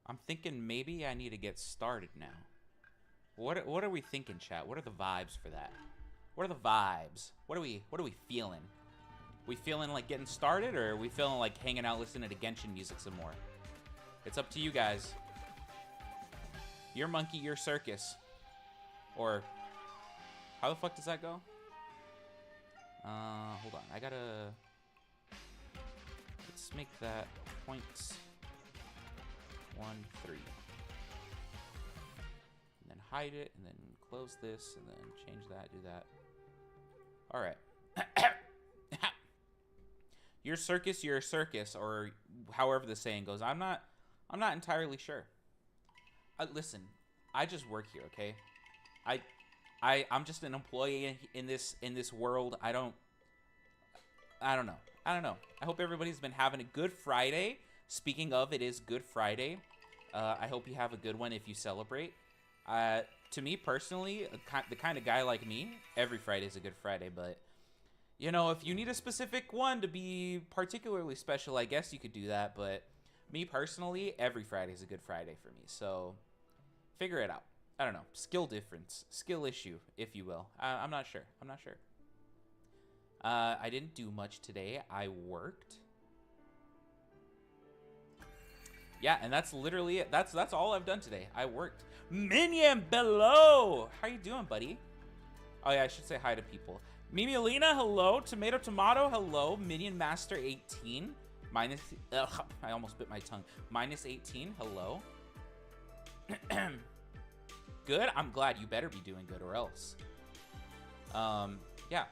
I'm thinking maybe I need to get started now. What are we thinking, chat? What are the vibes for that? What are the vibes? What are we feeling? We feeling like getting started, or are we feeling like hanging out listening to Genshin music some more? It's up to you guys. Your monkey, your circus. Or how the fuck does that go? Hold on. I gotta... Let's make that 0.13. And then hide it, and then close this, and then change that, do that. All right. Your circus, you're a circus, or however the saying goes. I'm not entirely sure. Listen, I just work here, okay? I'm just an employee in this world. I don't know. I hope everybody's been having a good Friday. Speaking of, it is Good Friday. I hope you have a good one if you celebrate. To me personally, the kind of guy like me, every Friday is a Good Friday, but you know, if you need a specific one to be particularly special, I guess you could do that, but me personally, every Friday is a Good Friday for me, so figure it out. I don't know. Skill difference. Skill issue, if you will. I'm not sure. I didn't do much today. I worked. Yeah, and that's literally it. That's all I've done today. I worked. Minion below! How you doing, buddy? Oh, yeah, I should say hi to people. Mimi Alina, hello. Tomato Tomato, hello. Minion Master 18. Minus... Ugh, I almost bit my tongue. Minus 18, hello. Good? I'm glad. You better be doing good or else. Yeah.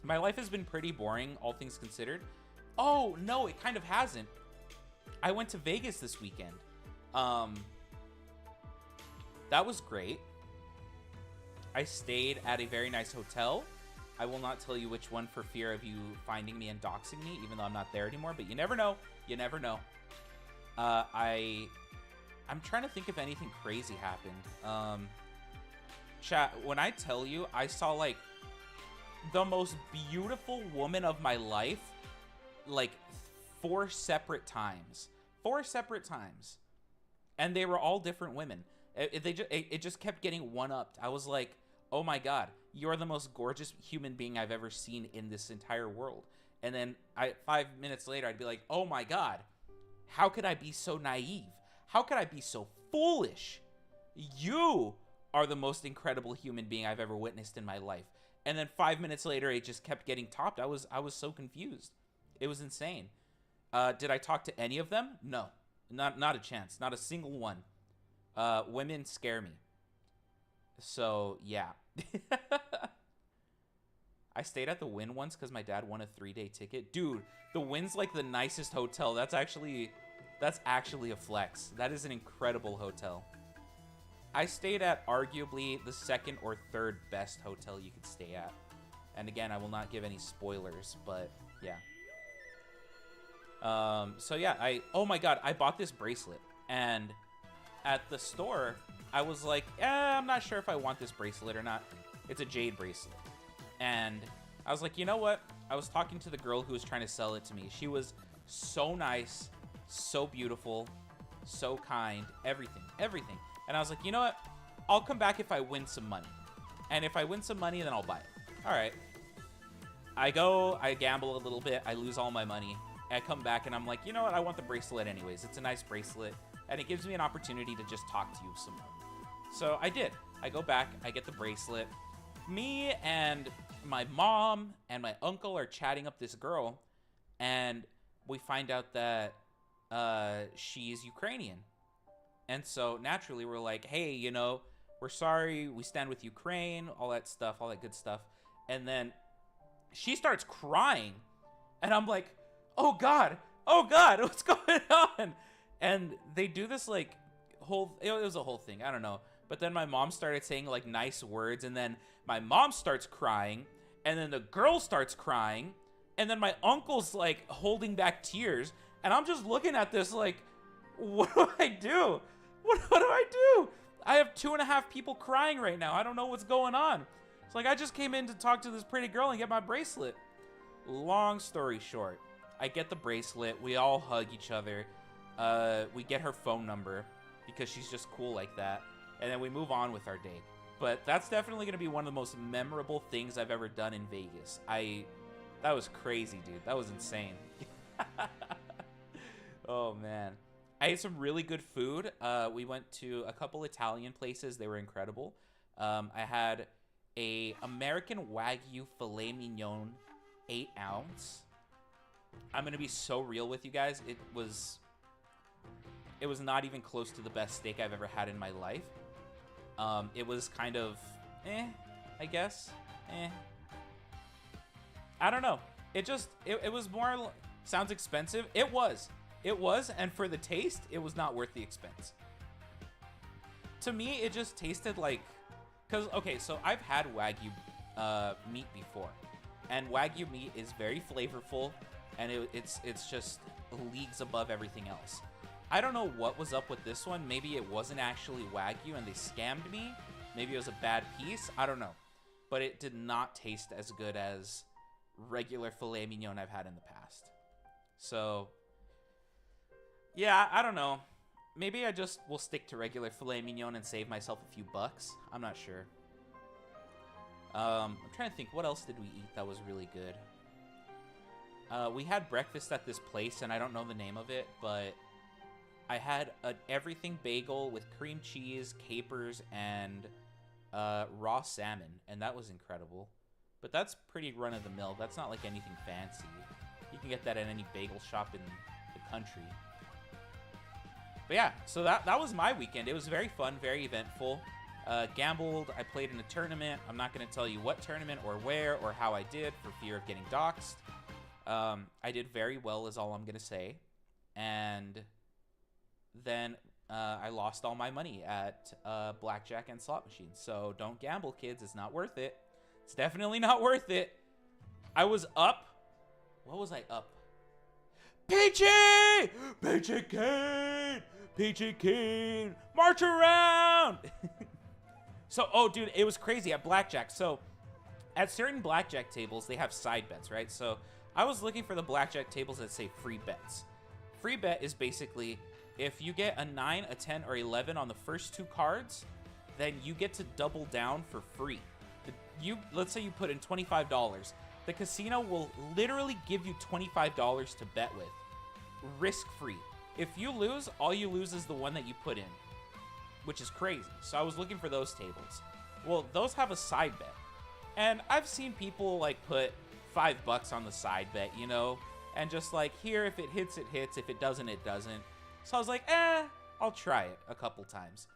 My life has been pretty boring, all things considered. Oh, no, it kind of hasn't. I went to Vegas this weekend. That was great. I stayed at a very nice hotel. I will not tell you which one for fear of you finding me and doxing me, even though I'm not there anymore, but you never know. You never know. I'm trying to think if anything crazy happened. Chat, when I tell you, I saw, like, the most beautiful woman of my life, like, 4 separate times. 4 separate times. And they were all different women. It just kept getting one-upped. I was like, oh my god, you're the most gorgeous human being I've ever seen in this entire world. And then 5 minutes later, I'd be like, oh my god, how could I be so naive? How could I be so foolish? You are the most incredible human being I've ever witnessed in my life. And then 5 minutes later, it just kept getting topped. I was so confused. It was insane. Did I talk to any of them? No, not a chance. Not a single one. Women scare me. So, yeah. I stayed at the Wynn once because my dad won a 3-day ticket. Dude, the Wynn's like the nicest hotel. That's actually a flex. That is an incredible hotel. I stayed at arguably the 2nd or 3rd best hotel you could stay at. And again, I will not give any spoilers, but yeah. So yeah, oh my god, I bought this bracelet. And at the store, I was like, I'm not sure if I want this bracelet or not. It's a jade bracelet. And I was like, you know what? I was talking to the girl who was trying to sell it to me. She was so nice, so beautiful, so kind, everything. And I was like, you know what? I'll come back if I win some money. And if I win some money, then I'll buy it. All right. I go, I gamble a little bit, I lose all my money. I come back and I'm like, you know what? I want the bracelet anyways. It's a nice bracelet. And it gives me an opportunity to just talk to you some more. So I did. I go back, I get the bracelet. Me and my mom and my uncle are chatting up this girl. And we find out that she's Ukrainian. And so naturally we're like, hey, you know, we're sorry, we stand with Ukraine, all that stuff, all that good stuff. And then she starts crying. And I'm like, oh God, what's going on? And they do this like it was a whole thing, I don't know. But then my mom started saying like nice words, and then my mom starts crying, and then the girl starts crying, and then my uncle's like holding back tears, and I'm just looking at this like, what do I do? What do I do? I have 2.5 people crying right now. I don't know what's going on. It's like I just came in to talk to this pretty girl and get my bracelet. Long story short, I get the bracelet. We all hug each other. We get her phone number because she's just cool like that. And then we move on with our day. But that's definitely going to be one of the most memorable things I've ever done in Vegas. That was crazy, dude. That was insane. Oh, man. I ate some really good food. We went to a couple Italian places. They were incredible. I had a American Wagyu filet mignon 8-ounce. I'm gonna be so real with you guys. It was not even close to the best steak I've ever had in my life. It was kind of, I guess. I don't know. It was more, sounds expensive. It was, and for the taste, it was not worth the expense. To me, it just tasted like, okay, so I've had Wagyu meat before, and Wagyu meat is very flavorful, and it's just leagues above everything else. I don't know what was up with this one. Maybe it wasn't actually Wagyu and they scammed me. Maybe it was a bad piece. I don't know. But it did not taste as good as regular filet mignon I've had in the past. So, yeah, I don't know. Maybe I just will stick to regular filet mignon and save myself a few bucks. I'm not sure. I'm trying to think, what else did we eat that was really good? We had breakfast at this place, and I don't know the name of it, but I had an everything bagel with cream cheese, capers, and raw salmon, and that was incredible. But that's pretty run-of-the-mill. That's not like anything fancy. You can get that at any bagel shop in the country. But yeah, so that was my weekend. It was very fun, very eventful. Gambled, I played in a tournament. I'm not going to tell you what tournament or where or how I did for fear of getting doxxed. I did very well is all I'm going to say. And then I lost all my money at blackjack and slot machines. So don't gamble, kids. It's not worth it. It's definitely not worth it. I was up. What was I up? Peachy! Peachy Kane! Peachy Kane! March around! So, oh, dude, it was crazy at blackjack. So, at certain blackjack tables, they have side bets, right? So, I was looking for the blackjack tables that say free bets. Free bet is basically, if you get a 9, a 10, or 11 on the first 2 cards, then you get to double down for free. Let's say you put in $25. The casino will literally give you $25 to bet with. Risk-free. If you lose, all you lose is the one that you put in, which is crazy. So I was looking for those tables. Well, those have a side bet. And I've seen people like put $5 on the side bet, you know, and just like, here, if it hits, it hits. If it doesn't, it doesn't. So I was like, I'll try it a couple times.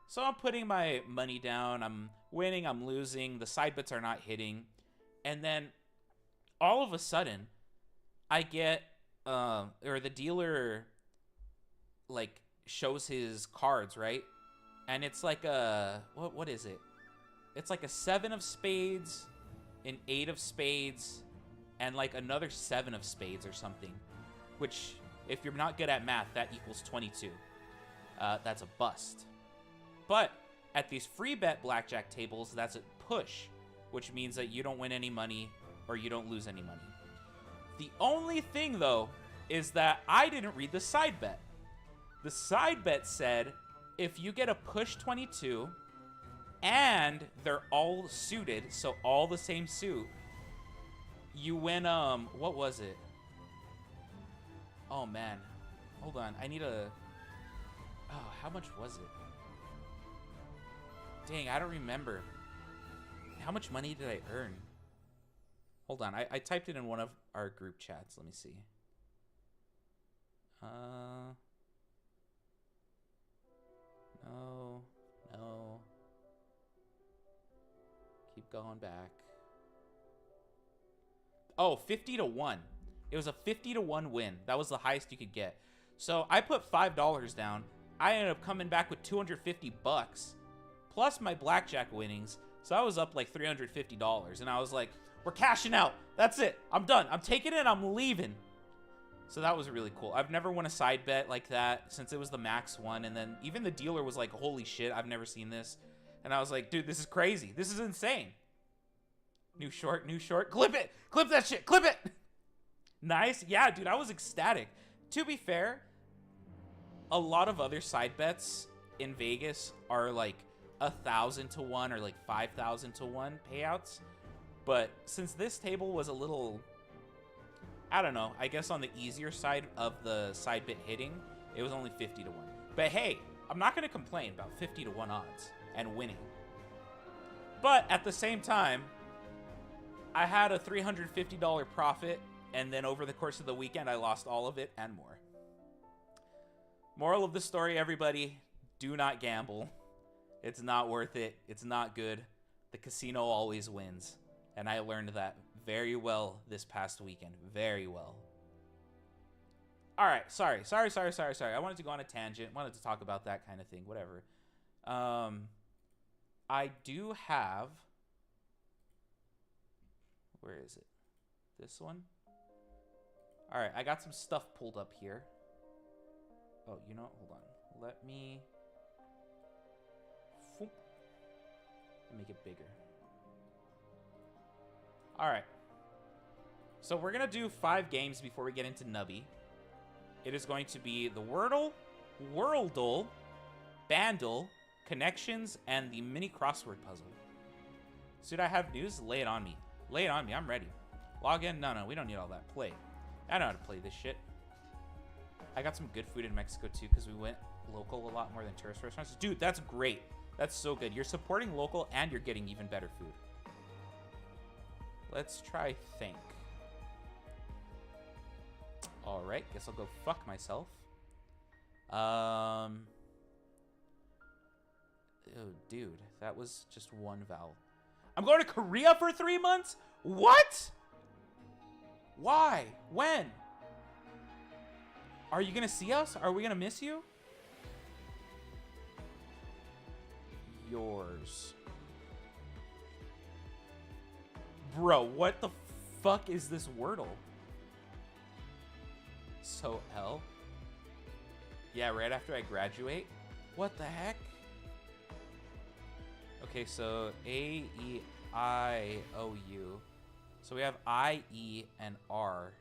So I'm putting my money down. I'm winning, I'm losing. The side bets are not hitting. And then all of a sudden, I get, or the dealer, like, shows his cards, right? And it's like a, what is it? It's like a 7 of spades, an 8 of spades, and like another 7 of spades or something. Which, if you're not good at math, that equals 22. That's a bust. But at these free bet blackjack tables, that's a push, which means that you don't win any money or you don't lose any money. The only thing, though, is that I didn't read the side bet. The side bet said, if you get a push 22 and they're all suited, so all the same suit, you win, what was it? Oh, man. Hold on. I need a... Oh, how much was it? Dang, I don't remember. How much money did I earn? Hold on. I typed it in one of our group chats. Let me see. No. Keep going back. Oh, 50 to 1. It was a 50 to 1 win. That was the highest you could get. So I put $5 down. I ended up coming back with $250 plus my blackjack winnings. So I was up like $350. And I was like, we're cashing out. That's it. I'm done. I'm taking it. I'm leaving. So that was really cool. I've never won a side bet like that since it was the max one. And then even the dealer was like, holy shit, I've never seen this. And I was like, dude, this is crazy. This is insane. New short. Clip it. Clip that shit. Clip it. Nice. Yeah, dude, I was ecstatic. To be fair, a lot of other side bets in Vegas are like 1,000 to 1 or like 5,000 to 1 payouts. But since this table was a little, I don't know, I guess on the easier side of the side bet hitting, it was only 50 to 1. But hey, I'm not going to complain about 50 to 1 odds and winning. But at the same time, I had a $350 profit, and then over the course of the weekend, I lost all of it and more. Moral of the story, everybody, do not gamble. It's not worth it. It's not good. The casino always wins. And I learned that very well this past weekend. Very well. All right. Sorry. I wanted to go on a tangent. Wanted to talk about that kind of thing. Whatever. I do have... Where is it? This one? All right. I got some stuff pulled up here. Oh, you know, hold on. Let me make it bigger. All right. So we're going to do 5 games before we get into Nubby. It is going to be the Wordle, Worldle, Bandle, Connections, and the mini crossword puzzle. Should I have news? Lay it on me. Lay it on me. I'm ready. Log in? No, we don't need all that. Play. I know how to play this shit. I got some good food in Mexico, too, because we went local a lot more than tourist restaurants. Dude, that's great. That's so good. You're supporting local, and you're getting even better food. Let's try think. All right. Guess I'll go fuck myself. Oh, dude. That was just one vowel. I'm going to Korea for 3 months? What? Why? When? Are you going to see us? Are we going to miss you? Yours. Bro, what the fuck is this Wordle? So L? Yeah, right after I graduate? What the heck? Okay, so A, E, I, O, U. So we have I, E, and R.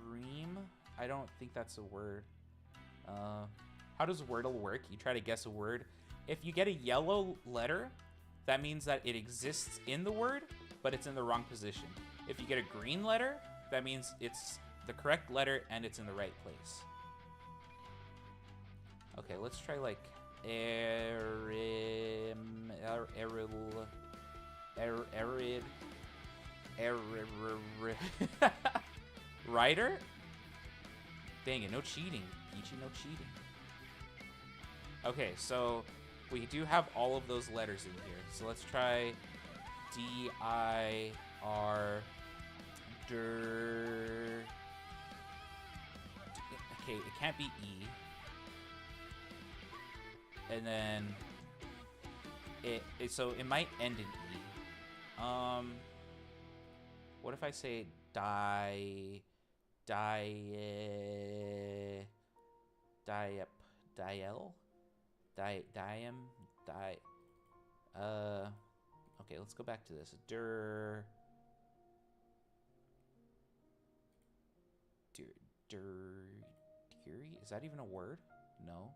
Ream? I don't think that's a word. How does Wordle work? You try to guess a word. If you get a yellow letter, that means that it exists in the word, but it's in the wrong position. If you get a green letter, that means it's the correct letter and it's in the right place. Okay, let's try like Writer? Dang it, no cheating. Ichi, no cheating. Okay, so we do have all of those letters in here. So let's try D-I-R. Okay, it can't be E. And then so it might end in E. What if I say diel? Okay, let's go back to this. Is that even a word? No.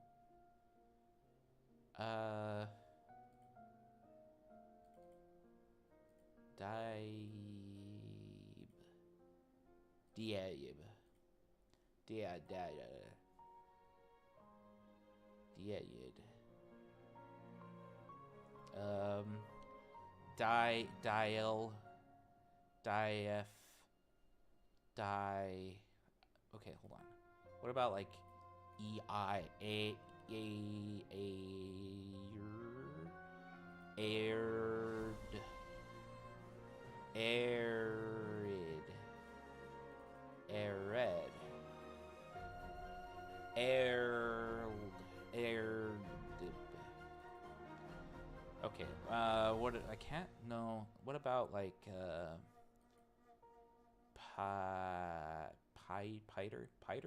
Okay, hold on. What about like Okay, what I can't know. What about like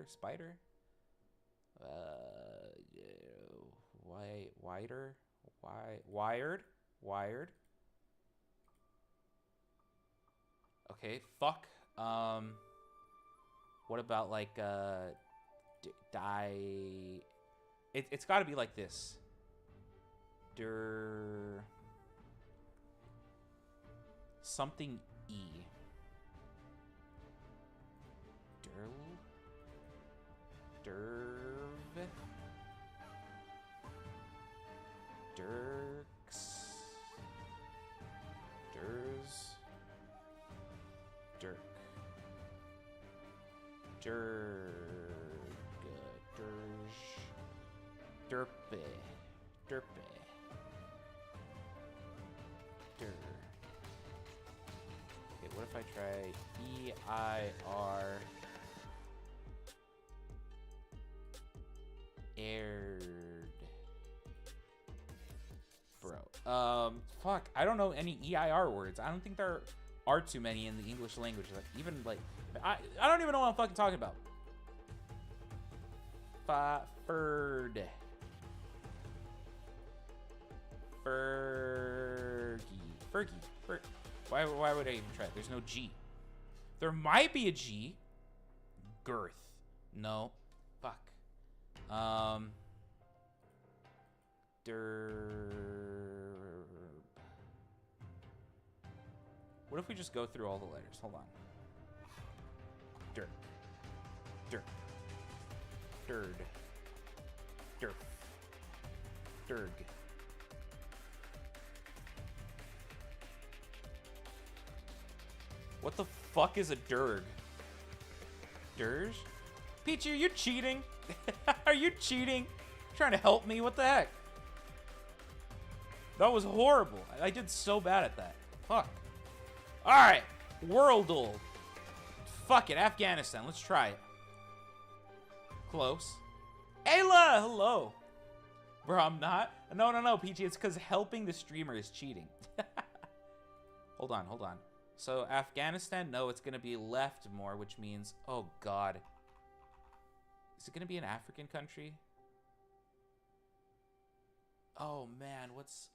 spider? Wired. Okay, fuck. What about like It's got to be like this. Something E. Derpe. Derpe. Der. Okay, what if I try E-I-R... Aired. Bro. Fuck. I don't know any EIR words. I don't think there are too many in the English language. Like, even, like... I don't even know what I'm fucking talking about. Ferg. Fergie. Why would I even try it? There's no G. There might be a G. Girth. No. Fuck. What if we just go through all the letters? Hold on. Dirk. Dird. Dirf. Dirg. What the fuck is a dirg? Dirge? Peachy, are you cheating? Are you cheating? Trying to help me? What the heck? That was horrible. I did so bad at that. Fuck. Alright. Worldle. Fuck it. Afghanistan. Let's try it. Close. Ayla! Hello. Bro, I'm not. No, Peachy. It's because helping the streamer is cheating. Hold on. So, Afghanistan, no, it's going to be left more, which means... Oh, God. Is it going to be an African country? Oh, man. What's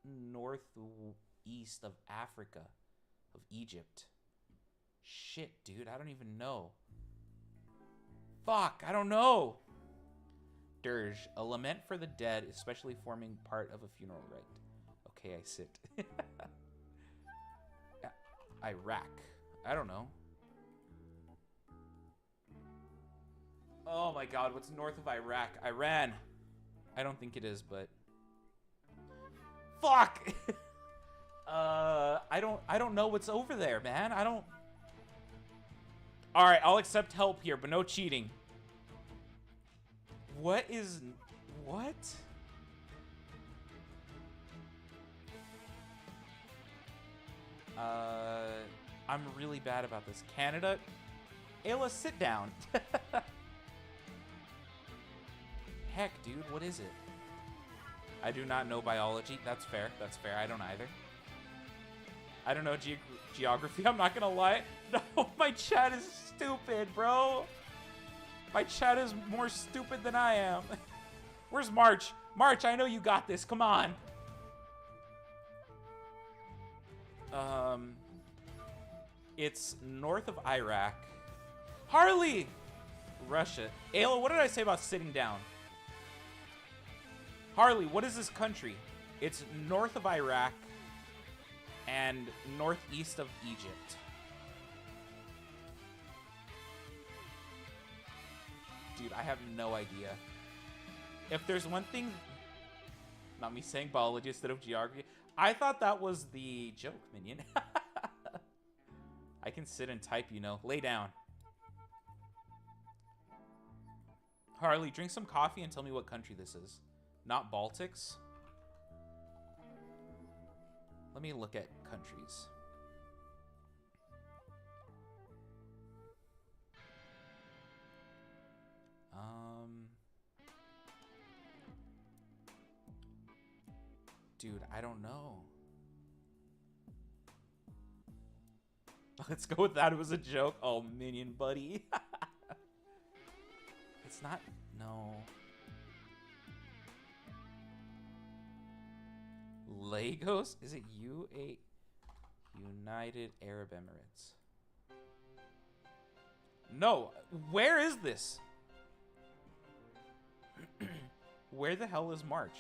northeast of Africa? Of Egypt? Shit, dude. I don't even know. Fuck, I don't know. Dirge. A lament for the dead, especially forming part of a funeral rite. Okay, I sit. Iraq. I don't know. Oh my god, what's north of Iraq? Iran. I don't think it is, but... Fuck! I don't know what's over there, man. I don't... Alright, I'll accept help here, but no cheating. What is... What? I'm really bad about this. Canada? Ayla, sit down. Heck, dude, what is it? I do not know biology. That's fair. That's fair. I don't either. I don't know geography. I'm not gonna lie. No, my chat is stupid, bro. My chat is more stupid than I am. Where's March? March, I know you got this. Come on. It's north of Iraq. Harley! Russia. Ayla, what did I say about sitting down? Harley, what is this country? It's north of Iraq and northeast of Egypt. Dude, I have no idea. If there's one thing... Not me saying biology instead of geography. I thought that was the joke, minion. I can sit and type, you know. Lay down. Harley, drink some coffee and tell me what country this is. Not Baltics. Let me look at countries. Dude, I don't know. Let's go with that. It was a joke. Oh, minion, buddy. It's not... No. Lagos? Is it United Arab Emirates? No. Where is this? Where the hell is March?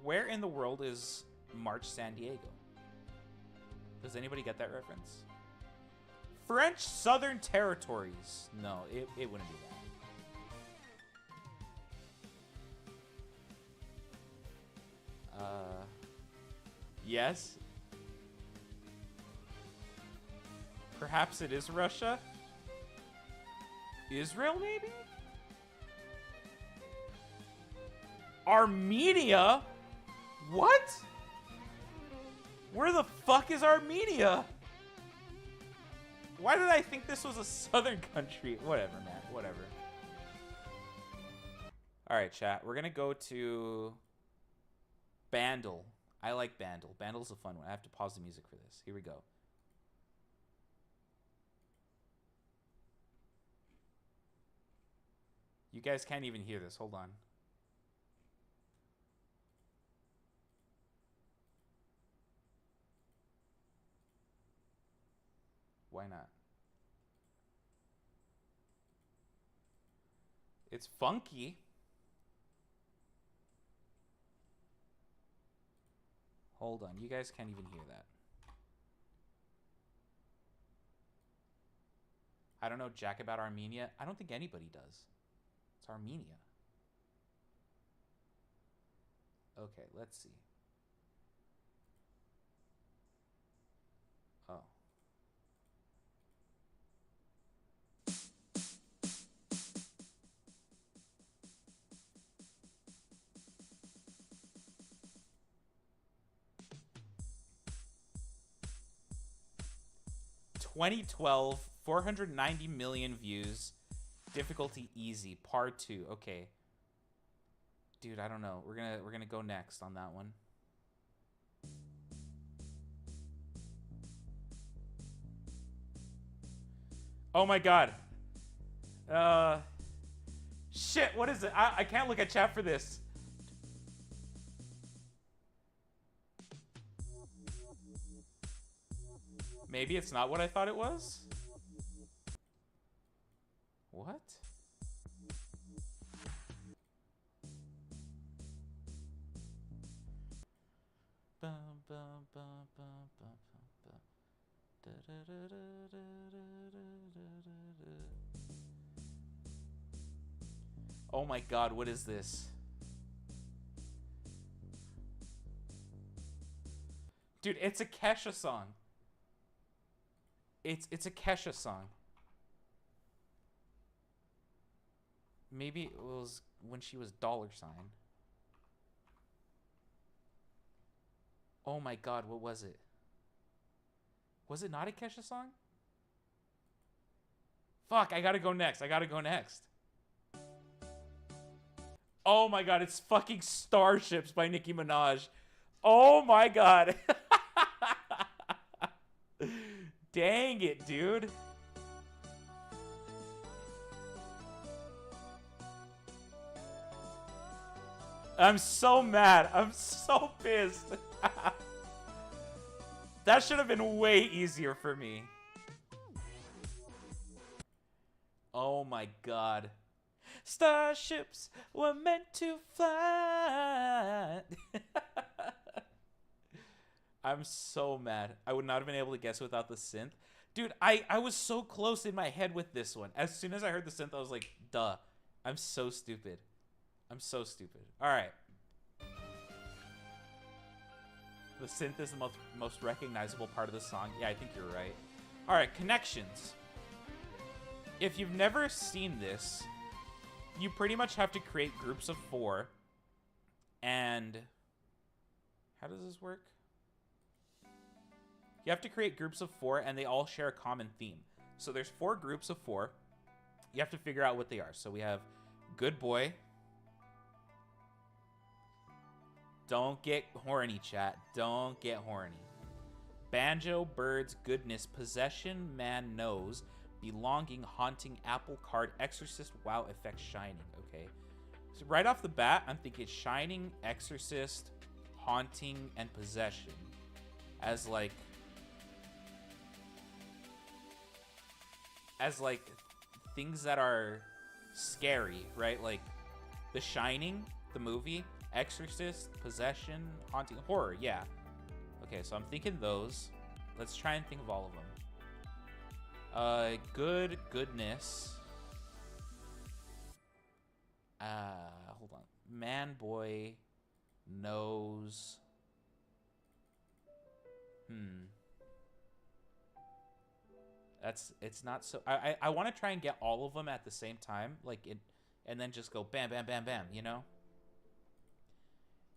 Where in the world is March San Diego? Does anybody get that reference? French Southern Territories. No, it wouldn't be that. Yes. Perhaps it is Russia. Israel, maybe? Armenia? What? Where the fuck is Armenia? Why did I think this was a southern country? Whatever, man. Whatever. Alright, chat. We're gonna go to Bandle. I like Bandle. Bandle's a fun one. I have to pause the music for this. Here we go. You guys can't even hear this. Hold on. Why not? It's funky. Hold on. You guys can't even hear that. I don't know jack about Armenia. I don't think anybody does. It's Armenia. Okay, let's see. Oh. "2012, 490 million views. Difficulty easy. Part 2. Okay. Dude, I don't know. We're gonna go next on that one. Oh my god. Shit, what is it? I can't look at chat for this. Maybe it's not what I thought it was? What? Oh my god, what is this? Dude, it's a Kesha song. It's a Kesha song. Maybe it was when she was $. Oh my god, what was it? Was it not a Kesha song? Fuck, I gotta go next. I gotta go next. Oh my god, it's fucking Starships by Nicki Minaj. Oh my god. Dang it, dude. I'm so mad. I'm so pissed. That should have been way easier for me. Oh my god. Starships were meant to fly. I'm so mad. I would not have been able to guess without the synth. Dude, I was so close in my head with this one. As soon as I heard the synth, I was like, duh. I'm so stupid. I'm so stupid. All right. The synth is the most recognizable part of the song. Yeah, I think you're right. All right, connections. If you've never seen this, you pretty much have to create groups of 4. And how does this work? You have to create groups of 4, and they all share a common theme. So there's 4 groups of 4. You have to figure out what they are. So we have good boy. Don't get horny, chat. Don't get horny. Banjo, birds, goodness, possession, man knows, belonging, haunting, apple card, exorcist, wow, effect, shining. Okay. So right off the bat, I'm thinking shining, exorcist, haunting, and possession. As like things that are scary, right? Like The Shining, the movie, exorcist, possession, haunting, horror. Yeah. Okay, so I'm thinking those. Let's try and think of all of them. Goodness. Hold on. Man, boy, knows. It's not so. I want to try and get all of them at the same time, like it, and then just go bam, bam, bam, bam. You know.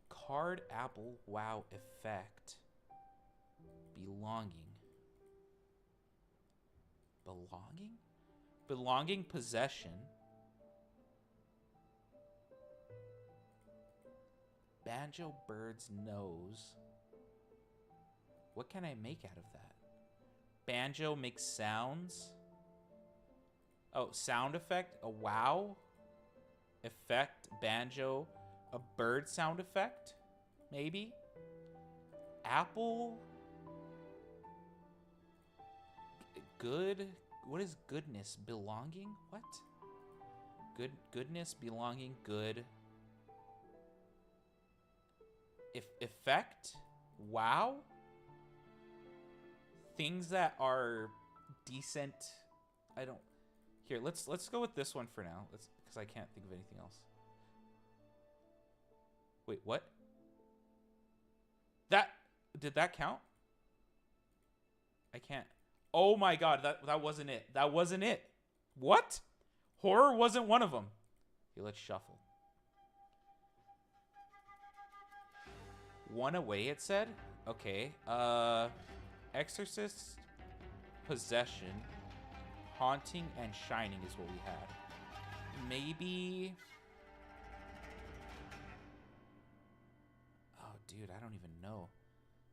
Card apple wow effect. Belonging. Belonging? Belonging possession. Banjo bird's nose. What can I make out of that? Banjo makes sounds. Oh, sound effect? A wow effect. Banjo. A bird sound effect? Maybe? Apple? Good? What is goodness? Belonging? What? Goodness, belonging, good. Effect? Wow? Things that are decent. I don't. Here, let's go with this one for now. Let's, because I can't think of anything else. Wait, what? Did that count? I can't. Oh my god, that wasn't it. That wasn't it. What? Horror wasn't one of them. Okay, let's shuffle. One away, it said? Okay. Exorcist, possession, haunting, and shining is what we had. Maybe... Oh, dude, I don't even know.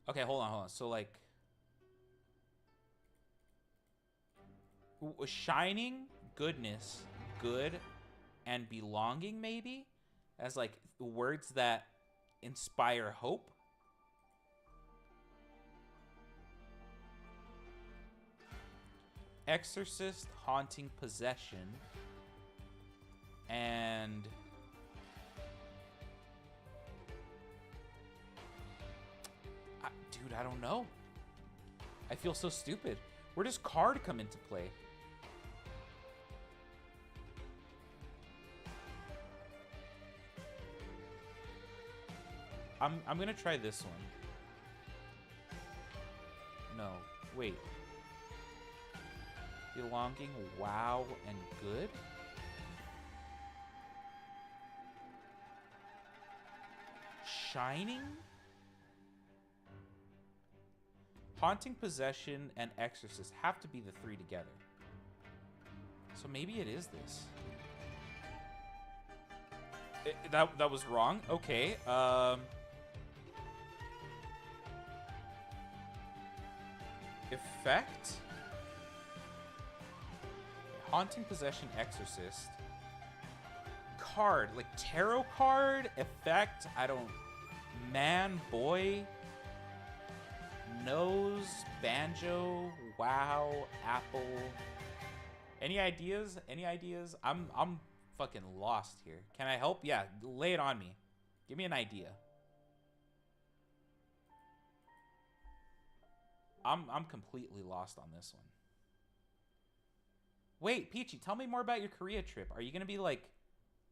Okay, hold on. So, like... Shining, goodness, good, and belonging, maybe? As, like, words that inspire hope? Exorcist, haunting, possession, and... Dude, I don't know. I feel so stupid. Where does card come into play? I'm gonna try this one. No, wait. Belonging, wow, and good? Shining? Haunting, possession, and exorcist have to be the three together. So maybe it is this. That was wrong. Okay. Effect. Haunting, possession, exorcist. Card, like tarot card. Effect. I don't. Man, boy. Nose, banjo, wow, apple. Any ideas? Any ideas? I'm fucking lost here. Can I help? Yeah, lay it on me. Give me an idea. I'm completely lost on this one. Wait, Peachy, tell me more about your Korea trip. Are you gonna be like,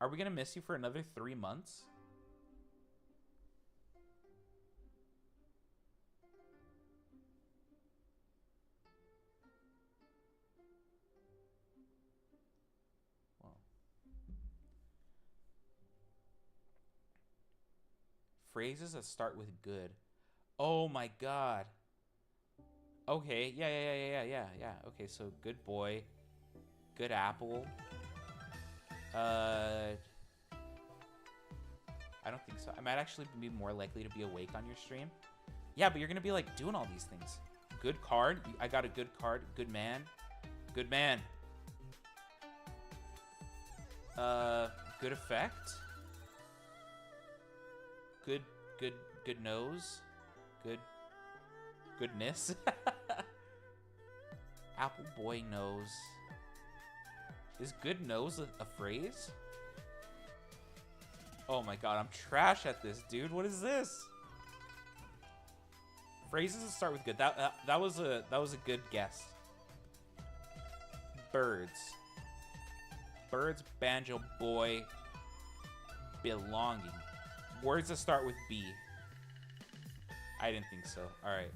are we gonna miss you for another 3 months? Phrases that start with good. Oh my god. Okay, yeah. Okay, so good boy. Good apple. I don't think so. I might actually be more likely to be awake on your stream. Yeah, but you're gonna be like doing all these things. Good card. I got a good card. Good man. Good man. Good effect. Good nose. Goodness. Apple boy nose. Is good nose a phrase? Oh my god, I'm trash at this, dude. What is this? Phrases that start with good. That was a good guess. Birds. Birds, banjo, boy, belonging. Words that start with B. I didn't think so. All right.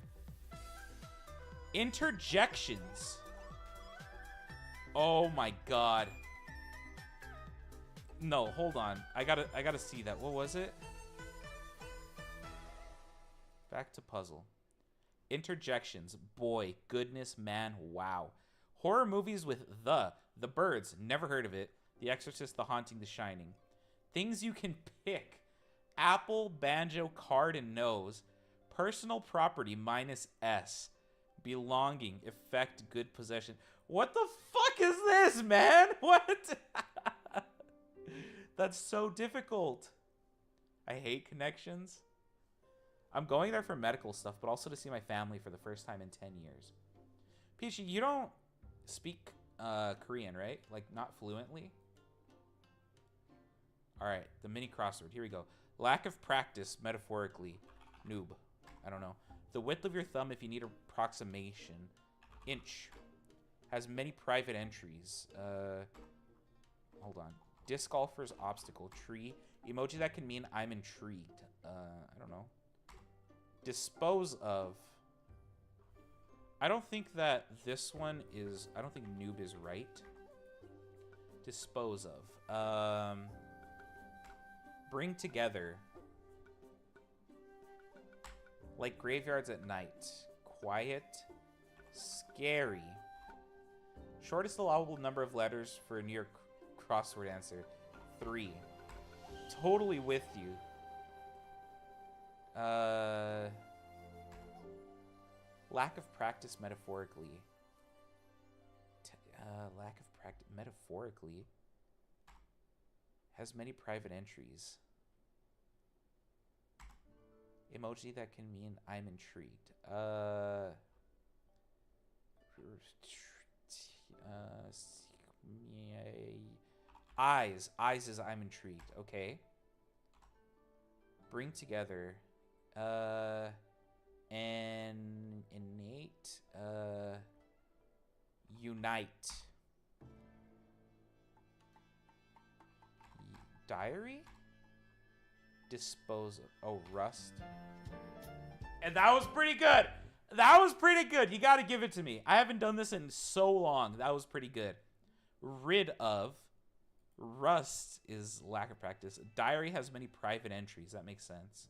Interjections. Oh my god. No, hold on. I gotta see that. What was it? Back to puzzle. Interjections. Boy, goodness, man, wow. Horror movies with The Birds, never heard of it. The Exorcist, The Haunting, The Shining. Things you can pick. Apple, banjo, card, and nose. Personal property minus S. Belonging, effect, good possession. What the fuck is this, man? What? That's so difficult. I hate connections. I'm going there for medical stuff, but also to see my family for the first time in 10 years. Peachy, you don't speak Korean, right? Like, not fluently? All right, the mini crossword. Here we go. Lack of practice, metaphorically. Noob. I don't know. The width of your thumb if you need approximation. Inch. Has many private entries. Hold on. Disc golfer's obstacle. Tree. Emoji that can mean I'm intrigued. I don't know. Dispose of. I don't think that this one is... I don't think noob is right. Dispose of. Bring together. Like graveyards at night. Quiet. Scary. Shortest allowable number of letters for a New York crossword answer. 3. Totally with you. Lack of practice metaphorically. Lack of practice metaphorically. Has many private entries. Emoji that can mean I'm intrigued. Eyes. Eyes is I'm intrigued. Okay. Bring together. And innate. Unite. Diary? Dispose of. Oh, rust. And that was pretty good. That was pretty good. You got to give it to me. I haven't done this in so long. That was pretty good. Rid of. Rust is lack of practice. Diary has many private entries. That makes sense.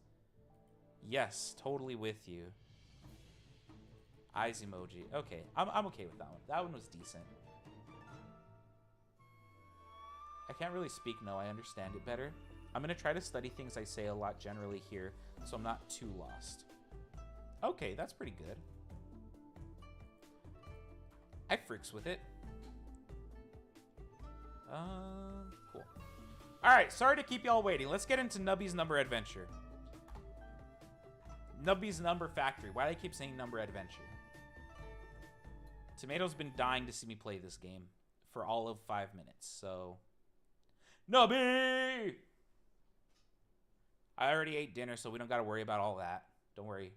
Yes, totally with you. Eyes emoji. Okay, I'm okay with that one. That one was decent. I can't really speak, no. I understand it better. I'm going to try to study things I say a lot generally here, so I'm not too lost. Okay, that's pretty good. I freaks with it. Cool. Alright, sorry to keep y'all waiting. Let's get into Nubby's Number Adventure. Nubby's Number Factory. Why do I keep saying Number Adventure? Tomato's been dying to see me play this game for all of 5 minutes, so... Nubby! I already ate dinner, so we don't got to worry about all that. Don't worry.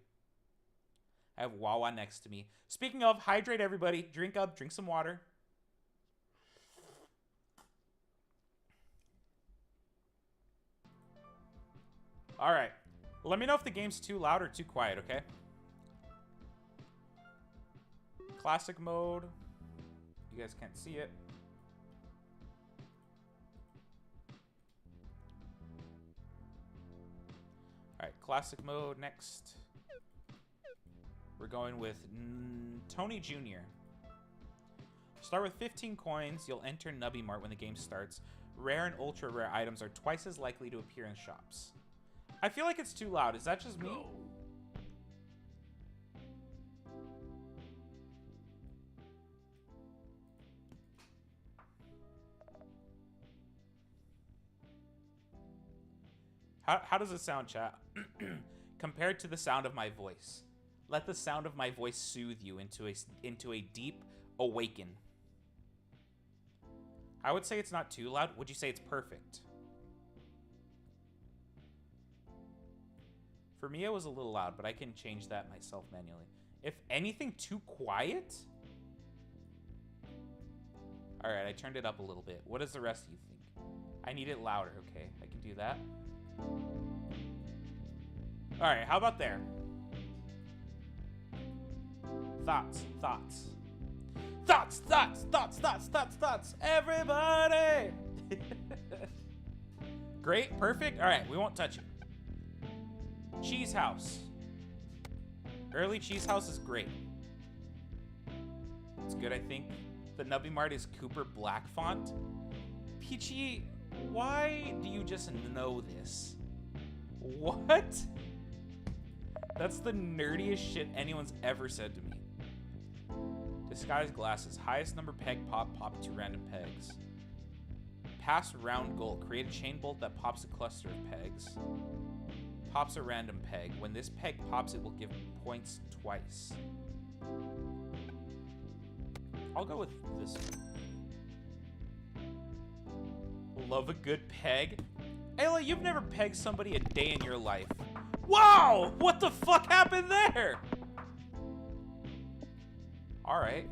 I have Wawa next to me. Speaking of, hydrate everybody. Drink up. Drink some water. All right. Let me know if the game's too loud or too quiet, okay? Classic mode. You guys can't see it. All right, classic mode next. We're going with Tony Jr. Start with 15 coins. You'll enter Nubby Mart when the game starts. Rare and ultra rare items are twice as likely to appear in shops. I feel like it's too loud. Is that just me? How does it sound, chat? Compared to the sound of my voice. Let the sound of my voice soothe you into a deep awaken. I would say it's not too loud. Would you say it's perfect? For me, it was a little loud, but I can change that myself manually. If anything, too quiet? All right, I turned it up a little bit. What does the rest of you think? I need it louder. Okay, I can do that. All right, how about there? Thoughts. Thoughts. Everybody. Great, perfect. All right, we won't touch it. Cheese house. Early cheese house is great. It's good, I think. The Nubby Mart is Cooper Black font. Peachy, why do you just know this? What? That's the nerdiest shit anyone's ever said to me. Disguise glasses. Highest number peg pop 2 random pegs. Pass round goal. Create a chain bolt that pops a cluster of pegs. Pops a random peg. When this peg pops, it will give points twice. I'll go with this one. Love a good peg. Ayla, you've never pegged somebody a day in your life. Wow! What the fuck happened there? Alright.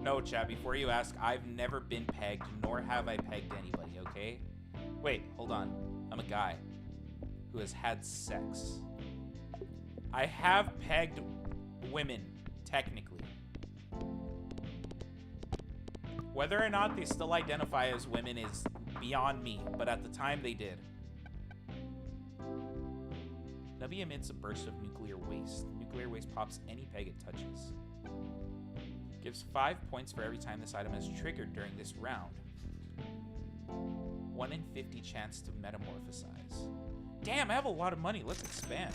No, chat, before you ask, I've never been pegged, nor have I pegged anybody, okay? Wait, hold on. I'm a guy who has had sex. I have pegged women, technically. Whether or not they still identify as women is beyond me, but at the time they did. Nubby emits a burst of nuclear waste. Nuclear waste pops any peg it touches. Gives 5 points for every time this item is triggered during this round. 1 in 50 chance to metamorphosize. Damn, I have a lot of money. Let's expand.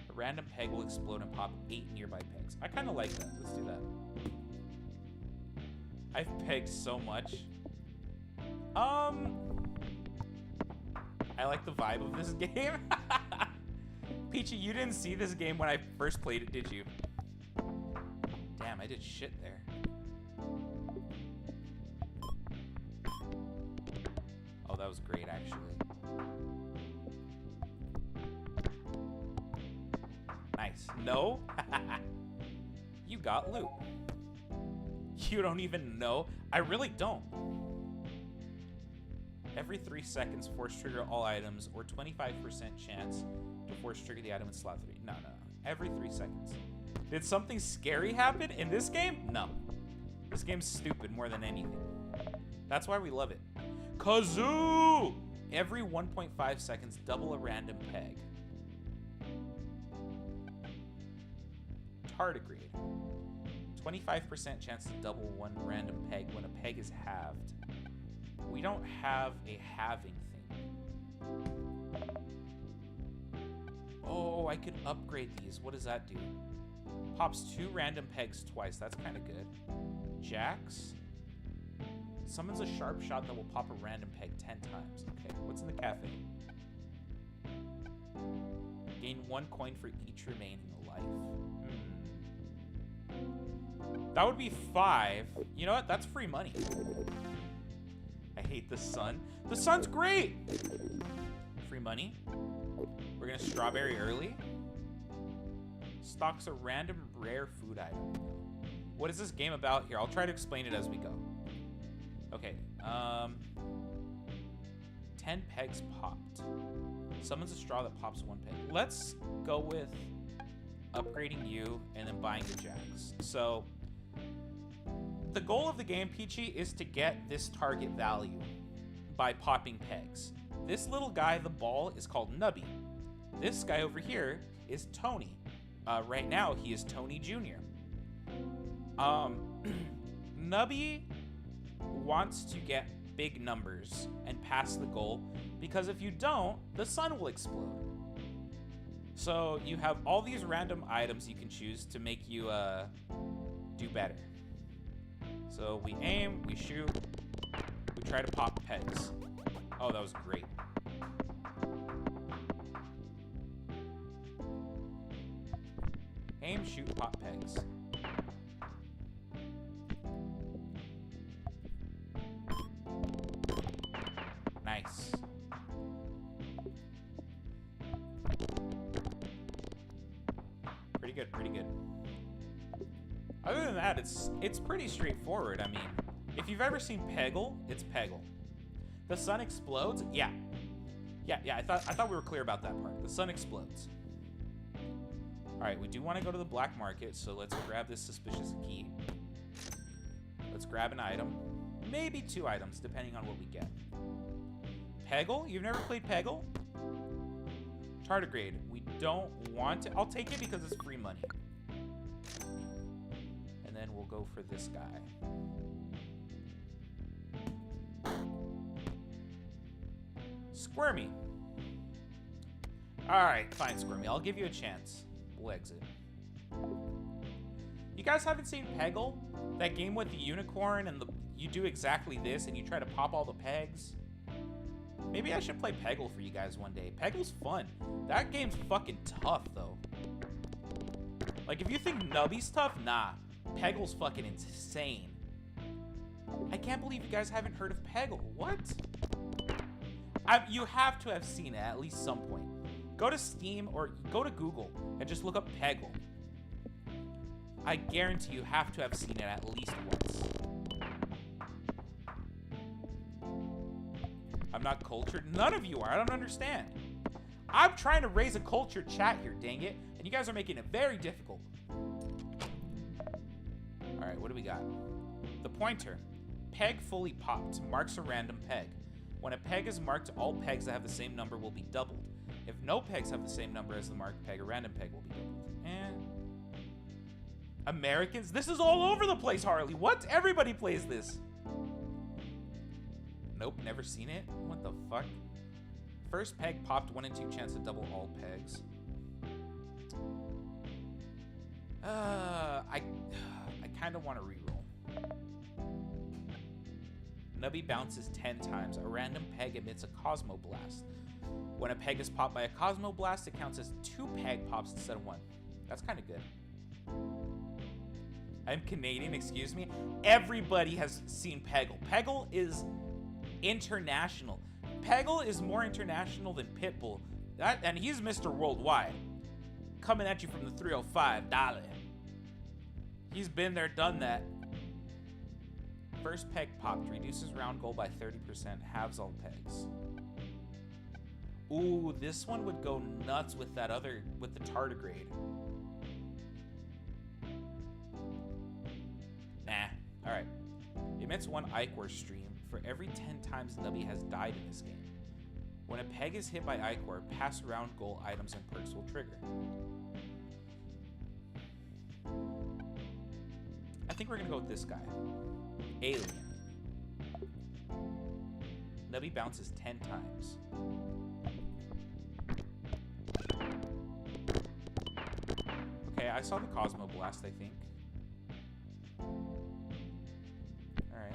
A random peg will explode and pop 8 nearby pegs. I kind of like that. Let's do that. I've pegged so much. I like the vibe of this game. Peachy, you didn't see this game when I first played it, did you? Damn, I did shit there. Oh, that was great, actually. Nice. No? You got loot. You don't even know? I really don't. Every 3 seconds, force trigger all items, or 25% chance to force trigger the item in slot 3. No. Every 3 seconds. Did something scary happen in this game? No. This game's stupid more than anything. That's why we love it. Kazoo! Every 1.5 seconds, double a random peg. Tardigrade. 25% chance to double 1 random peg when a peg is halved. We don't have a halving thing. Oh, I could upgrade these. What does that do? Pops 2 random pegs twice. That's kind of good. Jacks. Summons a sharp shot that will pop a random peg 10 times. Okay, what's in the cafe? Gain 1 coin for each remaining life. That would be 5. You know what? That's free money. I hate the sun. The sun's great! Free money. We're gonna strawberry early. Stocks a random rare food item. What is this game about here? I'll try to explain it as we go. Okay, 10 pegs popped. Summons a straw that pops 1 peg. Let's go with upgrading you and then buying the jacks. So, the goal of the game, Peachy, is to get this target value by popping pegs. This little guy, the ball, is called Nubby. This guy over here is Tony. Right now, he is Tony Jr. Nubby wants to get big numbers and pass the goal, because if you don't, the sun will explode. So you have all these random items you can choose to make you do better. So we aim, we shoot, we try to pop pegs. Oh, that was great. Aim, shoot, pop pegs. Nice. Pretty good, pretty good. Other than that, it's pretty straightforward. I mean, if you've ever seen Peggle, it's Peggle. The sun explodes? Yeah. Yeah, I thought we were clear about that part. The sun explodes. Alright, we do want to go to the black market, so let's grab this suspicious key. Let's grab an item. Maybe 2 items, depending on what we get. Peggle? You've never played Peggle? Tardigrade. We don't want it. I'll take it because it's free money. And then we'll go for this guy. Squirmy. Alright, fine, Squirmy. I'll give you a chance. We'll exit. You guys haven't seen Peggle? That game with the unicorn and you do exactly this and you try to pop all the pegs? Maybe I should play Peggle for you guys one day. Peggle's fun. That game's fucking tough, though. Like, if you think Nubby's tough, nah. Peggle's fucking insane. I can't believe you guys haven't heard of Peggle. What? You have to have seen it at least some point. Go to Steam or go to Google and just look up Peggle. I guarantee you have to have seen it at least once. I'm not cultured. None of you are. I don't understand. I'm trying to raise a cultured chat here, dang it. And you guys are making it very difficult. Alright, what do we got? The pointer. Peg fully popped. Marks a random peg. When a peg is marked, all pegs that have the same number will be doubled. If no pegs have the same number as the marked peg, a random peg will be doubled. Americans? This is all over the place, Harley. What? Everybody plays this. Nope, never seen it. What the fuck? First peg popped, 1 in 2 chance to double all pegs. I kind of want to reroll. Nubby bounces 10 times. A random peg emits a Cosmo Blast. When a peg is popped by a Cosmo Blast, it counts as 2 peg pops instead of 1. That's kind of good. I'm Canadian, excuse me. Everybody has seen Peggle. Peggle is international. Peggle is more international than Pitbull. And he's Mr. Worldwide. Coming at you from the 305, darling. He's been there, done that. First peg popped, reduces round goal by 30%, halves all pegs. Ooh, this one would go nuts with that other, with the tardigrade. Nah, alright. Emits 1 Ichor stream for every 10 times Nubby has died in this game. When a peg is hit by Ichor, pass round goal items and perks will trigger. I think we're gonna go with this guy. Alien. Nubby bounces 10 times. Okay, I saw the Cosmo Blast, I think. Alright.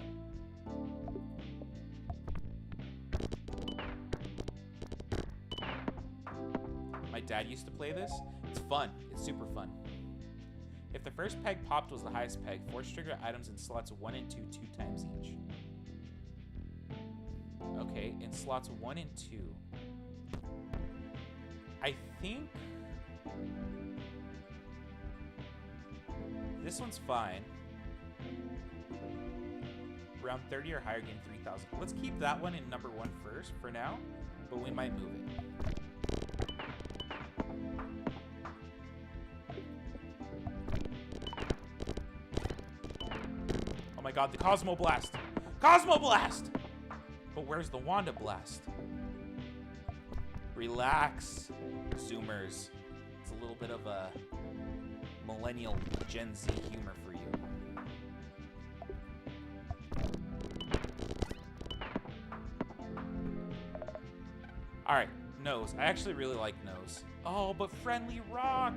My dad used to play this. It's fun. It's super fun. If the first peg popped was the highest peg, force trigger items in slots 1 and 2 times each. Okay, in slots 1 and 2. I think this one's fine. Round 30 or higher, gain 3,000. Let's keep that one in number 1 first for now, but we might move it. Oh my god, the Cosmo Blast! Cosmo Blast! But where's the Wanda Blast? Relax, Zoomers. It's a little bit of a millennial Gen Z humor for you. Alright, nose. I actually really like nose. Oh, but friendly rock!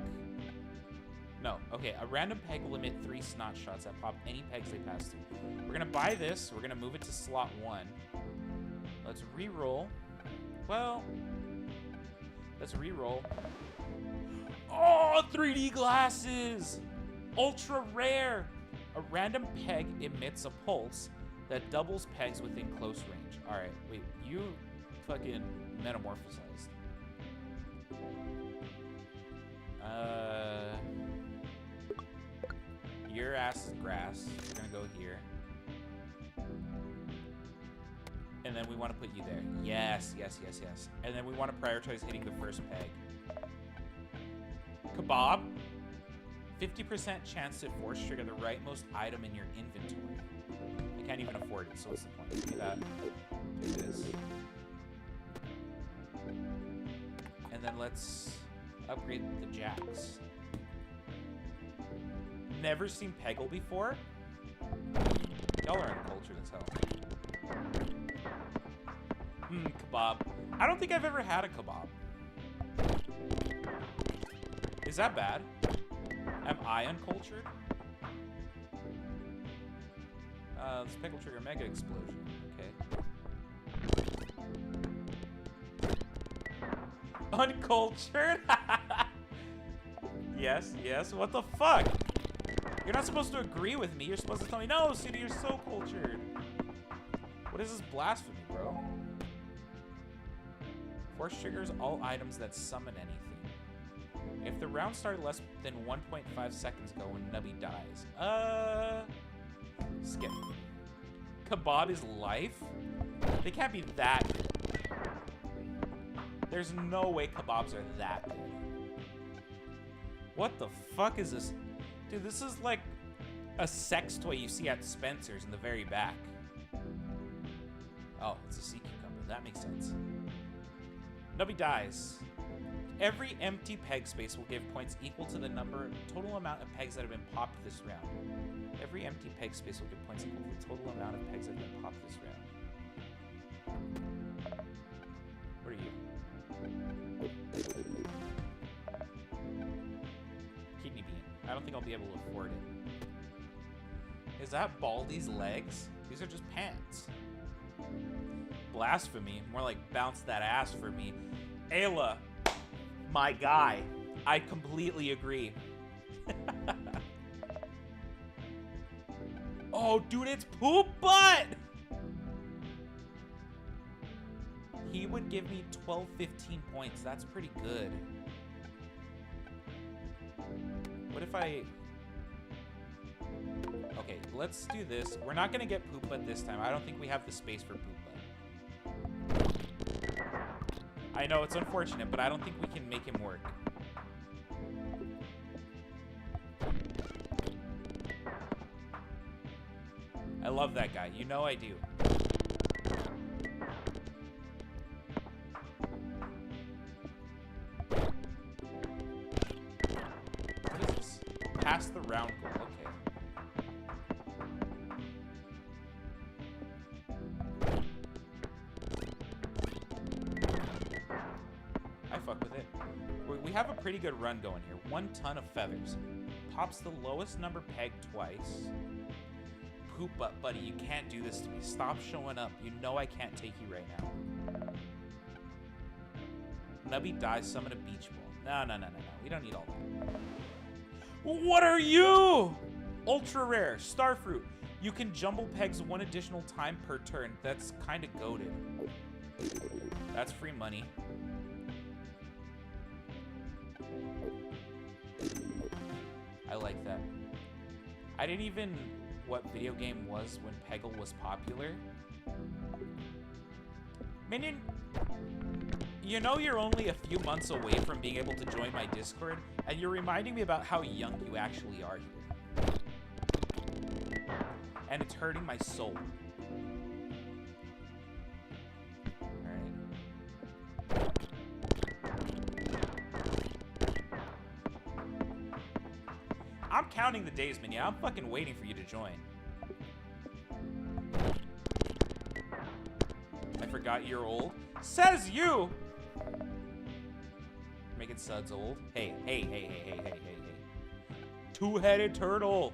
No, okay, a random peg will emit 3 snot shots that pop any pegs they pass through. We're gonna buy this, we're gonna move it to slot 1. Let's re-roll. Well, let's re-roll. Oh, 3D glasses! Ultra rare! A random peg emits a pulse that doubles pegs within close range. Alright, wait, you fucking metamorphosized. Your ass is grass. We're gonna go here. And then we want to put you there. Yes, yes, yes, yes. And then we want to prioritize hitting the first peg. Kebab. 50% chance to force trigger the rightmost item in your inventory. I can't even afford it, so what's the point? Give me that. Do this. And then let's upgrade the jacks. Never seen Peggle before? Y'all are uncultured as hell. Kebab. I don't think I've ever had a kebab. Is that bad? Am I uncultured? Let's pickle trigger mega explosion. Okay. Uncultured? Yes, yes. What the fuck? You're not supposed to agree with me. You're supposed to tell me, no, Sudi, you're so cultured. What is this blasphemy, bro? Force triggers all items that summon anything. If the round started less than 1.5 seconds ago when Nubby dies. Skip. Kebab is life? They can't be that good. There's no way kebabs are that good. What the fuck is this? Dude, this is like a sex toy you see at Spencer's in the very back. Oh, it's a sea cucumber. That makes sense. Nubby dies. Every empty peg space will give points equal to the total amount of pegs that have been popped this round. Every empty peg space will give points equal to the total amount of pegs that have been popped this round. What are you? Kidney bean. I don't think I'll be able to afford it. Is that Baldy's legs? These are just pants. Blasphemy. More like bounce that ass for me. Ayla. My guy. I completely agree. Oh, dude, it's poop butt! He would give me 12, 15 points. That's pretty good. What if I... Okay, let's do this. We're not going to get poop butt this time. I don't think we have the space for poop butt. I know, it's unfortunate, but I don't think we can make him work. I love that guy. You know I do. What is this? Pass the round goal. Okay. We have a pretty good run going here. 1 ton of feathers. Pops the lowest number peg twice. Poop butt, buddy. You can't do this to me. Stop showing up. You know I can't take you right now. Nubby dies. Summon a beach ball. No. We don't need all that. What are you? Ultra rare. Starfruit. You can jumble pegs 1 additional time per turn. That's kind of goated. That's free money. I like that. I didn't even what video game was when Peggle was popular. Minion, you know you're only a few months away from being able to join my Discord, and you're reminding me about how young you actually are here. And it's hurting my soul. I'm counting the days, Minion. I'm fucking waiting for you to join. I forgot you're old. Says you! Making Suds old. Hey. Two-headed turtle.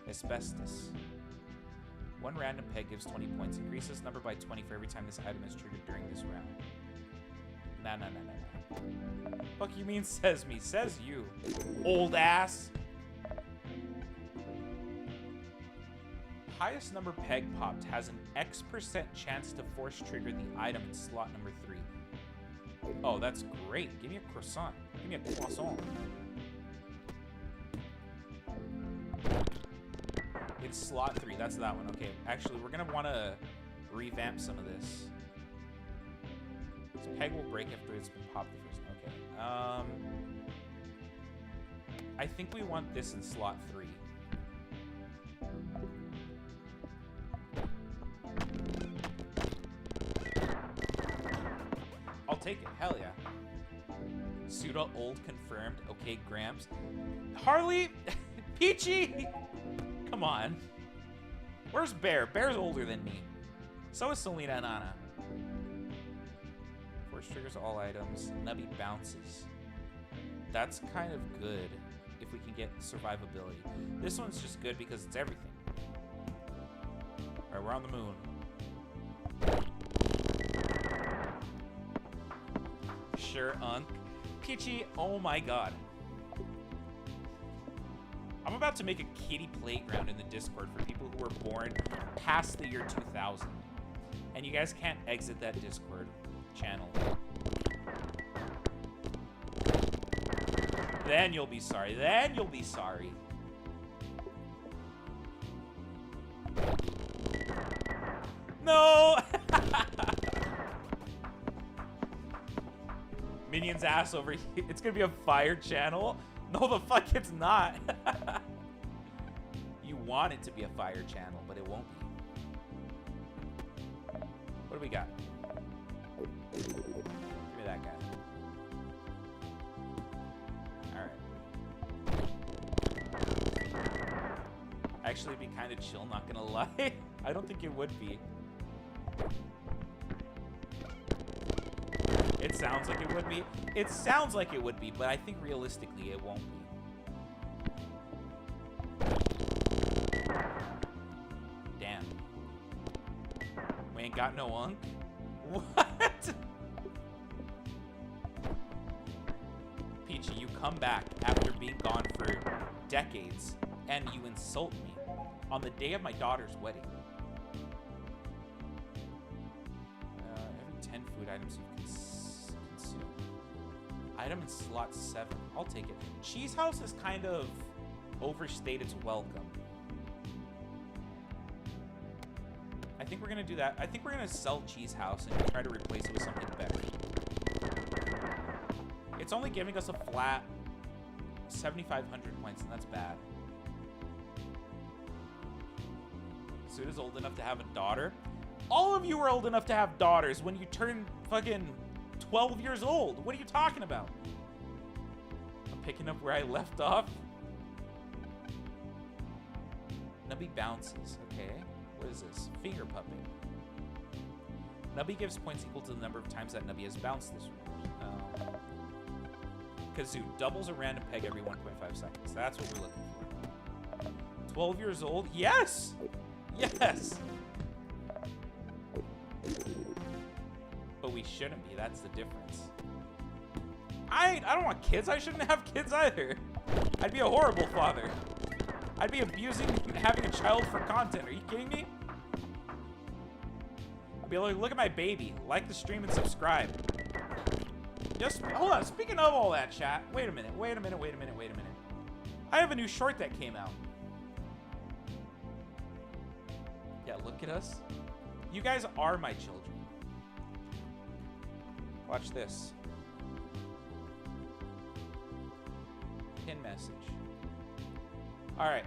Asbestos. 1 random peg gives 20 points. Increase this number by 20 for every time this item is triggered during this round. No. Fuck you mean says me? Says you. Old ass. Highest number peg popped has an X% chance to force trigger the item in slot number 3. Oh, that's great. Give me a croissant. Give me a croissant. It's slot 3. That's that one. Okay. Actually, we're gonna want to revamp some of this. This peg will break after it's been popped the first time. Okay. I think we want this in slot 3. I'll take it. Hell yeah. Suda old confirmed. Okay, Gramps. Harley, Peachy. Come on. Where's Bear? Bear's older than me. So is Selena and Anna. Force triggers all items. Nubby bounces. That's kind of good if we can get survivability. This one's just good because it's everything. Alright, we're on the moon. Sure, Unk. Peachy, oh my god. I'm about to make a kiddie playground in the Discord for people who were born past the year 2000. And you guys can't exit that Discord channel. Then you'll be sorry. Then you'll be sorry. No! Minion's ass over here. It's gonna be a fire channel? No, the fuck it's not. You want it to be a fire channel, but it won't be. What do we got? Give me that guy. Alright. Actually, it'd be kind of chill, not gonna lie. I don't think it would be. It sounds like it would be. It sounds like it would be, but I think realistically it won't be. Damn. We ain't got no unk? What? Peachy, you come back after being gone for decades, and you insult me on the day of my daughter's wedding. Every 10 food items you consume. Item in slot 7. I'll take it. Cheese House has kind of overstayed its welcome. I think we're going to do that. I think we're going to sell Cheese House and try to replace it with something better. It's only giving us a flat 7,500 points, and that's bad. Suda's old enough to have a daughter. All of you are old enough to have daughters when you turn fucking 12 years old. What are you talking about? I'm picking up where I left off. Nubby bounces. Okay. What is this? Finger pupping. Nubby gives points equal to the number of times that Nubby has bounced this round. Kazoo doubles a random peg every 1.5 seconds. That's what we're looking for. 12 years old? Yes! Yes! But we shouldn't be. That's the difference. I don't want kids. I shouldn't have kids either. I'd be a horrible father. I'd be abusing having a child for content. Are you kidding me? I'd be like, look at my baby. Like the stream and subscribe. Just hold on. Speaking of all that, chat. Wait a minute. Wait a minute. Wait a minute. Wait a minute. I have a new short that came out. Yeah, look at us. You guys are my children. Watch this. Pin message. Alright.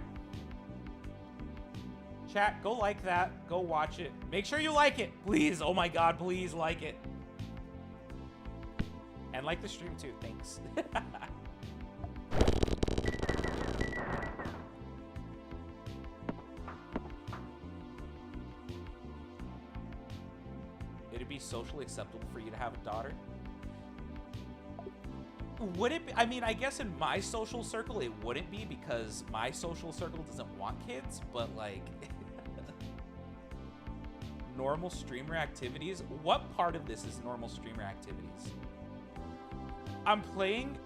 Chat, go like that. Go watch it. Make sure you like it. Please. Oh my god, please like it. And like the stream too. Thanks. It'd be socially acceptable for you to have a daughter? Would it be? I mean, I guess in my social circle it wouldn't be because my social circle doesn't want kids, but like normal streamer activities? What part of this is normal streamer activities? I'm playing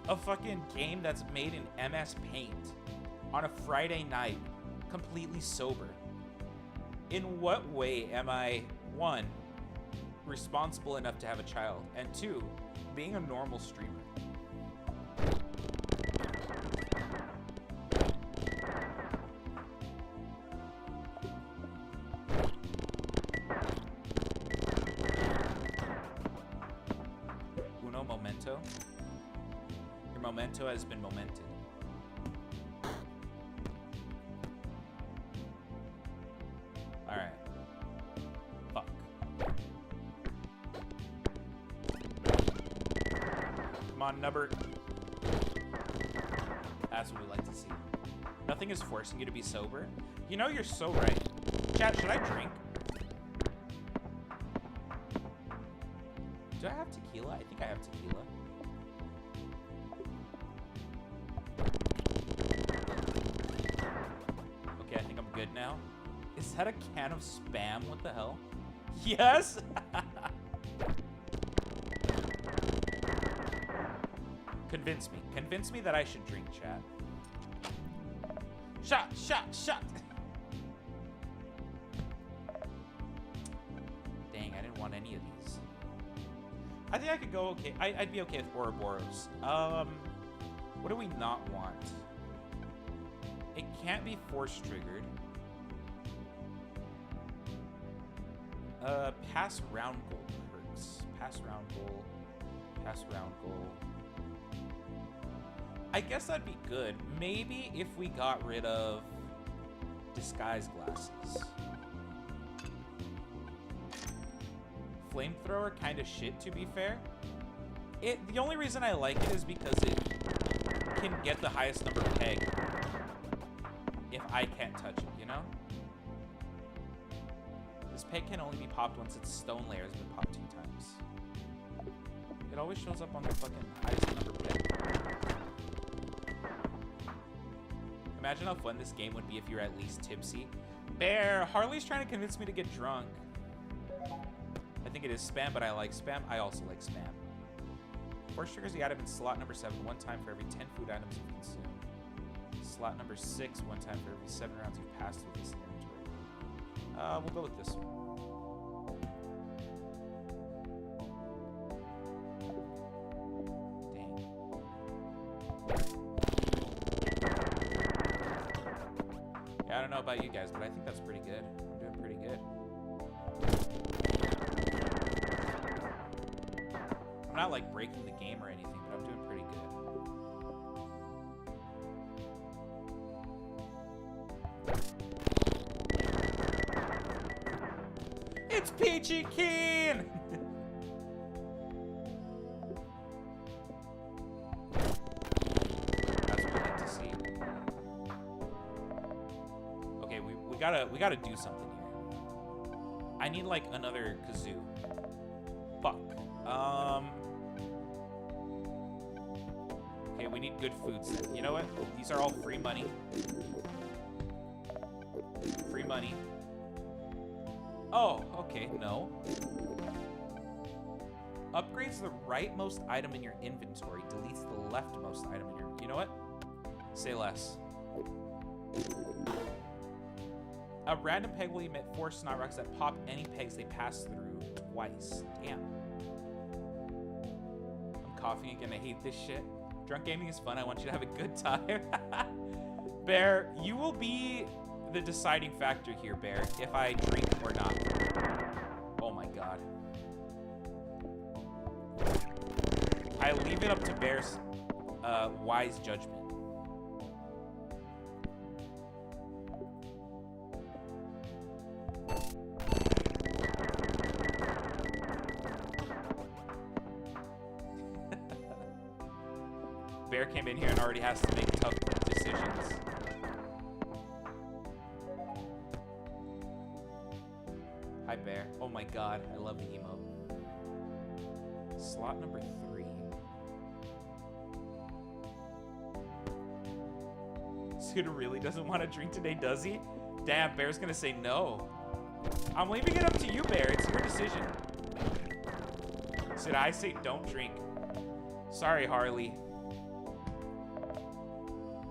a fucking game that's made in MS Paint on a Friday night, completely sober. In what way am I, one, responsible enough to have a child, and two, being a normal streamer? memento has been momented. Alright. Fuck. Come on, Nubber. That's what we like to see. Nothing is forcing you to be sober. You know, you're so right. Chat, should I drink? Do I have tequila? I think I have tequila. Okay, I think I'm good now. Is that a can of Spam? What the hell? Yes! Convince me. Convince me that I should drink, chat. Shot, shot, shot! Dang, I didn't want any of these. I think I could go okay. I'd be okay with Ouroboros. What do we not want? It can't be force triggered. Pass round goal perks. Pass round goal. Pass round goal. I guess that'd be good. Maybe if we got rid of disguise glasses. Flamethrower kind of shit, to be fair. The only reason I like it is because it can get the highest number peg if I can't touch it, you know? This peg can only be popped once its stone layer has been popped 2 times. It always shows up on the fucking highest number peg. Imagine how fun this game would be if you're at least tipsy. Bear, Harley's trying to convince me to get drunk. I think it is Spam, but I like Spam. I also like Spam. Force triggers the item in slot number 7, 1 time for every 10 food items you consume. Slot number 6, 1 time for every 7 rounds you've passed through this inventory. We'll go with this one. I don't know about you guys, but I think that's pretty good. I'm doing pretty good. I'm not like breaking the game or anything, but I'm doing pretty good. It's Peachy Keen! We gotta do something here. I need like another kazoo. Fuck. Okay, we need good foods then. You know what? These are all free money. Free money. Oh, okay, no. Upgrades the rightmost item in your inventory. Deletes the leftmost item in your... You know what? Say less. A random peg will emit 4 snot rocks that pop any pegs they pass through twice. Damn. I'm coughing again. I hate this shit. Drunk gaming is fun. I want you to have a good time. Bear, you will be the deciding factor here, Bear, if I drink or not. Oh my god. I leave it up to Bear's wise judgment. Bear came in here and already has to make tough decisions. Hi, Bear. Oh my god, I love the emote. Slot number 3. Suda really doesn't want to drink today, does he? Damn, Bear's gonna say no. I'm leaving it up to you, Bear. It's your decision. Should I say don't drink? Sorry, Harley.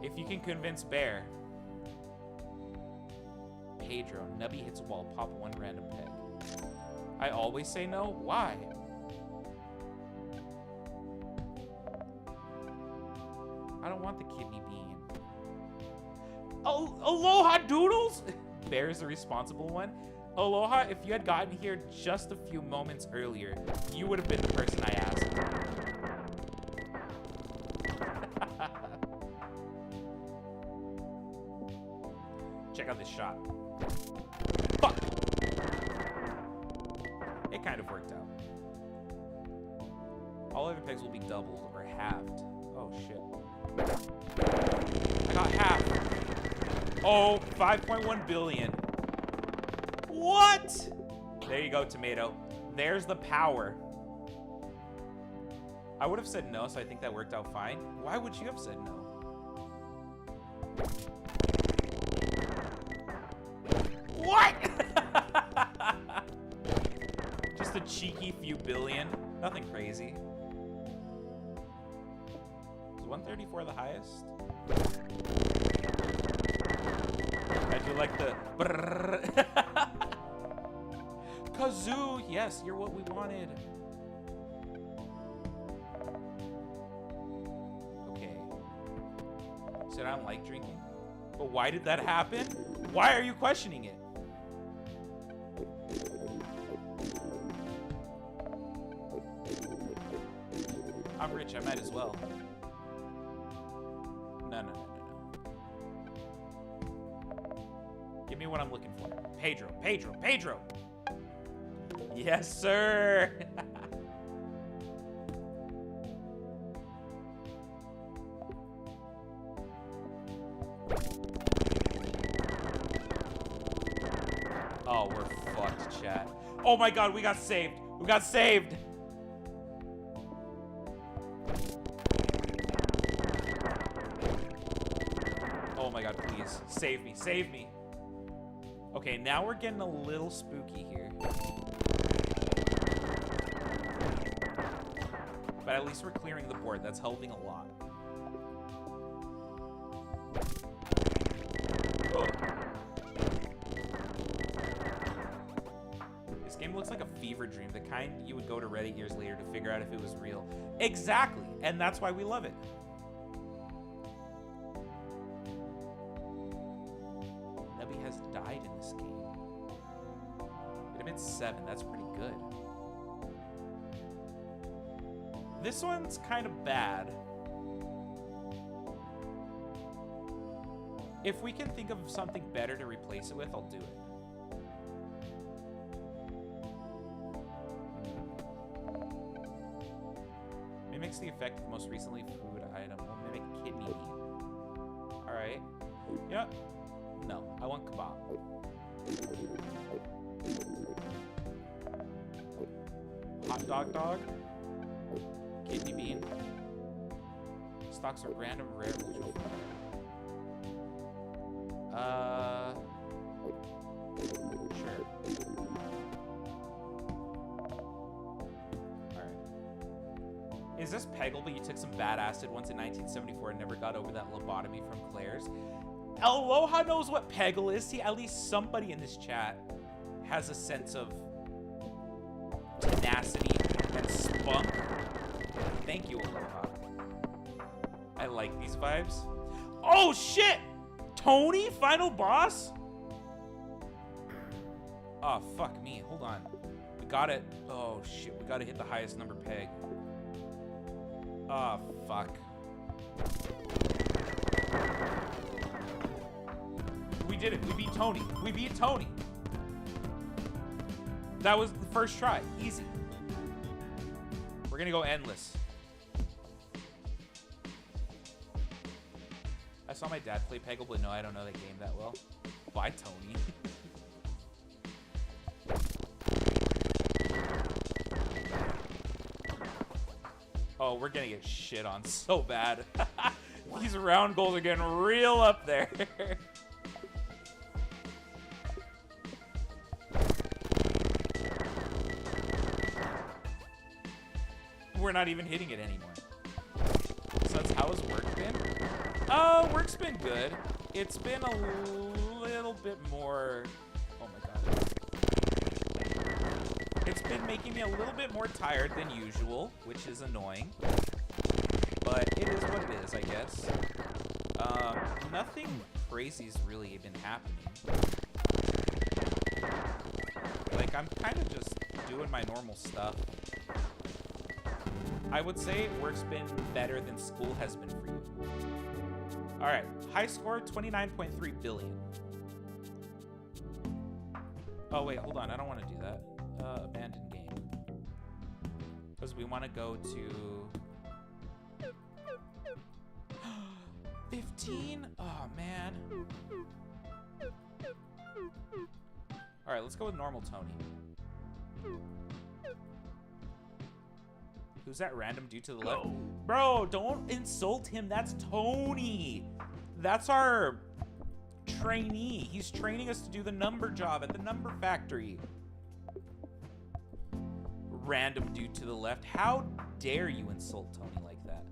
If you can convince Bear. Pedro, Nubby hits a wall, pop 1 random peg. I always say no? Why? I don't want the kidney bean. Oh, aloha doodles! Bear is the responsible one. Aloha, if you had gotten here just a few moments earlier, you would have been the person I asked. this shot. Fuck! It kind of worked out. All other pegs will be doubled or halved. Oh, shit. I got half. Oh, 5.1 billion. What? There you go, tomato. There's the power. I would have said no, so I think that worked out fine. Why would you have said no? What? Just a cheeky few billion. Nothing crazy. Is 134 the highest? I do like the brrrr. Kazoo! Yes, you're what we wanted. Okay. Said I don't like drinking. But why did that happen? Why are you questioning it? I'm rich, I might as well. No. Give me what I'm looking for. Pedro. Yes, sir. Oh, we're fucked, chat. Oh my god, we got saved. Oh my god, please. Save me. Okay, now we're getting a little spooky here. But at least we're clearing the board. That's helping a lot. Oh. This game looks like a fever dream. The kind you would go to Reddit years later to figure out if it was real. Exactly. And that's why we love it. Nubby has died in this game. It had been 7. That's pretty good. This one's kind of bad. If we can think of something better to replace it with, I'll do it. Mimics the effect of the most recently food item. Will mimic kidney meat. Alright. Yeah. No, I want kebab. Hot dog. Kidney bean. Stocks are random, rare, mutual. Sure. Alright. Is this Peggle, but you took some bad acid once in 1974 and never got over that lobotomy from Claire's? Aloha knows what Peggle is. See, at least somebody in this chat has a sense of tenacity and spunk. Thank you, Aloha. I like these vibes. Oh, shit! Tony? Final boss? Oh, fuck me. Hold on. We got it. Oh, shit. We gotta hit the highest number peg. Oh, fuck. We did it. We beat Tony. That was the first try. Easy. We're gonna go endless. I saw my dad play Peggle, but no, I don't know that game that well. Bye, Tony. Oh, we're gonna get shit on so bad. These round goals are getting real up there. We're not even hitting it anymore. So that's how his work been? Work's been good. It's been a little bit more... Oh my god. It's been making me a little bit more tired than usual, which is annoying. But it is what it is, I guess. Nothing crazy's really been happening. Like, I'm kind of just doing my normal stuff. I would say work's been better than school has been for you. All right, high score, 29.3 billion. Oh, wait, hold on. I don't want to do that. Abandon game. Because we want to go to... 15? Oh, man. All right, let's go with normal Tony. Who's that random dude to the left? Bro, don't insult him. That's Tony. That's our trainee. He's training us to do the number job at the number factory. Random dude to the left. How dare you insult Tony like that?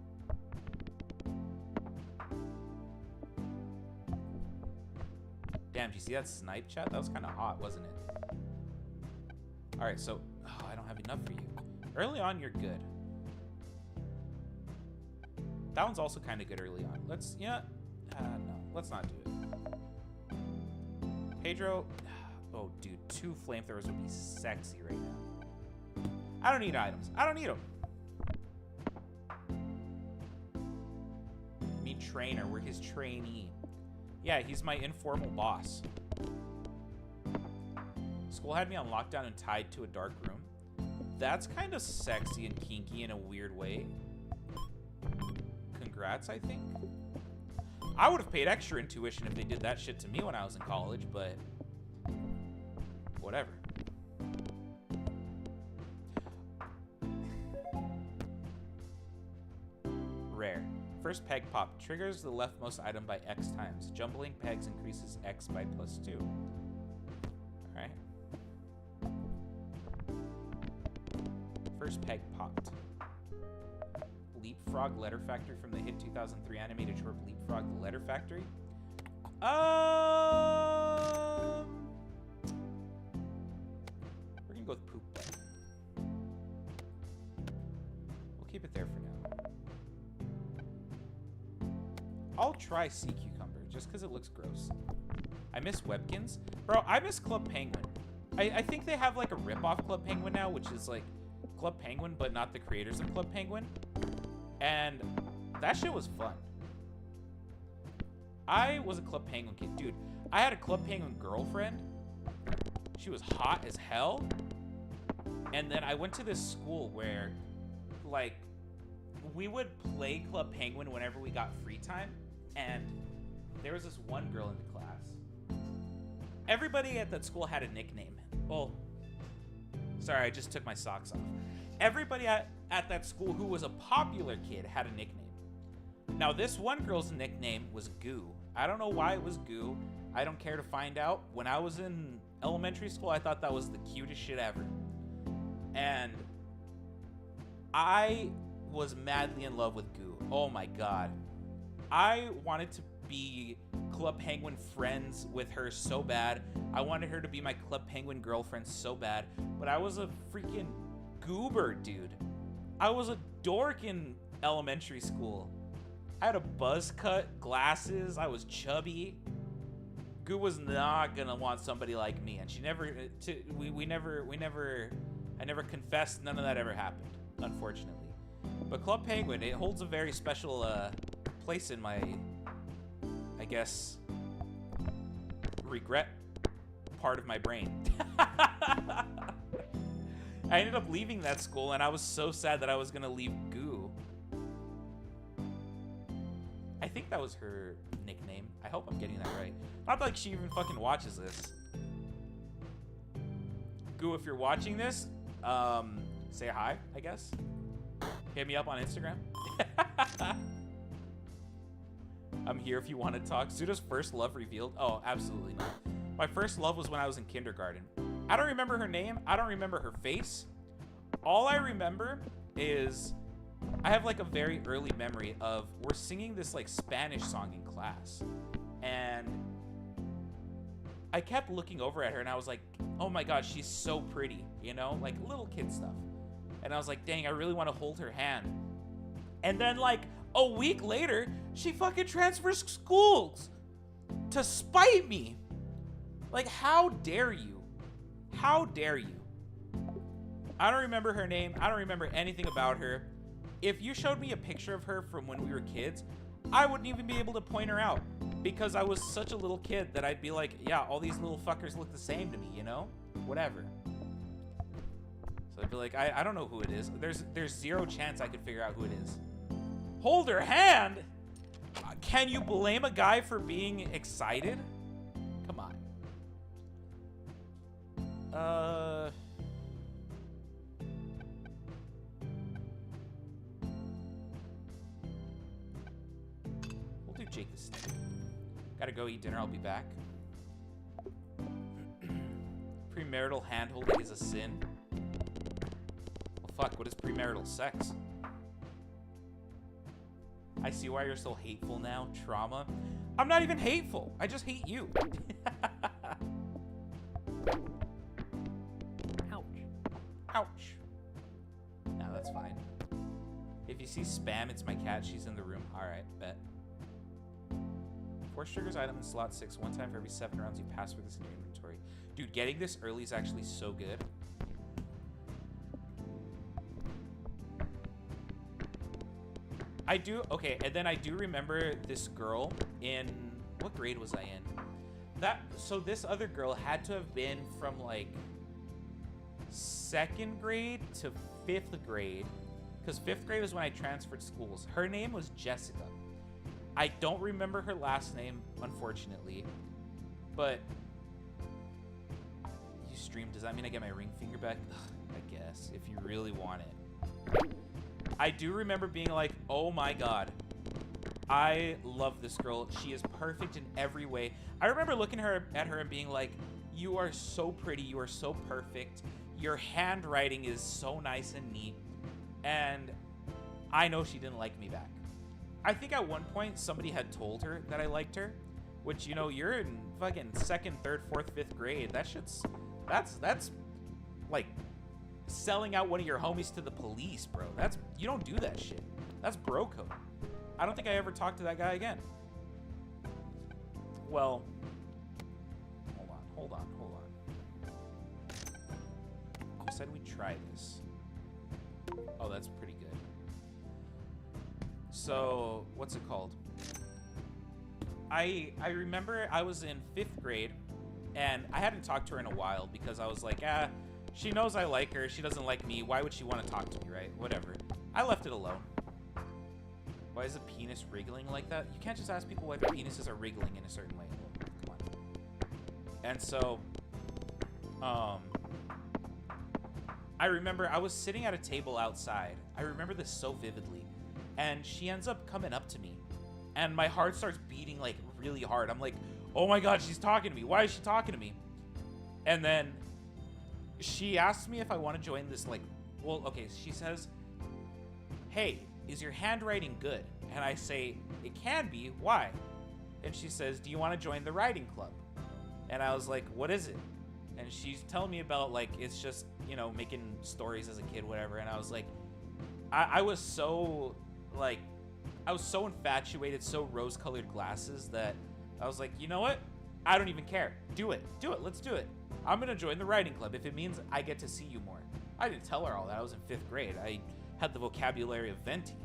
Damn, did you see that snipe chat? That was kind of hot, wasn't it? All right, so I don't have enough for you. Early on, you're good. That one's also kind of good early on. Let's, no, let's not do it. Pedro, oh, dude, 2 flamethrowers would be sexy right now. I don't need items. I don't need them. I mean, trainer, we're his trainee. Yeah, he's my informal boss. School had me on lockdown and tied to a dark room. That's kind of sexy and kinky in a weird way. Congrats, I think. I would have paid extra in tuition if they did that shit to me when I was in college, but whatever. Rare. First peg pop triggers the leftmost item by X times. Jumbling pegs increases X by +2. Alright. First peg popped. Leapfrog Letter Factory from the hit 2003 animated short Leapfrog the Letter Factory. We're gonna go with poop then. We'll keep it there for now. I'll try sea cucumber just because it looks gross. I miss Webkins. Bro, I miss Club Penguin. I think they have like a rip-off Club Penguin now, which is like Club Penguin, but not the creators of Club Penguin. And that shit was fun. I was a Club Penguin kid. Dude, I had a Club Penguin girlfriend. She was hot as hell. And then I went to this school where, like, we would play Club Penguin whenever we got free time. And there was this one girl in the class. Everybody at that school had a nickname. Well, sorry, I just took my socks off. Everybody at that school who was a popular kid had a nickname. Now, this one girl's nickname was Goo. I don't know why it was Goo. I don't care to find out. When I was in elementary school, I thought that was the cutest shit ever. And I was madly in love with Goo. Oh my god. I wanted to be Club Penguin friends with her so bad. I wanted her to be my Club Penguin girlfriend so bad. But I was a freaking goober, dude. I was a dork in elementary school. I had a buzz cut, glasses, I was chubby. Goo was not gonna want somebody like me, and she never, I never confessed, none of that ever happened, unfortunately. But Club Penguin, it holds a very special place in my, I guess, regret part of my brain. I ended up leaving that school, and I was so sad that I was gonna leave Goo. I think that was her nickname. I hope I'm getting that right. Not like she even fucking watches this. Goo, if you're watching this, say hi, I guess. Hit me up on Instagram. I'm here if you want to talk. Suda's first love revealed. Oh, absolutely not. My first love was when I was in kindergarten. I don't remember her name. I don't remember her face. All I remember is I have like a very early memory of we're singing this like Spanish song in class. And I kept looking over at her and I was like, oh my god, she's so pretty, you know, like little kid stuff. And I was like, dang, I really want to hold her hand. And then like a week later, she fucking transfers schools to spite me. Like, how dare you? How dare you? I don't remember her name. I don't remember anything about her. If you showed me a picture of her from when we were kids, I wouldn't even be able to point her out because I was such a little kid that I'd be like, yeah, all these little fuckers look the same to me, you know? whatever. So I'd be like, I don't know who it is. There's zero chance I could figure out who it is. Hold her hand? Can you blame a guy for being excited? Come on. We'll do Jake the Snake. Gotta go eat dinner, I'll be back. Premarital handholding is a sin. Well, fuck, what is premarital sex? I see why you're so hateful now. Trauma. I'm not even hateful. I just hate you. Ouch. Ouch. No, that's fine. If you see spam, it's my cat. She's in the room. Alright, bet. Force triggers item in slot 6. One time for every 7 rounds you pass through this in your inventory. Dude, getting this early is actually so good. I do, okay, and then I do remember this girl in, what grade was I in? So this other girl had to have been from like 2nd grade to 5th grade, because 5th grade was when I transferred schools. Her name was Jessica. I don't remember her last name, unfortunately, but you stream, does that mean I get my ring finger back? Ugh, I guess, if you really want it. I do remember being like, oh my god, I love this girl. She is perfect in every way. I remember looking at her and being like, you are so pretty. You are so perfect. Your handwriting is so nice and neat. And I know she didn't like me back. I think at one point somebody had told her that I liked her, which, you know, you're in fucking 2nd, 3rd, 4th, 5th grade. That shit's, that's like selling out one of your homies to the police, bro. You don't do that shit. That's bro code. I don't think I ever talked to that guy again. Well, hold on. Who said we try this? Oh, that's pretty good. So, what's it called? I remember I was in 5th grade, and I hadn't talked to her in a while because I was like, she knows I like her. She doesn't like me. Why would she want to talk to me, right? Whatever. I left it alone. Why is the penis wriggling like that? You can't just ask people why their penises are wriggling in a certain way. Come on. And so, I remember I was sitting at a table outside. I remember this so vividly. And she ends up coming up to me. And my heart starts beating, like, really hard. I'm like, oh my god, she's talking to me. Why is she talking to me? And then she asked me if I want to join this, like, well, okay, she says, hey, is your handwriting good? And I say, it can be. Why? And she says, do you want to join the writing club? And I was like, what is it? And she's telling me about, like, it's just, you know, making stories as a kid, whatever. And I was like, I was so, like, I was so infatuated, so rose-colored glasses that I was like, you know what? I don't even care. Do it. Let's do it. I'm going to join the writing club if it means I get to see you more. I didn't tell her all that. I was in 5th grade. I had the vocabulary of venti.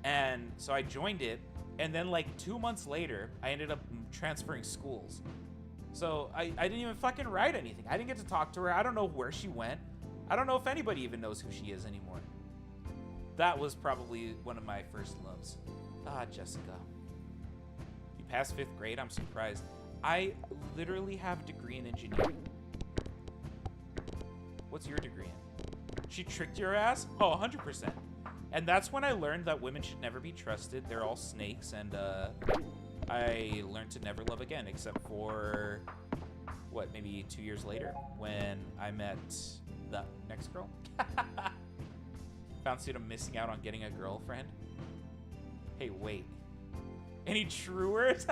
And so I joined it. And then like 2 months later, I ended up transferring schools. So I didn't even fucking write anything. I didn't get to talk to her. I don't know where she went. I don't know if anybody even knows who she is anymore. That was probably one of my first loves. Ah, Jessica. You passed 5th grade? I'm surprised. I literally have a degree in engineering. What's your degree in? She tricked your ass? Oh, 100%. And that's when I learned that women should never be trusted. They're all snakes, and I learned to never love again, except for, what, maybe 2 years later, when I met the next girl. Found I'm missing out on getting a girlfriend. Hey, wait. Any truers?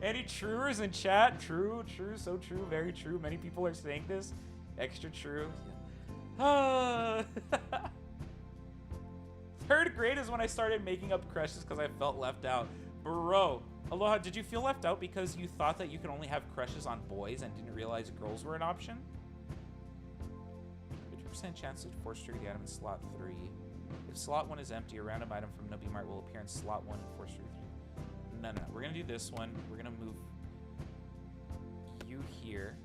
Any truers in chat? True, so true, very true. Many people are saying this. Extra true. 3rd grade is when I started making up crushes because I felt left out. Bro, Aloha, did you feel left out because you thought that you could only have crushes on boys and didn't realize girls were an option? 50% chance to force trigger the item in slot 3. If slot 1 is empty, a random item from Nubby Mart will appear in slot 1 and force trigger 3. No. We're going to do this one. We're going to move you here.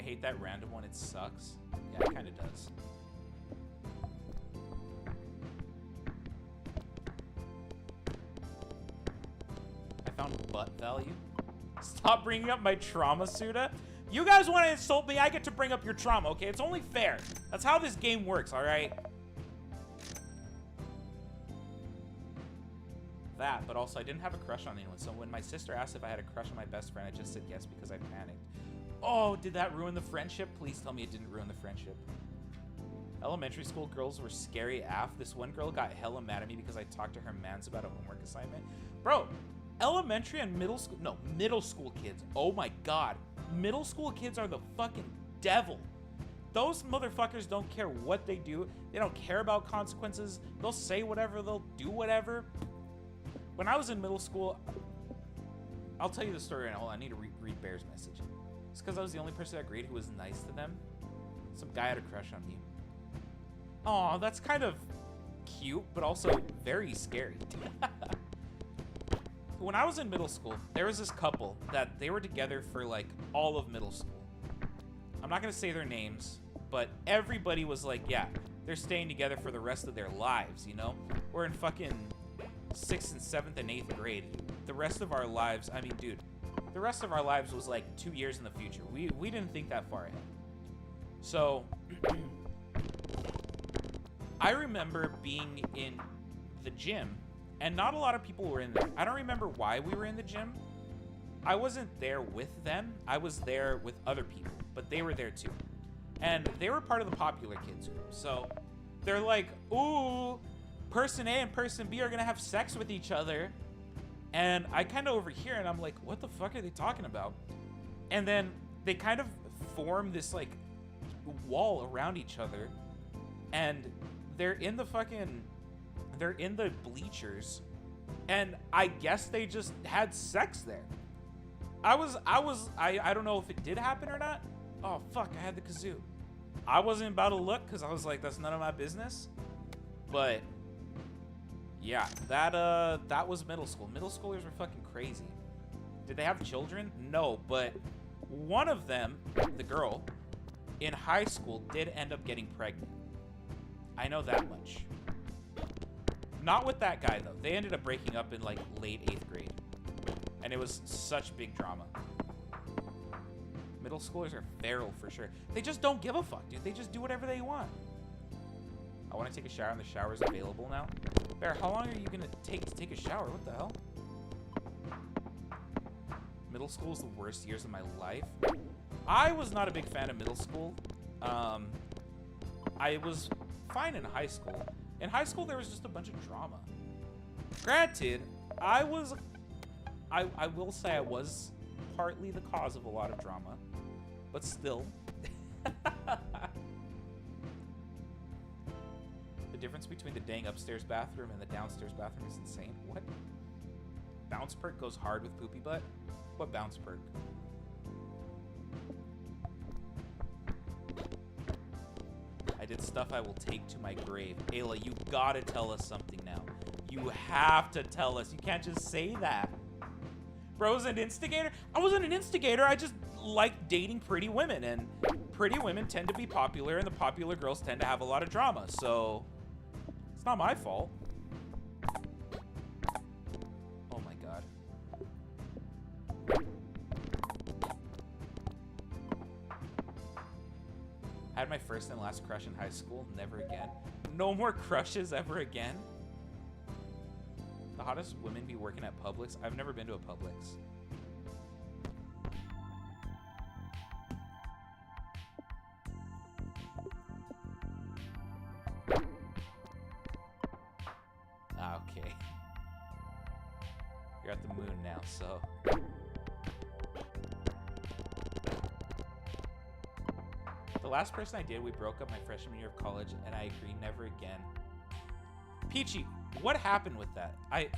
hate that random one? It sucks. Yeah, it kind of does. I found butt value. Stop bringing up my trauma, Suda. You guys want to insult me, I get to bring up your trauma, okay? It's only fair. That's how this game works, all right? That, but also I didn't have a crush on anyone, so when my sister asked if I had a crush on my best friend, I just said yes because I panicked. Oh, did that ruin the friendship? Please tell me it didn't ruin the friendship. Elementary school girls were scary AF. This one girl got hella mad at me because I talked to her mans about a homework assignment. Bro, elementary and middle school kids. Oh my god. Middle school kids are the fucking devil. Those motherfuckers don't care what they do. They don't care about consequences. They'll say whatever. They'll do whatever. When I was in middle school, I'll tell you the story right now. Hold on, I need to read Bear's message. It's because I was the only person at grade who was nice to them. Some guy had a crush on me. Aw, that's kind of cute, but also very scary. When I was in middle school, there was this couple that they were together for like all of middle school. I'm not gonna say their names, but everybody was like, yeah, they're staying together for the rest of their lives, you know? We're in fucking 6th and 7th and 8th grade. The rest of our lives, I mean, dude, the rest of our lives was like 2 years in the future. We didn't think that far ahead. So, I remember being in the gym, and not a lot of people were in there. I don't remember why we were in the gym. I wasn't there with them. I was there with other people, but they were there too. And they were part of the popular kids group. So, they're like, ooh, person A and person B are gonna have sex with each other. And I kind of overhear and I'm like, what the fuck are they talking about? And then they kind of form this like wall around each other. And they're in the bleachers. And I guess they just had sex there. I don't know if it did happen or not. Oh fuck, I had the kazoo. I wasn't about to look because I was like, that's none of my business. But yeah, that was middle school. Middle schoolers were fucking crazy. Did they have children? No, but one of them, the girl, in high school did end up getting pregnant. I know that much. Not with that guy, though. They ended up breaking up in, like, late 8th grade. And it was such big drama. Middle schoolers are feral for sure. They just don't give a fuck, dude. They just do whatever they want. I want to take a shower and the shower's available now. Bear, how long are you going to take a shower? What the hell? Middle school is the worst years of my life. I was not a big fan of middle school. I was fine in high school. In high school, there was just a bunch of drama. Granted, I will say I was partly the cause of a lot of drama. But still. The difference between the dang upstairs bathroom and the downstairs bathroom is insane. What? Bounce perk goes hard with poopy butt? What bounce perk? I did stuff I will take to my grave. Ayla, you gotta tell us something now. You have to tell us. You can't just say that. Bro's an instigator? I wasn't an instigator. I just like dating pretty women. And pretty women tend to be popular, and the popular girls tend to have a lot of drama. So, it's not my fault. Oh my god. I had my first and last crush in high school. Never again. No more crushes ever again. The hottest women be working at Publix. I've never been to a Publix. Ah, okay. You're at the moon now, so. The last person I did, we broke up my freshman year of college, and I agree, never again. Peachy, what happened with that?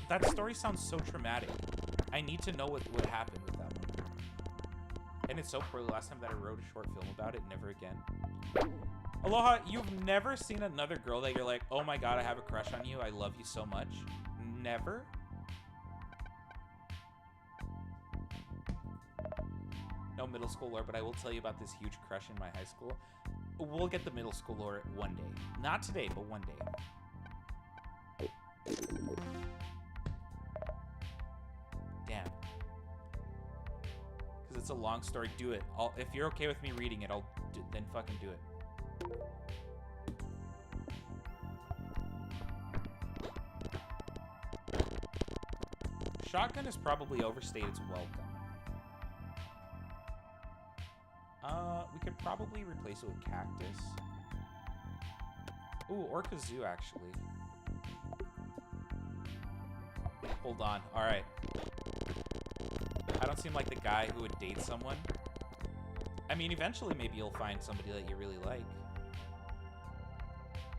That story sounds so traumatic. I need to know what happened with that one. And it's so poorly. Last time that I wrote a short film about it, never again. Aloha, you've never seen another girl that you're like, oh my god, I have a crush on you. I love you so much. Never? No middle school lore, but I will tell you about this huge crush in my high school. We'll get the middle school lore one day. Not today, but one day. Damn. Because it's a long story. Do it. If you're okay with me reading it, then fucking do it. Shotgun has probably overstayed its welcome. We could probably replace it with cactus. Ooh, or kazoo, actually. Hold on. All right. I don't seem like the guy who would date someone. I mean, eventually maybe you'll find somebody that you really like.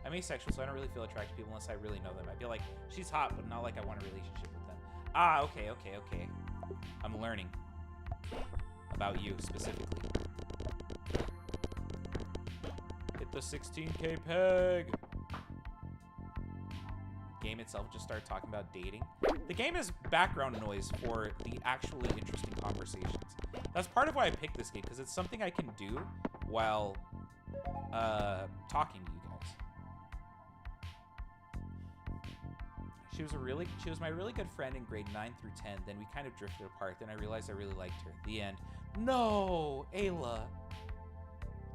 I'm asexual, so I don't really feel attracted to people unless I really know them. I feel like she's hot, but not like I want a relationship with them. Ah, okay. I'm learning about you specifically. Hit the 16K peg. Game itself just started talking about dating. The game is background noise for the actually interesting conversations. That's part of why I picked this game, because it's something I can do while talking to you guys. She was my really good friend in grade 9 through 10. Then we kind of drifted apart. Then I realized I really liked her. The end. No, Ayla.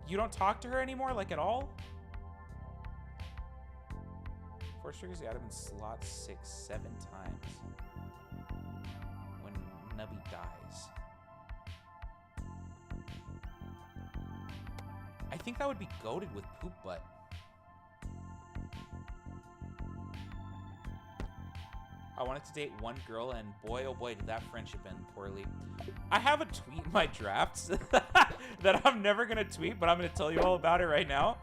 You don't talk to her anymore, like at all? Force triggers the item in slot 6, 7 times. When Nubby dies. I think that would be goated with poop butt. I wanted to date one girl, and boy, oh boy, did that friendship end poorly. I have a tweet in my drafts that I'm never gonna tweet, but I'm gonna tell you all about it right now.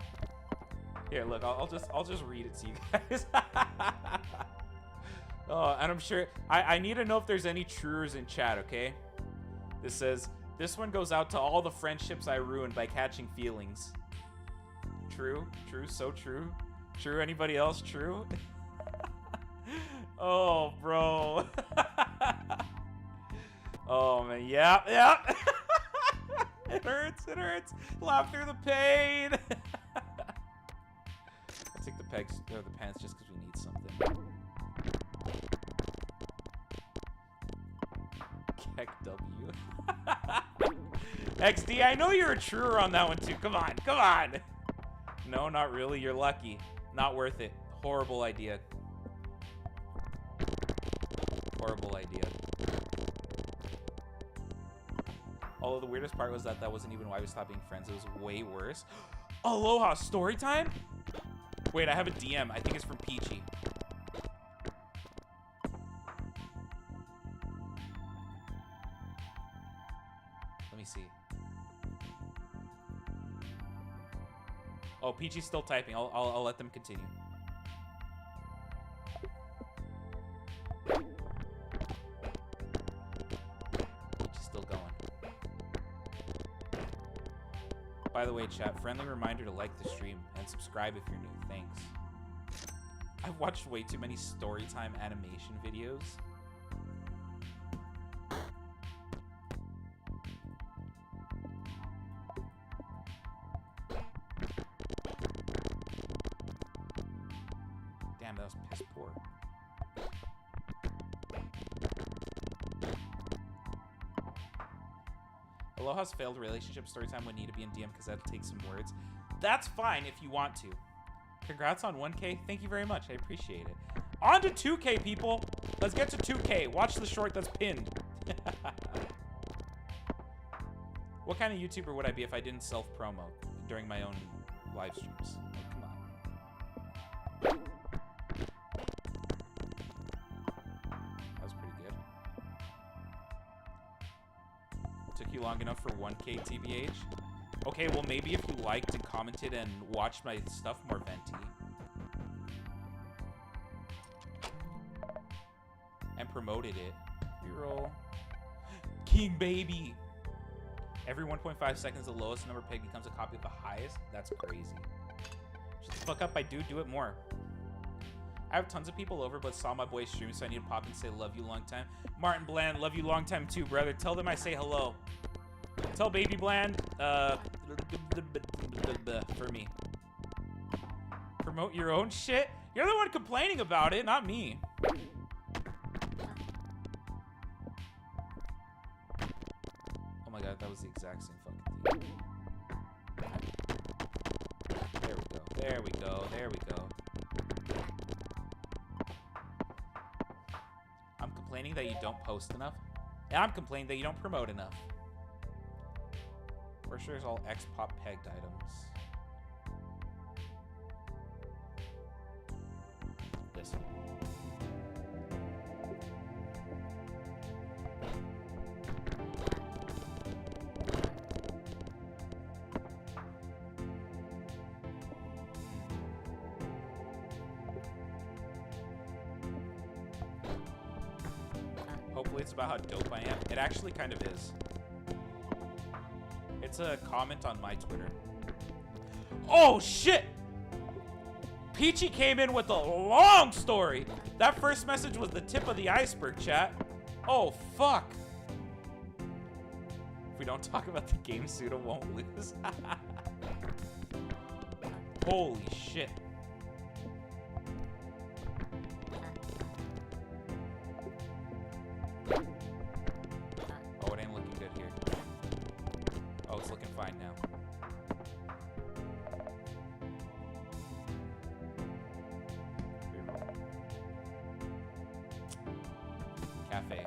Here, look, I'll just read it to you guys. Oh, and I'm sure I need to know if there's any truers in chat, okay? This says, this one goes out to all the friendships I ruined by catching feelings. True, so true. True, anybody else? True? Oh, bro. Oh, man. Yep. It hurts. Laugh through the pain. I'll take the pegs or the pants just because we need something. Keck W. XD, I know you're a truer on that one, too. Come on. No, not really. You're lucky. Not worth it. Horrible idea. Horrible idea. Although the weirdest part was that wasn't even why we stopped being friends. It was way worse. Aloha, story time? Wait, I have a DM. I think it's from Peachy. Let me see. Oh, Peachy's still typing. I'll let them continue. By the way, chat, friendly reminder to like the stream and subscribe if you're new. Thanks. I've watched way too many storytime animation videos. Damn, that was piss poor. Aloha's failed relationship story time would need to be in DM because that takes some words. That's fine if you want to. Congrats on 1K. Thank you very much. I appreciate it. On to 2K, people. Let's get to 2K. Watch the short that's pinned. What kind of YouTuber would I be if I didn't self-promo during my own live streams? Like, come on. That was pretty good. Took you long enough for 1K, TBH? Okay, well, maybe if you liked and commented and watched my stuff more venti. And promoted it. Reroll. King baby! Every 1.5 seconds, the lowest number peg becomes a copy of the highest? That's crazy. Shut the fuck up, I do it more. I have tons of people over, but saw my boy stream, so I need to pop and say love you long time. Martin Bland, love you long time too, brother. Tell them I say hello. Tell Baby Bland, for me. Promote your own shit? You're the one complaining about it, not me. Oh my god, that was the exact same fucking thing. There we go, there we go, there we go. I'm complaining that you don't post enough. And I'm complaining that you don't promote enough. For sure, it's all X-pop pegged items. Listen. Hopefully it's about how dope I am. It actually kind of is. It's a comment on my Twitter. Oh, shit! Peachy came in with a long story. That first message was the tip of the iceberg, chat. Oh, fuck. If we don't talk about the game, Suda won't lose. Holy shit. Oh, it ain't looking good here. Oh, it's looking fine now. Cafe.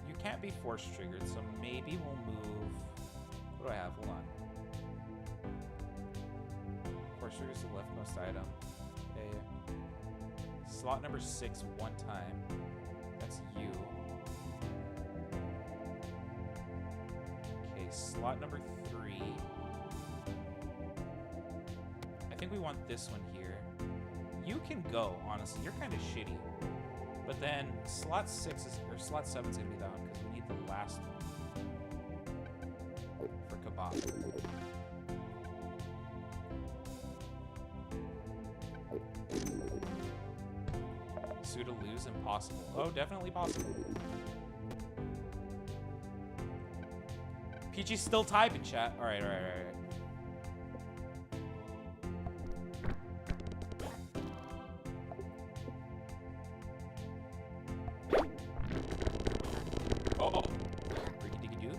You can't be force triggered, so maybe we'll move. What do I have? Hold on. Force triggers the leftmost item. Okay. Slot number 6 one time. That's you. Okay, slot number 3. I think we want this one here. You can go, honestly. You're kind of shitty. But then slot 6 is, or slot 7 is gonna be that one because we need the last one for kebab. Suda lose? Impossible. Oh, definitely possible. Peachy's still typing, chat. Alright, alright, alright. Oh! Freaky diggy doo.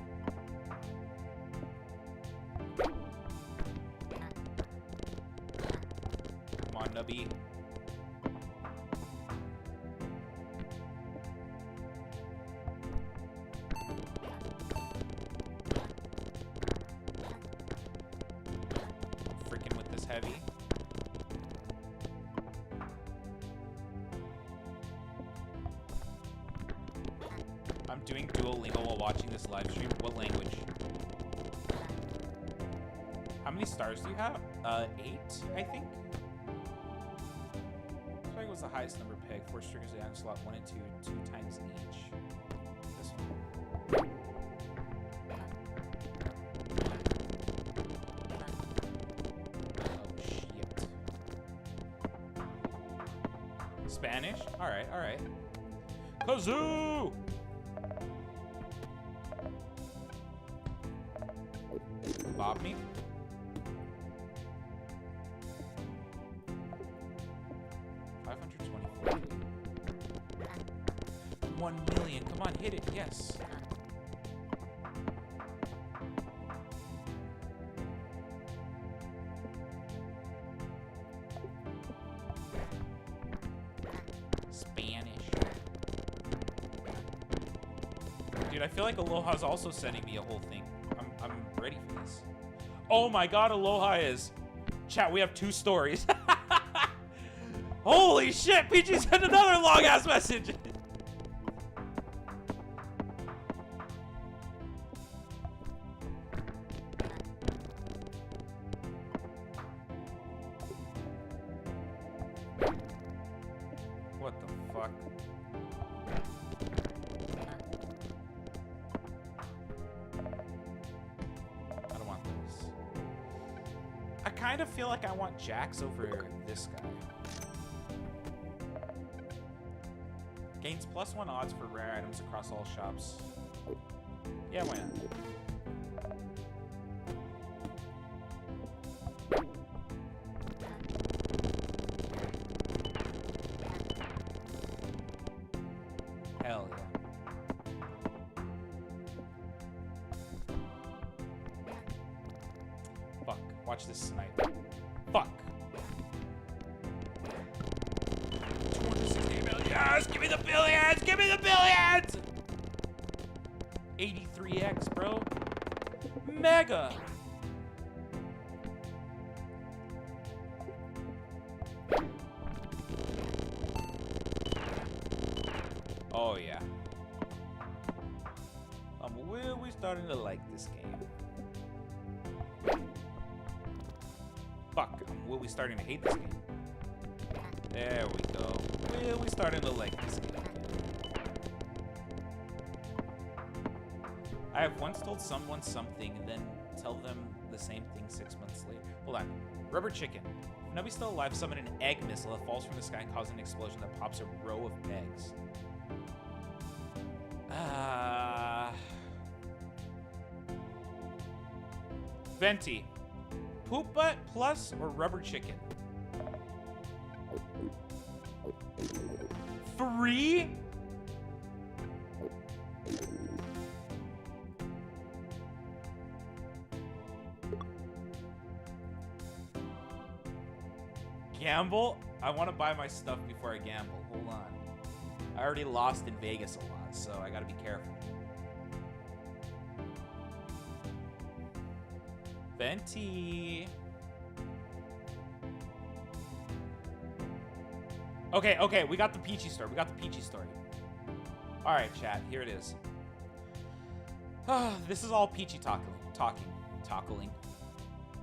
Come on, Nubby. Freaking with this heavy. I'm doing Duolingo while watching this live stream. What language? How many stars do you have? 8, I think. I think it was the highest number pegged. 4 triggers down slot 1 and 2, 2 times each. This one. Oh shit. Spanish? Alright, alright. Kazoo! Bob me? $524. 1 million. Come on, hit it. Yes. Spanish. Dude, I feel like Aloha's also sending me a whole thing. I'm ready for this. Oh my god, Aloha is. Chat, we have 2 stories. Holy shit, Peachy sent another long ass message. What the fuck? I don't want this. I kind of feel like I want Jax over this guy. Gains +1 odds for rare items across all shops. Yeah, why not? Hell yeah. Fuck. Watch this snipe. Fuck. 260 million. Yes! Give me the billions! Give me the billions! 83x, bro. Mega. Oh yeah. We're starting to like this game. Fuck. We're starting to hate this game. There we go. We're starting to like this game. I have once told someone something and then tell them the same thing 6 months later. Hold on. Rubber chicken. If Nubby's still alive, summon an egg missile that falls from the sky and causes an explosion that pops a row of eggs. Venti. Poop butt plus or rubber chicken? 3? Gamble? I want to buy my stuff before I gamble. Hold on. I already lost in Vegas a lot, so I gotta be careful. Venti. Okay, we got the peachy story. All right, chat, here it is. This is all peachy talking.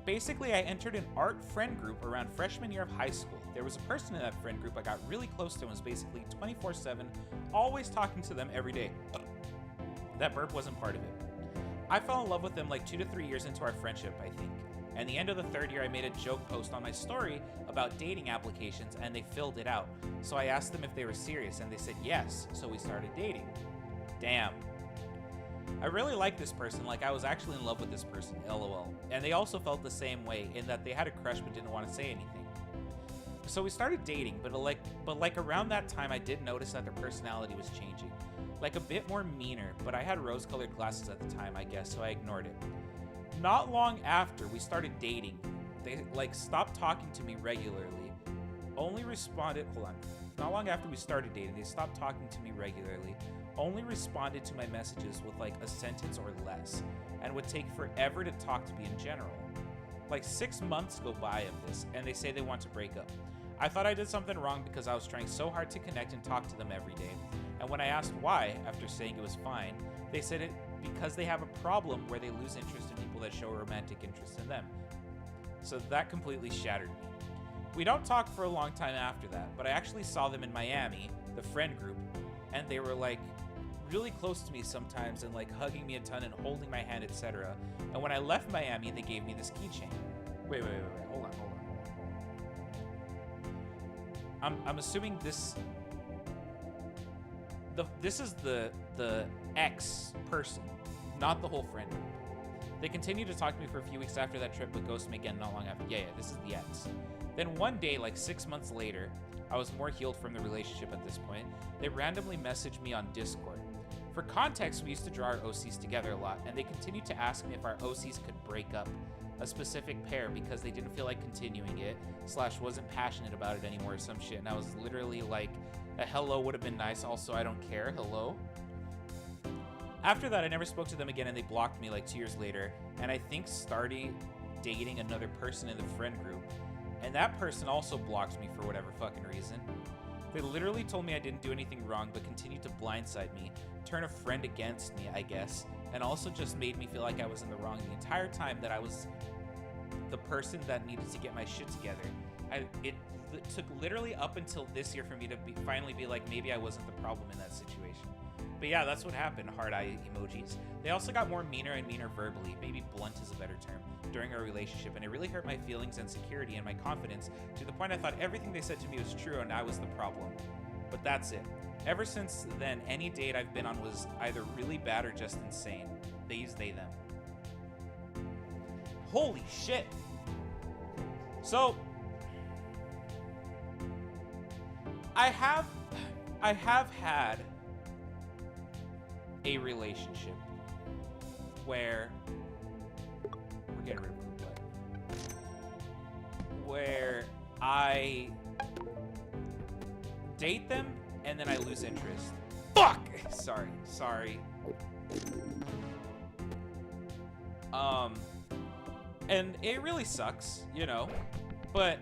Basically, I entered an art friend group around freshman year of high school. There was a person in that friend group I got really close to and was basically 24/7, always talking to them every day. That burp wasn't part of it. I fell in love with them like 2 to 3 years into our friendship, I think. And the end of the 3rd year, I made a joke post on my story about dating applications, and they filled it out. So I asked them if they were serious, and they said yes, so we started dating. Damn. I really liked this person, like I was actually in love with this person, lol. And they also felt the same way, in that they had a crush but didn't want to say anything. So we started dating, but like around that time, I did notice that their personality was changing. Like a bit more meaner, but I had rose-colored glasses at the time, I guess, so I ignored it. Not long after we started dating, they like stopped talking to me regularly. Only responded, Not long after we started dating, they stopped talking to me regularly. Only responded to my messages with like a sentence or less, and would take forever to talk to me in general. Like 6 months go by of this, and they say they want to break up. I thought I did something wrong because I was trying so hard to connect and talk to them every day. And when I asked why, after saying it was fine, they said it because they have a problem where they lose interest in people that show a romantic interest in them. So that completely shattered me. We don't talk for a long time after that, but I actually saw them in Miami, the friend group, and they were like really close to me sometimes and like hugging me a ton and holding my hand, etc. And when I left Miami, they gave me this keychain. Wait, hold on. I'm assuming this is the ex person, not the whole friend group. They continued to talk to me for a few weeks after that trip, but ghosted me again not long after. Yeah, this is the ex. Then one day, like 6 months later, I was more healed from the relationship at this point. They randomly messaged me on Discord. For context, we used to draw our OCs together a lot, and they continued to ask me if our OCs could break up a specific pair because they didn't feel like continuing it, / wasn't passionate about it anymore or some shit. And I was literally like, a hello would have been nice. Also, I don't care. Hello? After that, I never spoke to them again, and they blocked me like 2 years later, and I think started dating another person in the friend group, and that person also blocked me for whatever fucking reason. They literally told me I didn't do anything wrong, but continued to blindside me, turn a friend against me, I guess, and also just made me feel like I was in the wrong the entire time, that I was the person that needed to get my shit together. It took literally up until this year for me to finally be like, maybe I wasn't the problem in that situation. But yeah, that's what happened, heart eye emojis. They also got more meaner and meaner verbally, maybe blunt is a better term, during our relationship, and it really hurt my feelings and security and my confidence to the point I thought everything they said to me was true and I was the problem. But that's it. Ever since then, any date I've been on was either really bad or just insane. They use they, them. Holy shit. So, I have had a relationship where we're getting rid of it, where I date them and then I lose interest. Fuck! Sorry. And it really sucks, you know, but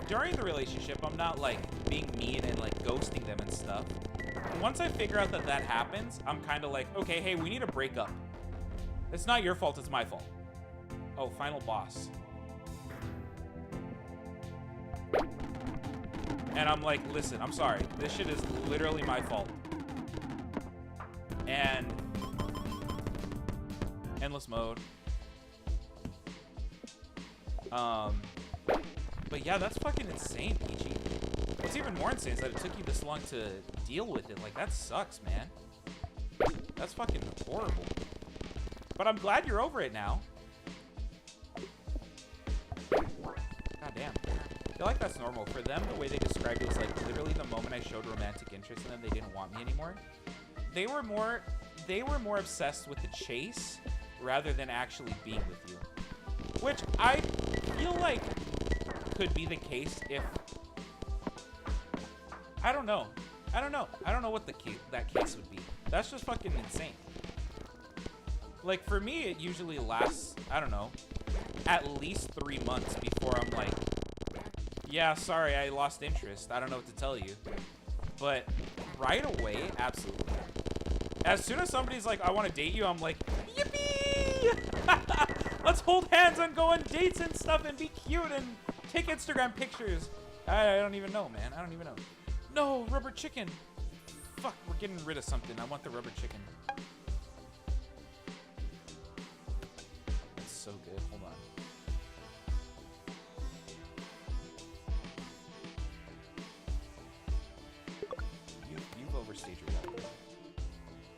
during the relationship, I'm not like being mean and like ghosting them and stuff. Once I figure out that happens, I'm kind of like, okay, hey, we need to break up. It's not your fault, it's my fault. Oh, final boss. And I'm like, listen, I'm sorry. This shit is literally my fault. And endless mode. But yeah, that's fucking insane, Peachy. What's even more insane is that it took you this long to deal with it. Like, that sucks, man. That's fucking horrible. But I'm glad you're over it now. God damn. I feel like that's normal. For them, the way they described it was like literally the moment I showed romantic interest in them, they didn't want me anymore. They were more obsessed with the chase rather than actually being with you. Which I feel like could be the case if... I don't know what that case would be. That's just fucking insane. Like, for me, it usually lasts, I don't know, at least 3 months before I'm like, yeah, sorry, I lost interest. I don't know what to tell you. But right away, absolutely. As soon as somebody's like, I want to date you, I'm like, yippee! Let's hold hands and go on dates and stuff and be cute and take Instagram pictures. I don't even know, man. I don't even know. No, rubber chicken. Fuck, we're getting rid of something. I want the rubber chicken. It's so good. Hold on. You've overstayed your welcome.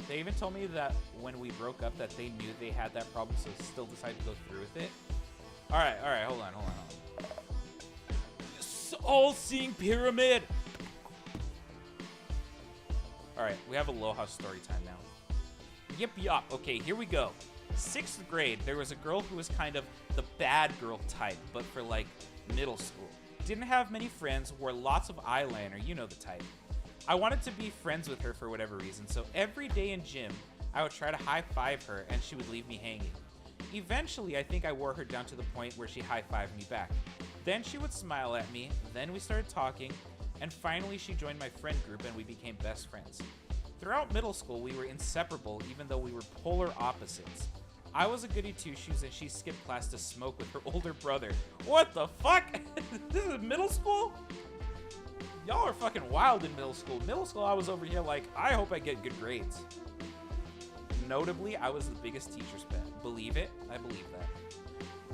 They even told me that when we broke up that they knew they had that problem, so still decided to go through with it. All right, hold on. This all-seeing pyramid. All right, we have Aloha story time now. Yip yop. Okay, here we go. 6th grade, there was a girl who was kind of the bad girl type, but for like middle school. Didn't have many friends, wore lots of eyeliner, you know the type. I wanted to be friends with her for whatever reason, so every day in gym, I would try to high-five her and she would leave me hanging. Eventually, I think I wore her down to the point where she high-fived me back. Then she would smile at me, then we started talking, and finally she joined my friend group and we became best friends. Throughout middle school, we were inseparable even though we were polar opposites. I was a goody two-shoes and she skipped class to smoke with her older brother. What the fuck? This is middle school? Y'all are fucking wild in middle school. Middle school, I was over here like, I hope I get good grades. Notably, I was the biggest teacher's pet. Believe it? I believe that.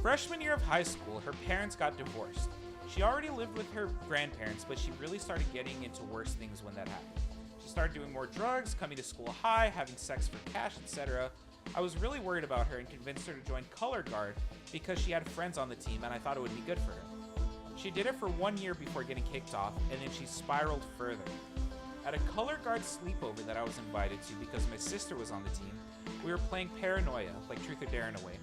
Freshman year of high school, her parents got divorced. She already lived with her grandparents, but she really started getting into worse things when that happened. She started doing more drugs, coming to school high, having sex for cash, etc. I was really worried about her and convinced her to join Color Guard because she had friends on the team and I thought it would be good for her. She did it for 1 year before getting kicked off, and then she spiraled further. At a Color Guard sleepover that I was invited to because my sister was on the team, we were playing Paranoia, like Truth or Dare in a way.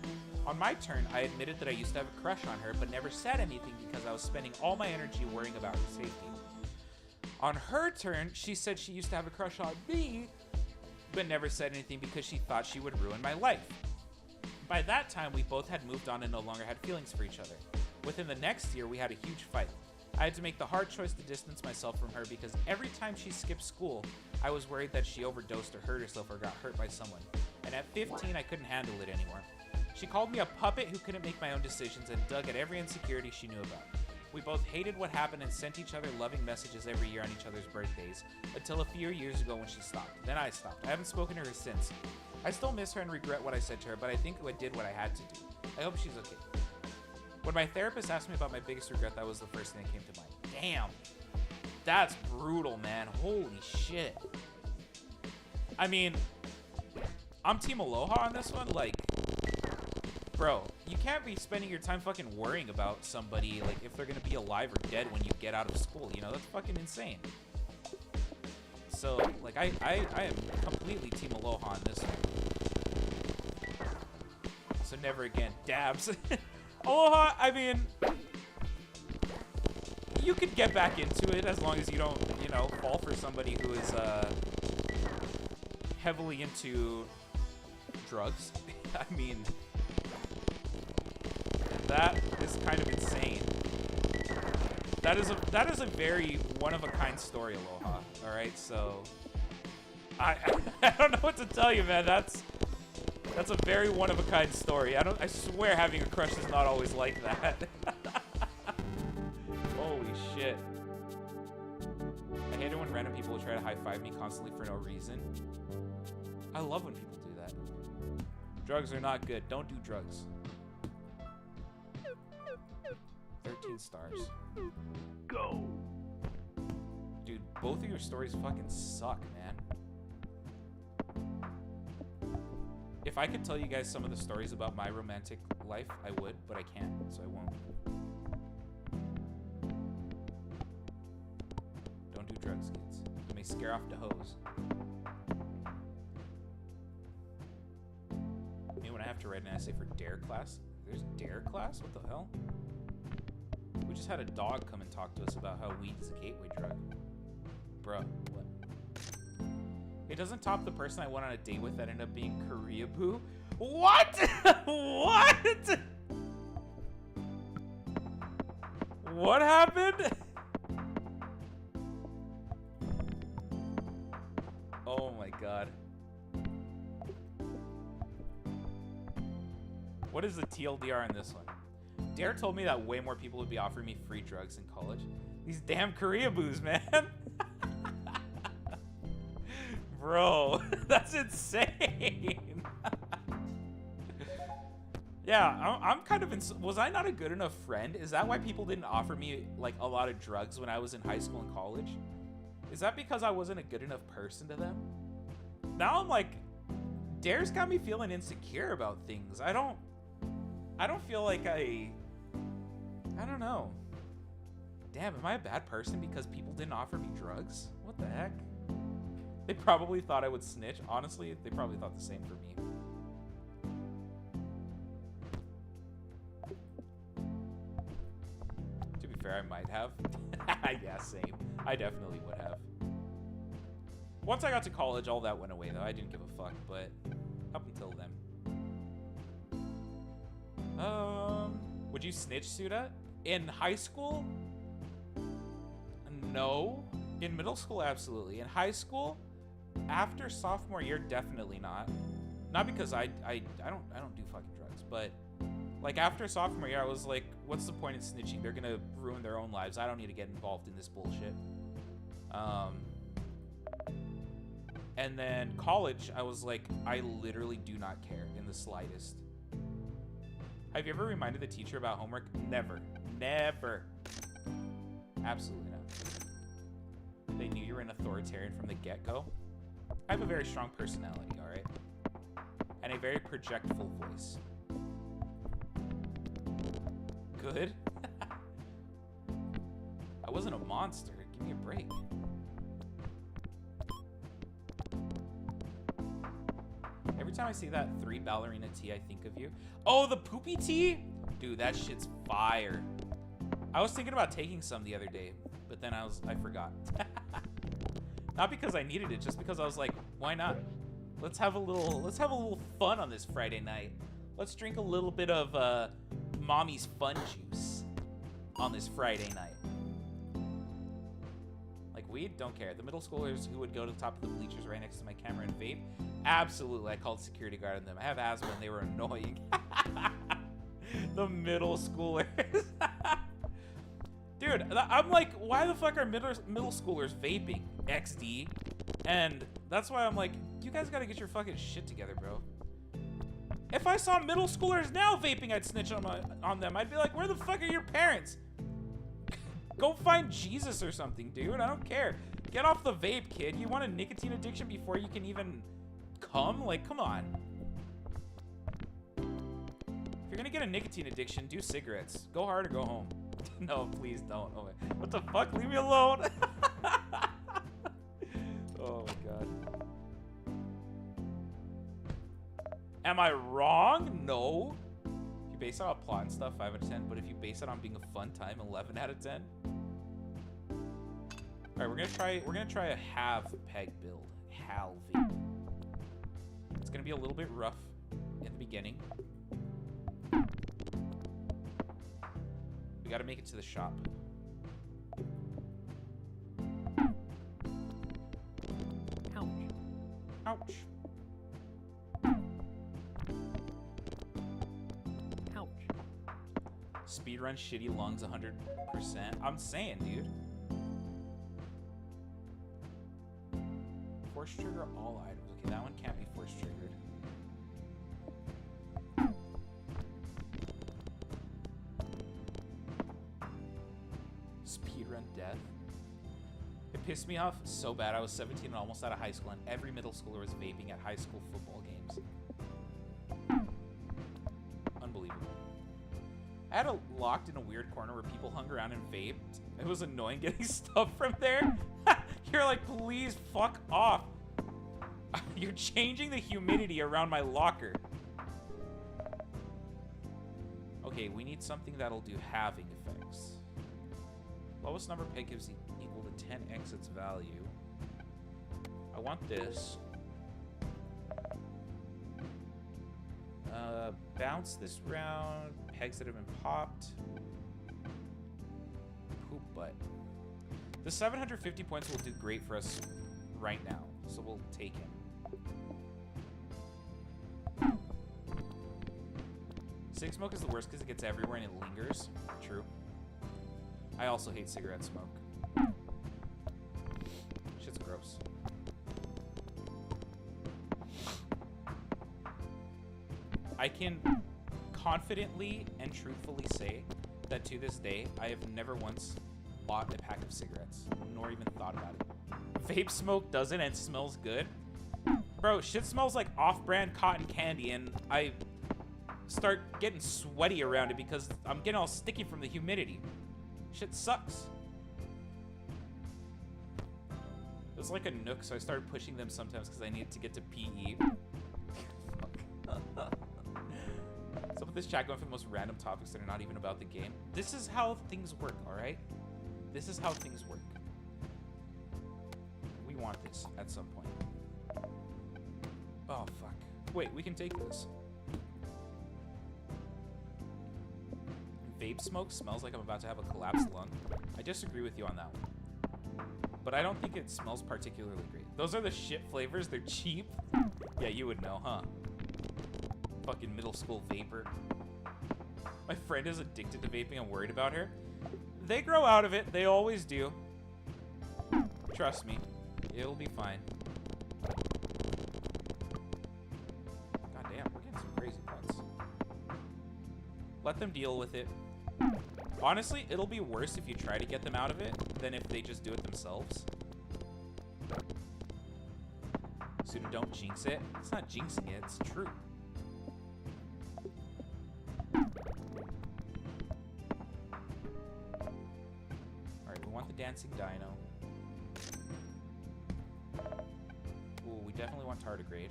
On my turn, I admitted that I used to have a crush on her, but never said anything because I was spending all my energy worrying about her safety. On her turn, she said she used to have a crush on me, but never said anything because she thought she would ruin my life. By that time, we both had moved on and no longer had feelings for each other. Within the next year, we had a huge fight. I had to make the hard choice to distance myself from her because every time she skipped school, I was worried that she overdosed or hurt herself or got hurt by someone. And at 15, I couldn't handle it anymore. She called me a puppet who couldn't make my own decisions and dug at every insecurity she knew about. We both hated what happened and sent each other loving messages every year on each other's birthdays, until a few years ago when she stopped. Then I stopped. I haven't spoken to her since. I still miss her and regret what I said to her, but I think I did what I had to do. I hope she's okay. When my therapist asked me about my biggest regret, that was the first thing that came to mind. Damn. That's brutal, man. Holy shit. I mean, I'm Team Aloha on this one. Like, Bro, you can't be spending your time fucking worrying about somebody, like, if they're gonna be alive or dead when you get out of school, you know? That's fucking insane. So, like, I am completely Team Aloha on this one. So never again. Dabs. Aloha, I mean, you could get back into it as long as you don't, you know, fall for somebody who is heavily into drugs. I mean, that is kind of insane. That is a very one-of-a-kind story, Aloha. All right, so I don't know what to tell you, man. That's a very one-of-a-kind story. I swear having a crush is not always like that. Holy shit. I hate it when random people try to high-five me constantly for no reason. I love when people do that. Drugs are not good. Don't do drugs. 13 stars. Go. Dude, both of your stories fucking suck, man. If I could tell you guys some of the stories about my romantic life, I would, but I can't, so I won't. Don't do drugs, kids. You may scare off the hoes. Me when I have to write an essay for DARE class. There's DARE class? What the hell? We just had a dog come and talk to us about how weed is a gateway drug. Bruh, what? It doesn't top the person I went on a date with that ended up being Korea Boo. What? What? What happened? Oh my god. What is the TLDR in this one? Dare told me that way more people would be offering me free drugs in college. These damn Korea Boos, man. Bro, that's insane. Yeah, I'm kind of was I not a good enough friend? Is that why people didn't offer me like a lot of drugs when I was in high school and college? Is that because I wasn't a good enough person to them? Now I'm like, Dare's got me feeling insecure about things. I don't feel like I don't know. Damn, am I a bad person because people didn't offer me drugs? What the heck? They probably thought I would snitch. Honestly, they probably thought the same for me. To be fair, I might have. Yeah, same. I definitely would have. Once I got to college, all that went away, though. I didn't give a fuck, but up until then. Would you snitch, Suda? In high school? No. In middle school, absolutely. In high school, after sophomore year, definitely not. Not because I don't do fucking drugs, but like after sophomore year, I was like, what's the point in snitching? They're gonna ruin their own lives. I don't need to get involved in this bullshit. And then college, I was like, I literally do not care in the slightest. Have you ever reminded the teacher about homework? Never. Never. Absolutely not. They knew you were an authoritarian from the get-go. I have a very strong personality, all right? And a very projectful voice. Good. I wasn't a monster. Give me a break. Every time I see that 3 ballerina tee, I think of you. Oh, the poopy tee? Dude, that shit's fire. I was thinking about taking some the other day, but then I forgot. Not because I needed it, just because I was like, why not? Let's have a little fun on this Friday night. Let's drink a little bit of mommy's fun juice on this Friday night. Like weed? Don't care. The middle schoolers who would go to the top of the bleachers right next to my camera and vape? Absolutely. I called security guard on them. I have asthma and they were annoying. The middle schoolers. Dude, I'm like, why the fuck are middle schoolers vaping? XD. And that's why I'm like, you guys gotta get your fucking shit together, bro. If I saw middle schoolers now vaping, I'd snitch on them. I'd be like, where the fuck are your parents? Go find Jesus or something, dude. I don't care. Get off the vape, kid. You want a nicotine addiction before you can even come? Like, come on. If you're gonna get a nicotine addiction, do cigarettes. Go hard or go home. No, please don't. Oh my, what the fuck? Leave me alone. Oh my god. Am I wrong? No. If you base it on plot and stuff, 5 out of 10. But if you base it on being a fun time, 11 out of 10. All right, we're gonna try a half peg build. Halving. It's gonna be a little bit rough in the beginning. We gotta make it to the shop. Ouch. Ouch. Ouch. Speedrun shitty lungs 100%. I'm saying, dude. Force trigger all items. Okay, that one can't be force triggered. Speedrun death. It pissed me off so bad. I was 17 and almost out of high school, and every middle schooler was vaping at high school football games. Unbelievable. I had it locked in a weird corner where people hung around and vaped. It was annoying getting stuff from there. You're like, please fuck off. You're changing the humidity around my locker. Okay, we need something that'll do halving effects. Lowest number peg gives equal to 10x its value. I want this. Bounce this round. Pegs that have been popped. Poop butt. The 750 points will do great for us right now, so we'll take him. Cig smoke is the worst because it gets everywhere and it lingers. True. I also hate cigarette smoke. Shit's gross. I can confidently and truthfully say that to this day, I have never once bought a pack of cigarettes, nor even thought about it. Vape smoke doesn't and smells good. Bro, shit smells like off-brand cotton candy, and I start getting sweaty around it because I'm getting all sticky from the humidity. Shit sucks. It's like a nook, so I started pushing them sometimes because I needed to get to PE. So with this chat going for the most random topics that are not even about the game. This is how things work, alright? This is how things work. We want this at some point. Oh, fuck. Wait, we can take this. Vape smoke smells like I'm about to have a collapsed lung. I disagree with you on that one. But I don't think it smells particularly great. Those are the shit flavors. They're cheap. Yeah, you would know, huh? Fucking middle school vapor. My friend is addicted to vaping. I'm worried about her. They grow out of it. They always do. Trust me. It'll be fine. God damn, we're getting some crazy points. Let them deal with it. Honestly, it'll be worse if you try to get them out of it than if they just do it themselves. So don't jinx it. It's not jinxing it, it's true. Alright, we want the dancing dino. Ooh, we definitely want tardigrade.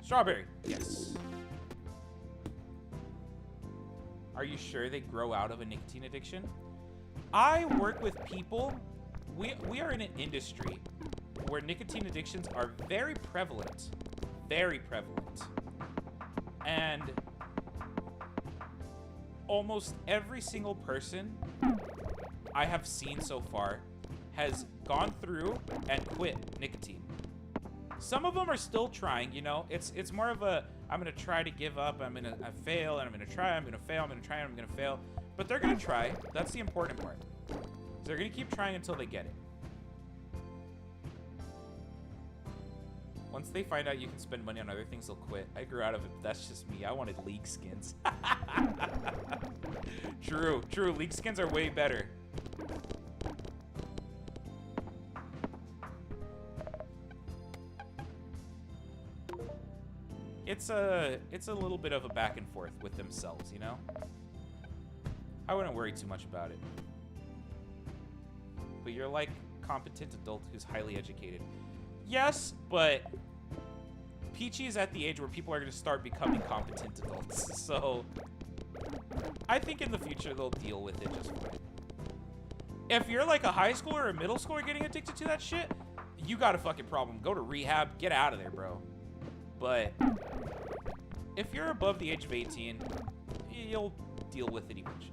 Strawberry! Yes. Are you sure they grow out of a nicotine addiction? I work with people. We are in an industry where nicotine addictions are very prevalent. Very prevalent. And almost every single person I have seen so far has gone through and quit nicotine. Some of them are still trying, you know. It's more of a, I'm gonna try to give up, I fail, and I'm gonna try, I'm gonna fail, I'm gonna try, and I'm gonna fail. But they're gonna try. That's the important part. So they're gonna keep trying until they get it. Once they find out you can spend money on other things, they'll quit. I grew out of it, but that's just me. I wanted league skins. True, true. League skins are way better. it's a little bit of a back and forth with themselves, you know? I wouldn't worry too much about it. But you're like competent adult who's highly educated. Yes, but Peachy is at the age where people are going to start becoming competent adults. So I think in the future they'll deal with it just fine. If you're like a high schooler or a middle schooler getting addicted to that shit, you got a fucking problem. Go to rehab. Get out of there, bro. But if you're above the age of 18, you'll deal with it eventually.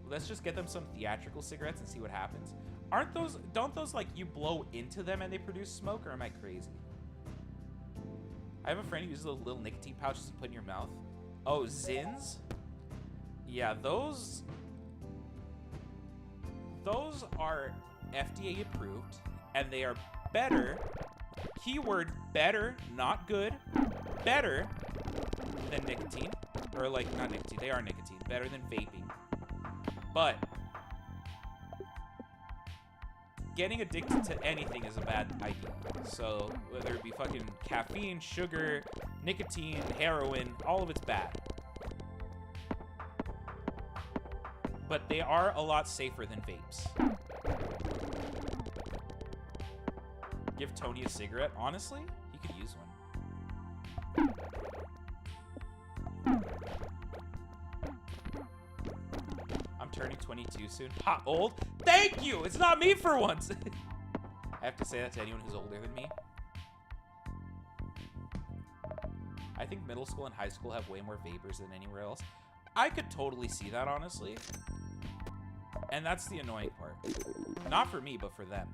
Let's just get them some theatrical cigarettes and see what happens. Don't those like you blow into them and they produce smoke, or am I crazy? I have a friend who uses those little nicotine pouches to put in your mouth. Oh, Zins? Yeah, those are FDA approved, and they are better, keyword better, not good, better than nicotine. Or like, not nicotine, they are nicotine, better than vaping. But getting addicted to anything is a bad idea. So whether it be fucking caffeine, sugar, nicotine, heroin, all of it's bad. But they are a lot safer than vapes. Give Tony a cigarette? Honestly, he could use one. I'm turning 22 soon. Hot old? Thank you! It's not me for once! I have to say that to anyone who's older than me. I think middle school and high school have way more vapors than anywhere else. I could totally see that, honestly. And that's the annoying part. Not for me, but for them.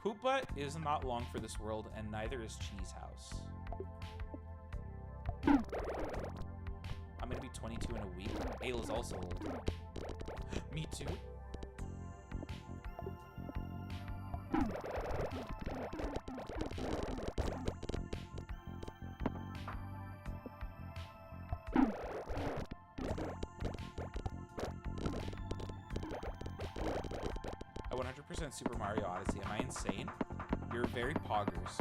Poop Butt is not long for this world, and neither is Cheese House. I'm gonna be 22 in a week. Ayla's also old. Me too. I 100% Super Mario Odyssey. Am I insane? You're very poggers.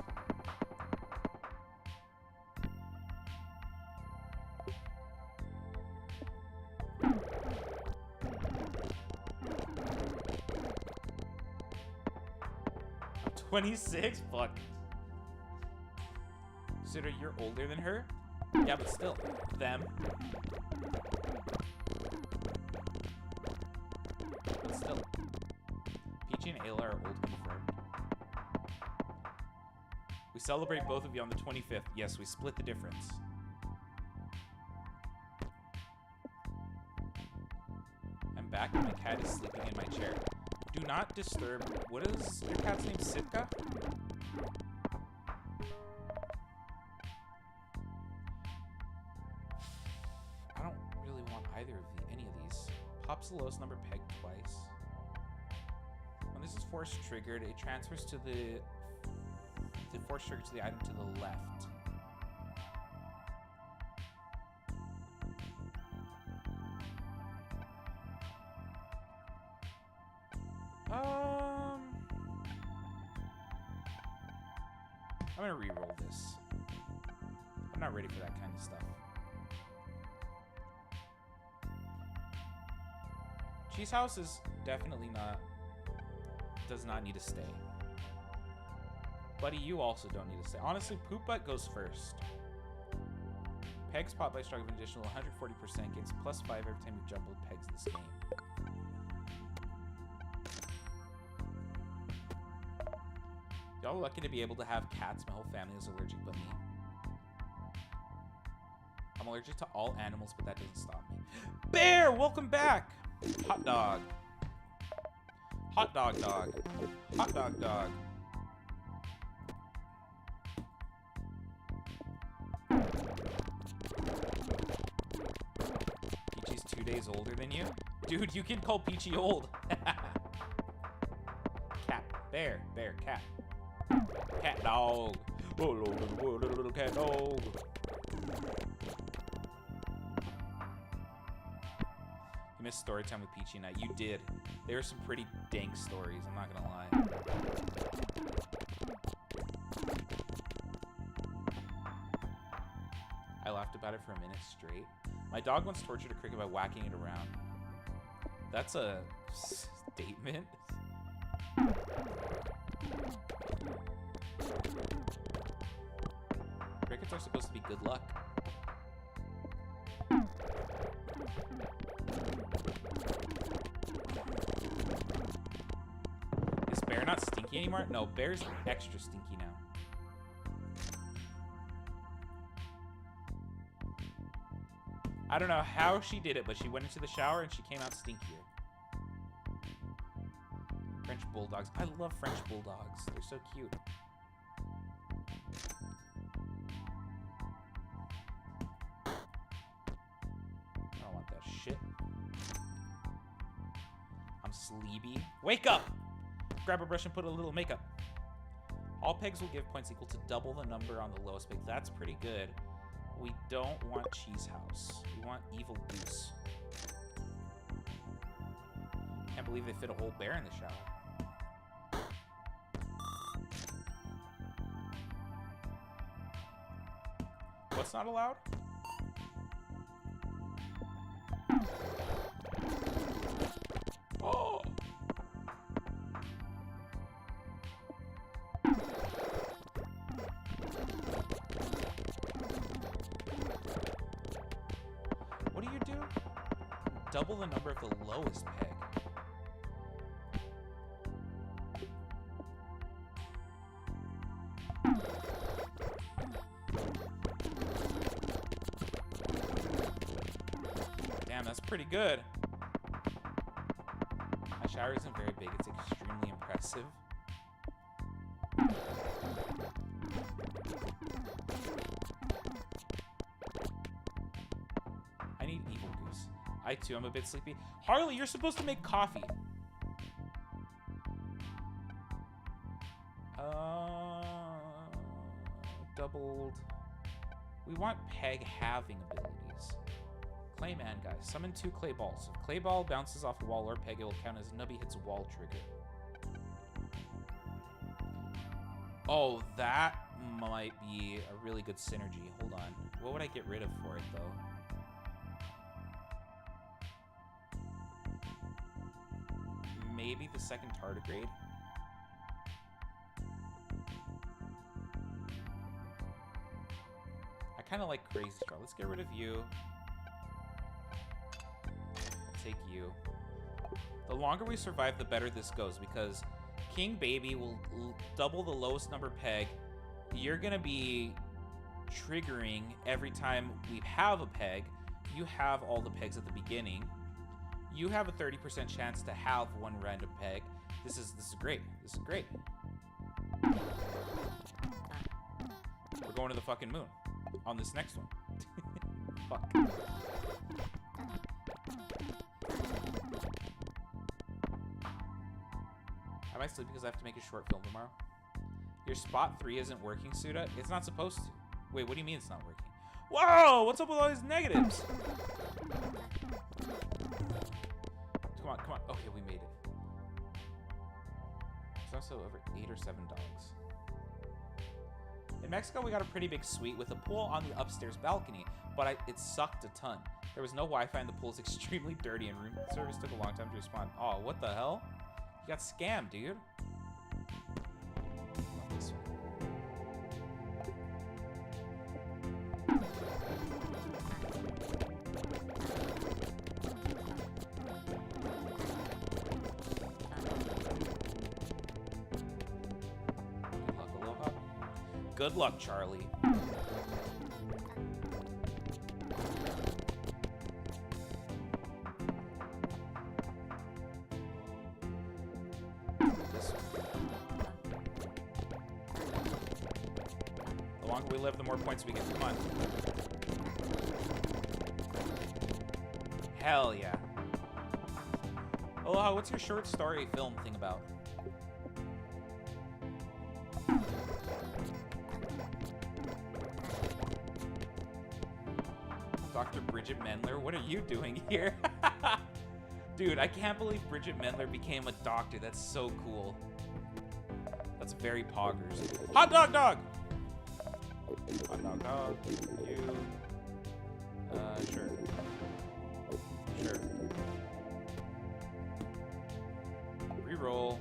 I'm 26? Fuck. Consider you're older than her? Yeah, but still. Them. But still. Peachy and Ayla are old confirmed. We celebrate both of you on the 25th. Yes, we split the difference. I'm back and my cat is sleeping in my chair. Do not disturb. What is your cat's name? Sitka? I don't really want either of any of these. Pops the lowest number pegged twice. When this is force triggered, it transfers to the force trigger to the item to the left. I'm gonna re-roll this. I'm not ready for that kind of stuff. Cheese House is definitely not, does not need to stay. Buddy, you also don't need to stay. Honestly, Poop Butt goes first. Pegs pop by strike of an additional 140%, gains +5 every time you jump with pegs this game. Y'all are lucky to be able to have cats. My whole family is allergic but me. I'm allergic to all animals, but that doesn't stop me. Bear, welcome back! Hot dog. Hot dog dog. Hot dog dog. Peachy's 2 days older than you? Dude, you can call Peachy old. Cat. Bear. Bear. Cat. Cat dog. Oh, little cat dog. You missed story time with Peachy and I. You did. There were some pretty dank stories, I'm not gonna lie. I laughed about it for a minute straight. My dog once tortured a cricket by whacking it around. That's a statement. Crickets are supposed to be good luck. Is Bear not stinky anymore? No, Bear's extra stinky now. I don't know how she did it, but she went into the shower and she came out stinkier. French bulldogs. I love French bulldogs. They're so cute. I don't want that shit. I'm sleepy. Wake up! Grab a brush and put a little makeup. All pegs will give points equal to double the number on the lowest peg. That's pretty good. We don't want Cheese House. We want Evil Goose. Can't believe they fit a whole bear in the shower. What's not allowed? Oh! What do you do? Double the number of the lowest peg. Damn, that's pretty good. My shower isn't very big. It's extremely impressive. I need Evil Goose. I too am a bit sleepy. Harley, you're supposed to make coffee. Doubled. We want peg halving abilities. Clay man, guys. Summon 2 clay balls. If clay ball bounces off a wall or peg, it will count as Nubby hits a wall trigger. Oh, that might be a really good synergy. Hold on. What would I get rid of for it, though? Maybe the second tardigrade. I kind of like Crazy Straw. Let's get rid of you. I'll take you. The longer we survive, the better this goes, because King Baby will double the lowest number peg. You're going to be triggering every time we have a peg. You have all the pegs at the beginning. You have a 30% chance to have one random peg. This is great. This is great. We're going to the fucking moon on this next one. Fuck. I might sleep because I have to make a short film tomorrow. Your spot 3 isn't working, Suda. It's not supposed to. Wait, what do you mean it's not working? Whoa! What's up with all these negatives? Come on, come on. Okay, we made it. There's also over 8 or 7 dogs. In Mexico, we got a pretty big suite with a pool on the upstairs balcony, but it sucked a ton. There was no Wi-Fi and the pool is extremely dirty and room service took a long time to respond. Oh, what the hell? You got scammed, dude. Not this one. Good luck, Aloha. Good luck, Charlie. The longer we live, the more points we get. Come on. Hell yeah. Aloha, what's your short story film thing about? Dr. Bridget Mendler, what are you doing here? Dude, I can't believe Bridget Mendler became a doctor. That's so cool. That's very poggers. Hot dog dog! Hot dog dog. You. Sure. Sure. Reroll.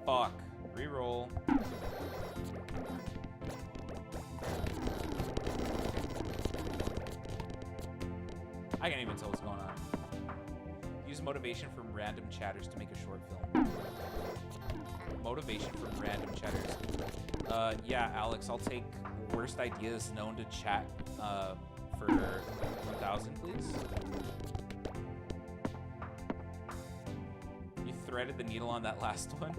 Fuck. Reroll. I can't even tell what's going on. Use motivation from random chatters to make a short film. Motivation from random chatters. Yeah, Alex, I'll take worst ideas known to chat for 1,000, please. You threaded the needle on that last one.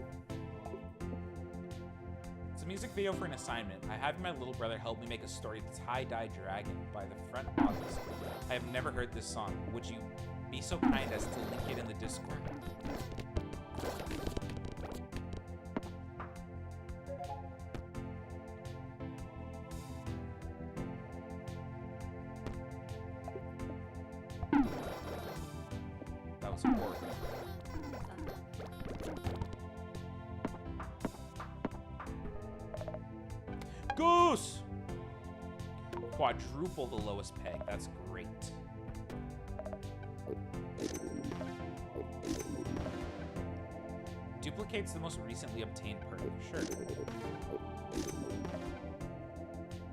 It's a music video for an assignment. I had my little brother help me make a story, The Tie-Dye Dragon by the Front Office. I have never heard this song. Would you be so kind as to link it in the Discord? That was horrible. Goose! Quadruple the lowest peg. That's great. Duplicates the most recently obtained perk. Sure.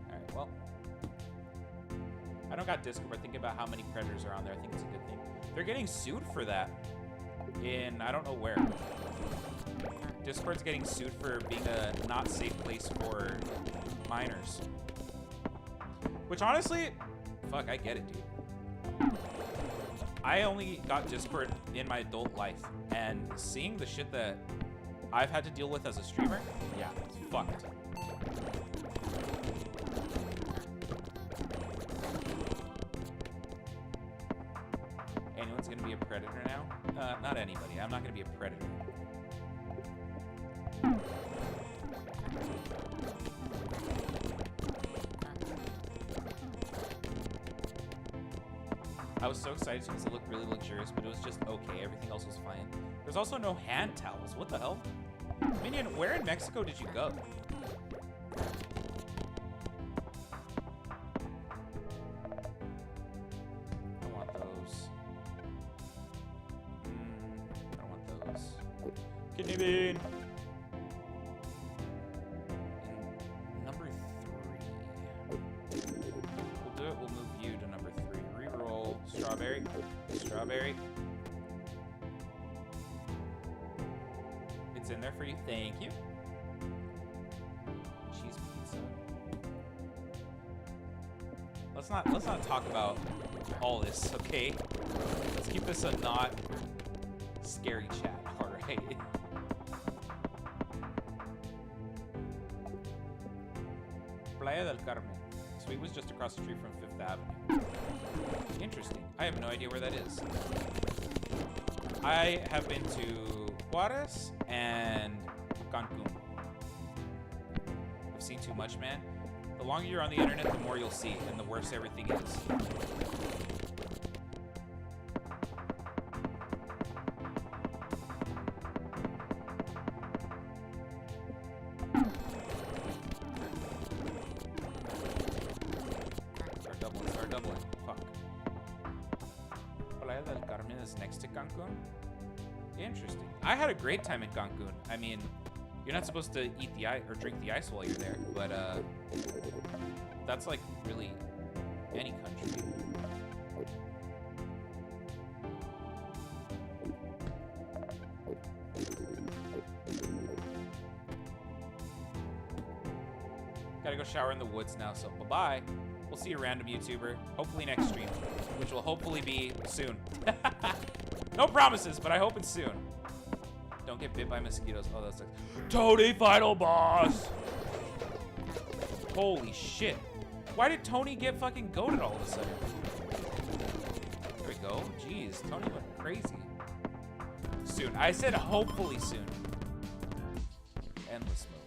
Alright, well. I don't got Discord, but thinking about how many predators are on there, I think it's a good thing. They're getting sued for that. In, I don't know where. Discord's getting sued for being a not safe place for minors. Which honestly, fuck, I get it, dude. I only got Discord in my adult life, and seeing the shit that I've had to deal with as a streamer, yeah, it's fucked. Anyone's gonna be a predator now? Not anybody. I'm not gonna be a predator. I was so excited because it looked really luxurious, but it was just okay. Everything else was fine. There's also no hand towels. What the hell? Minion, where in Mexico did you go? I want those. I don't want those. Kidney bean! And number 3. We'll do it. We'll move you to number 3. Reroll. Strawberry. Strawberry. It's in there for you. Thank you. Cheese pizza. Let's not talk about all this, okay? Let's keep this a not scary chat, alright? Playa del Carmen. Sweet was just across the street from 5th Avenue. Interesting. I have no idea where that is. I have been to Juarez and Cancun. I've seen too much, man. The longer you're on the internet, the more you'll see, and the worse everything is. Start doubling. Fuck. Playa del Carmen is next to Cancun? Interesting. I had a great time in Cancun. I mean, you're not supposed to eat the ice or drink the ice while you're there, but that's like really any country. Gotta go shower in the woods now, so bye-bye. We'll see you, random YouTuber. Hopefully next stream, which will hopefully be soon. No promises, but I hope it's soon. Don't get bit by mosquitoes. Oh, that's like Tony Final Boss. Holy shit. Why did Tony get fucking goated all of a sudden? There we go. Jeez, Tony went crazy. Soon. I said hopefully soon. Endless mode.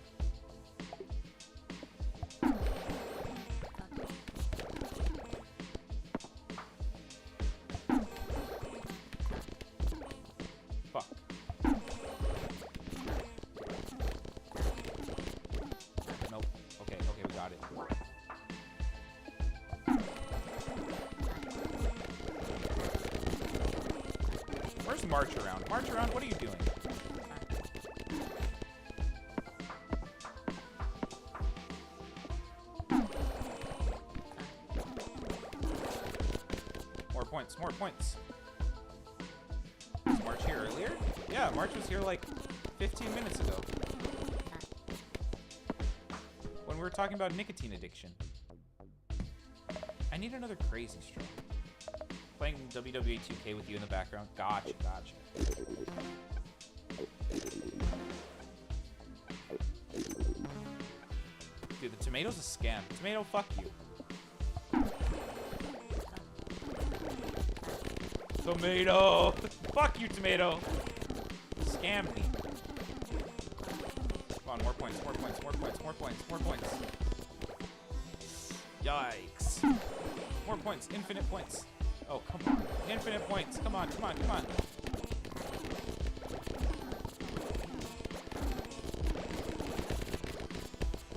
Where's March around? March around, what are you doing? More points, more points. Was March here earlier? Yeah, March was here like 15 minutes ago. When we were talking about nicotine addiction. I need another crazy stream. Playing WWE 2K with you in the background. Gotcha, gotcha. Dude, the tomato's a scam. Tomato, fuck you. Tomato! Fuck you, tomato! Scammed me. Come on, more points, more points, more points, more points, more points. Yikes. More points, infinite points. Oh, come on. Infinite points. Come on, come on, come on.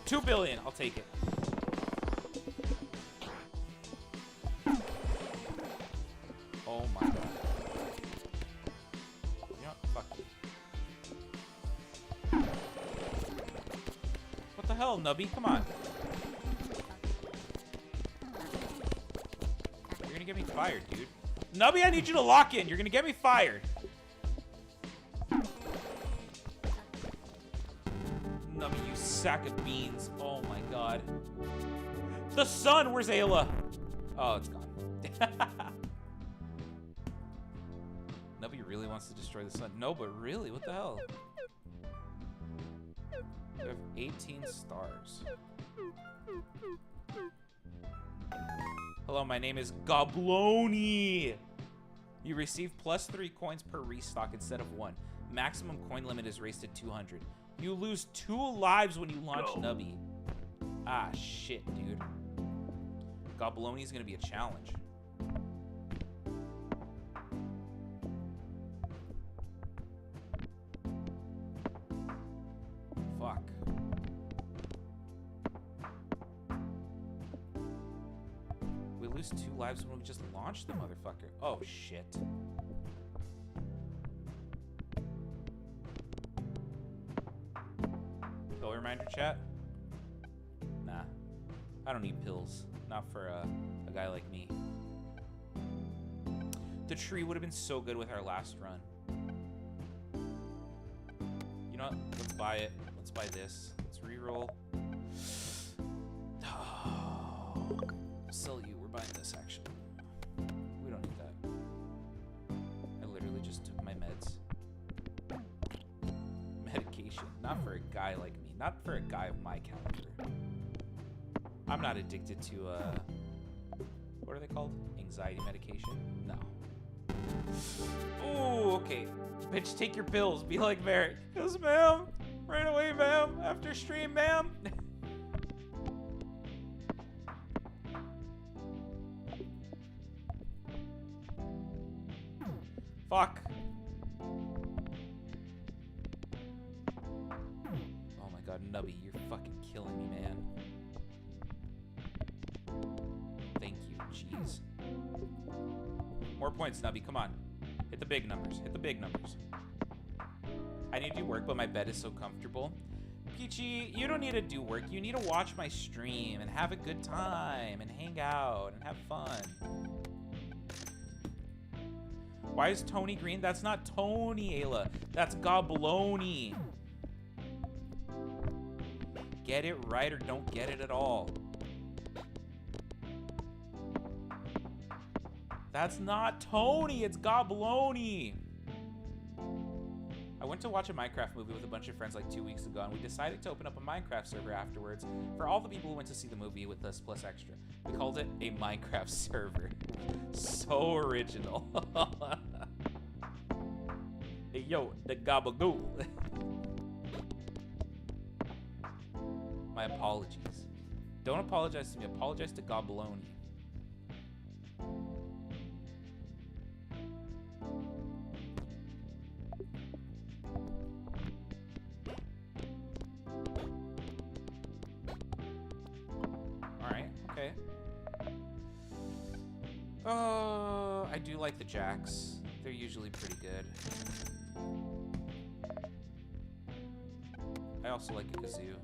$2 billion. I'll take it. Oh my god. You know what? Fuck you. What the hell, Nubby? Come on. You're gonna get me fired, dude. Nubby, I need you to lock in. You're gonna get me fired. Nubby, you sack of beans. Oh my god. The sun! Where's Ayla? Oh, it's gone. Nubby really wants to destroy the sun. No, but really, what the hell? We have 18 stars. Hello, my name is Gobloni. You receive +3 coins per restock instead of 1. Maximum coin limit is raised to 200. You lose 2 lives when you launch Nubby. Ah, shit, dude. Gobloni is gonna be a challenge. Fuck. We lose 2 lives when we just launch the motherfucker. Oh, shit. Pill reminder, chat? Nah. I don't need pills. Not for a guy like me. The tree would have been so good with our last run. You know what? Let's buy it. Let's buy this. Let's reroll. Oh, sell you. We're buying this, actually. We don't need that. I literally just took my meds. Medication. Not for a guy like me. Not for a guy of my caliber. I'm not addicted to, what are they called? Anxiety medication? No. Ooh, okay. Bitch, take your pills. Be like Merrick. Yes, ma'am. Right away, ma'am. After stream, ma'am. Fuck. Oh my god, Nubby, you're fucking killing me, man. Thank you, jeez. More points, Nubby, come on. Hit the big numbers, hit the big numbers. I need to do work, but my bed is so comfortable. Peachy, you don't need to do work. You need to watch my stream and have a good time and hang out and have fun. Why is Tony green? That's not Tony, Ayla. That's Gobloni. Get it right or don't get it at all. That's not Tony, it's Gobloni. I went to watch a Minecraft movie with a bunch of friends like 2 weeks ago, and we decided to open up a Minecraft server afterwards for all the people who went to see the movie with us plus extra. We called it a Minecraft server. So original. Hey, yo, the gabagoo. My apologies. Don't apologize to me, apologize to Gobloni. I do like the jacks. They're usually pretty good. I also like a kazoo.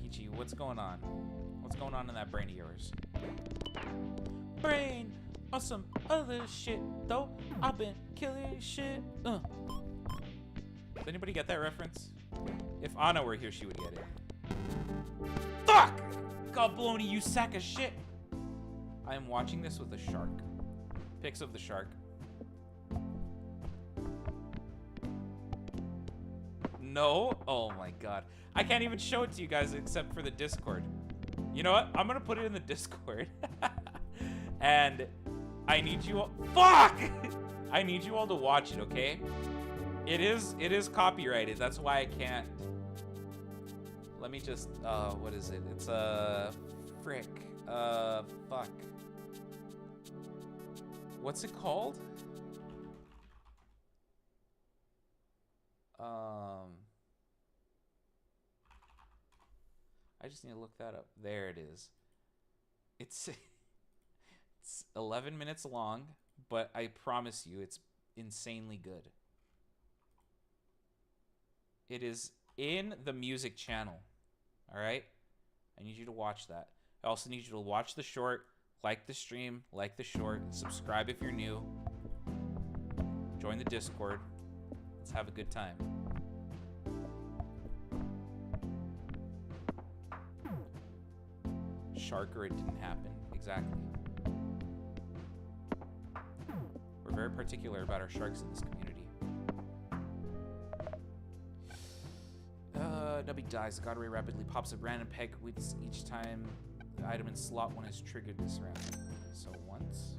Peachy, what's going on? What's going on in that brain of yours? Brain on some other shit, though. I've been killing shit. Does anybody get that reference? If Anna were here, she would get it. Fuck! God, baloney, you sack of shit. I am watching this with a shark. Pics of the shark. No? Oh my god. I can't even show it to you guys except for the Discord. You know what? I'm gonna put it in the Discord. And I need you all— Fuck! I need you all to watch it, okay? It is copyrighted. That's why I can't. Let me just, what is it? It's frick. Fuck. What's it called? I just need to look that up. There it is. It's 11 minutes long, but I promise you it's insanely good. It is in the music channel. All right? I need you to watch that. I also need you to watch the short, like the stream, like the short, subscribe if you're new, join the Discord. Let's have a good time. Shark or it didn't happen. Exactly. We're very particular about our sharks in this community. Nubby dies. God Ray rapidly pops a random peg with each time the item in slot 1 is triggered this round. So once.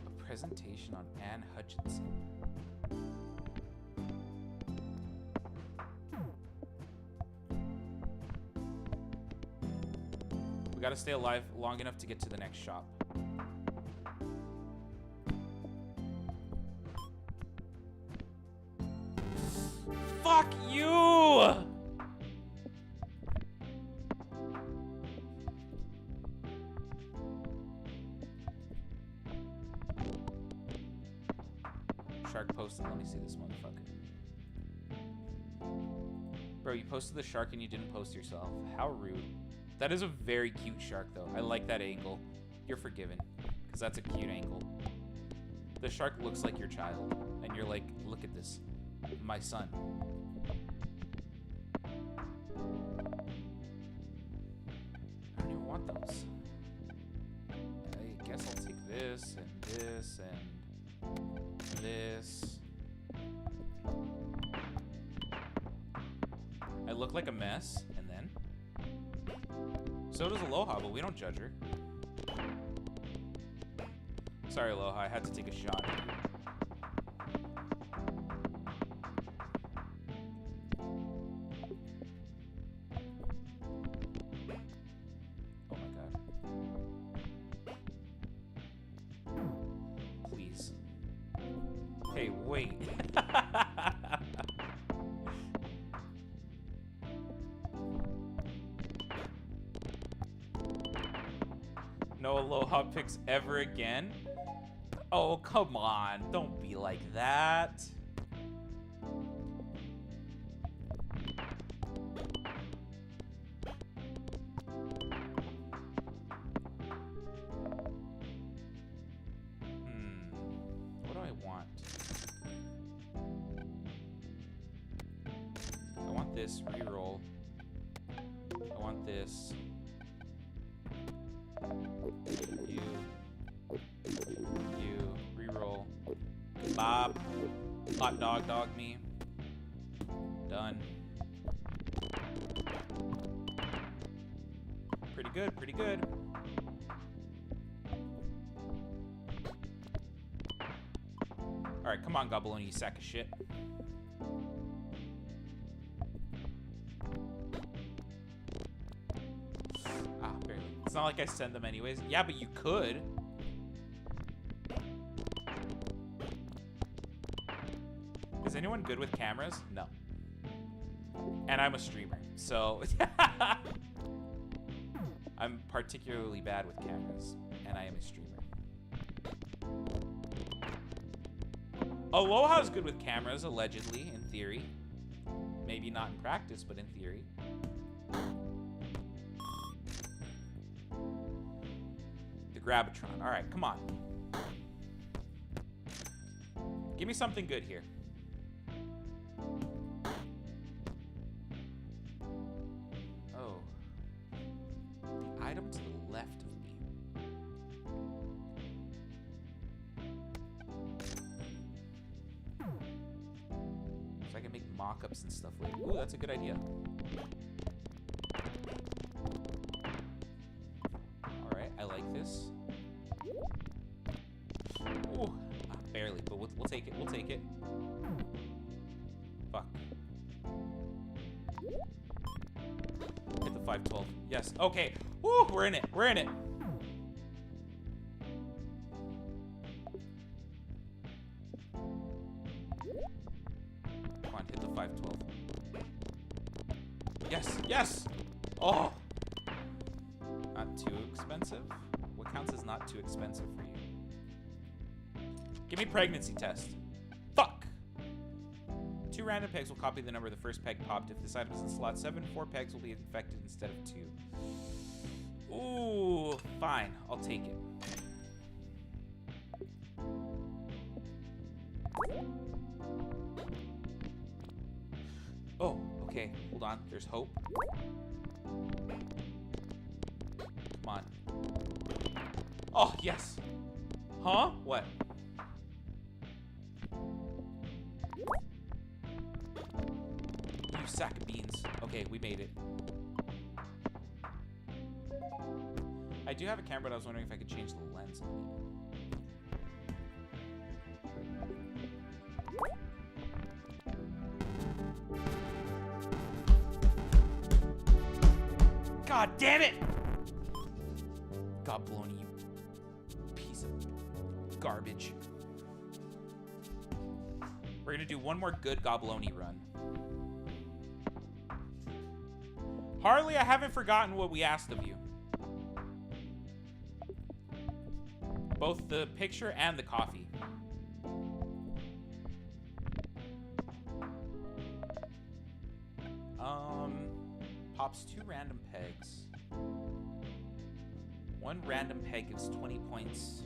A presentation on Anne Hutchinson. We gotta stay alive long enough to get to the next shop. Fuck you! Shark posted. Let me see this motherfucker. Bro, you posted the shark and you didn't post yourself. How rude. That is a very cute shark, though. I like that angle. You're forgiven, because that's a cute angle. The shark looks like your child, and you're like, look at this. My son. I don't even want those. I guess I'll take this and this and this. I look like a mess, and then? So does Aloha, but we don't judge her. Sorry, Aloha, I had to take a shot. Oh my god. Please. Hey, wait. No Aloha picks ever again? Oh, come on. Don't be like that. What do I want? I want this reroll. I want this. You, reroll. Bob, hot dog me. Done. Pretty good, pretty good. Alright, come on, Gobbaloni, you sack of shit. Ah, barely. It's not like I send them anyways. Yeah, but you could. Is anyone good with cameras? No. And I'm a streamer, so I'm particularly bad with cameras, and I am a streamer. Aloha's good with cameras, allegedly, in theory. Maybe not in practice, but in theory. The Grabitron. All right, come on. Give me something good here. Oh. The item to the left of me. So I can make mock-ups and stuff later. Ooh, that's a good idea. Alright, I like this. Ooh, barely, but we'll take it. We'll take it. Fuck. Hit the 512. Yes. Okay. Woo, we're in it. We're in it. Come on, hit the 512. Yes. Yes. Oh. Not too expensive. What counts as not too expensive for you? Give me pregnancy test. Fuck. 2 random pegs will copy the number of the first peg popped. If this item is in slot 7, 4 pegs will be infected instead of 2. Ooh, fine. I'll take it. Oh, okay. Hold on. There's hope. Come on. Oh, yes. Huh? What? You sack of beans. Okay, we made it. I do have a camera, but I was wondering if I could change the lens on it. God damn it! God blown you piece of garbage. We're gonna do one more good Gobloni run. Harley, I haven't forgotten what we asked of you. Both the picture and the coffee. Pops 2 random pegs. 1 random peg gives 20 points.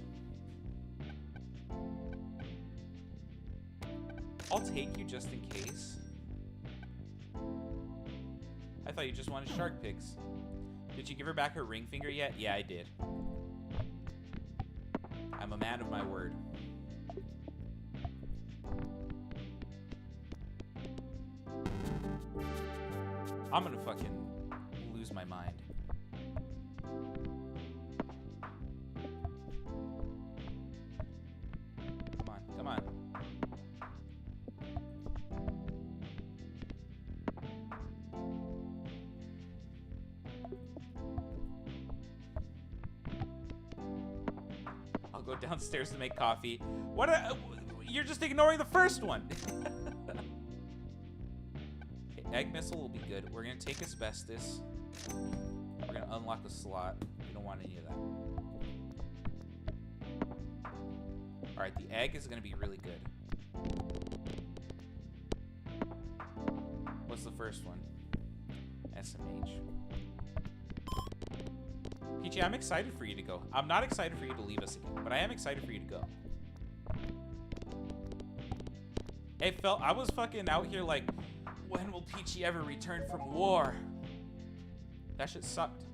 I'll take you just in case. I thought you just wanted shark pigs. Did you give her back her ring finger yet? Yeah, I did. I'm a man of my word. I'm gonna fucking lose my mind. Come on, come on. I'll go downstairs to make coffee. What? You're just ignoring the first one. Egg missile will be good. We're gonna take asbestos. We're gonna unlock the slot. We don't want any of that. Alright, the egg is gonna be really good. What's the first one? SMH. Peachy, I'm excited for you to go. I'm not excited for you to leave us again, but I am excited for you to go. Hey, Phil, I was fucking out here like, when will Peachy ever return from war? That shit sucked.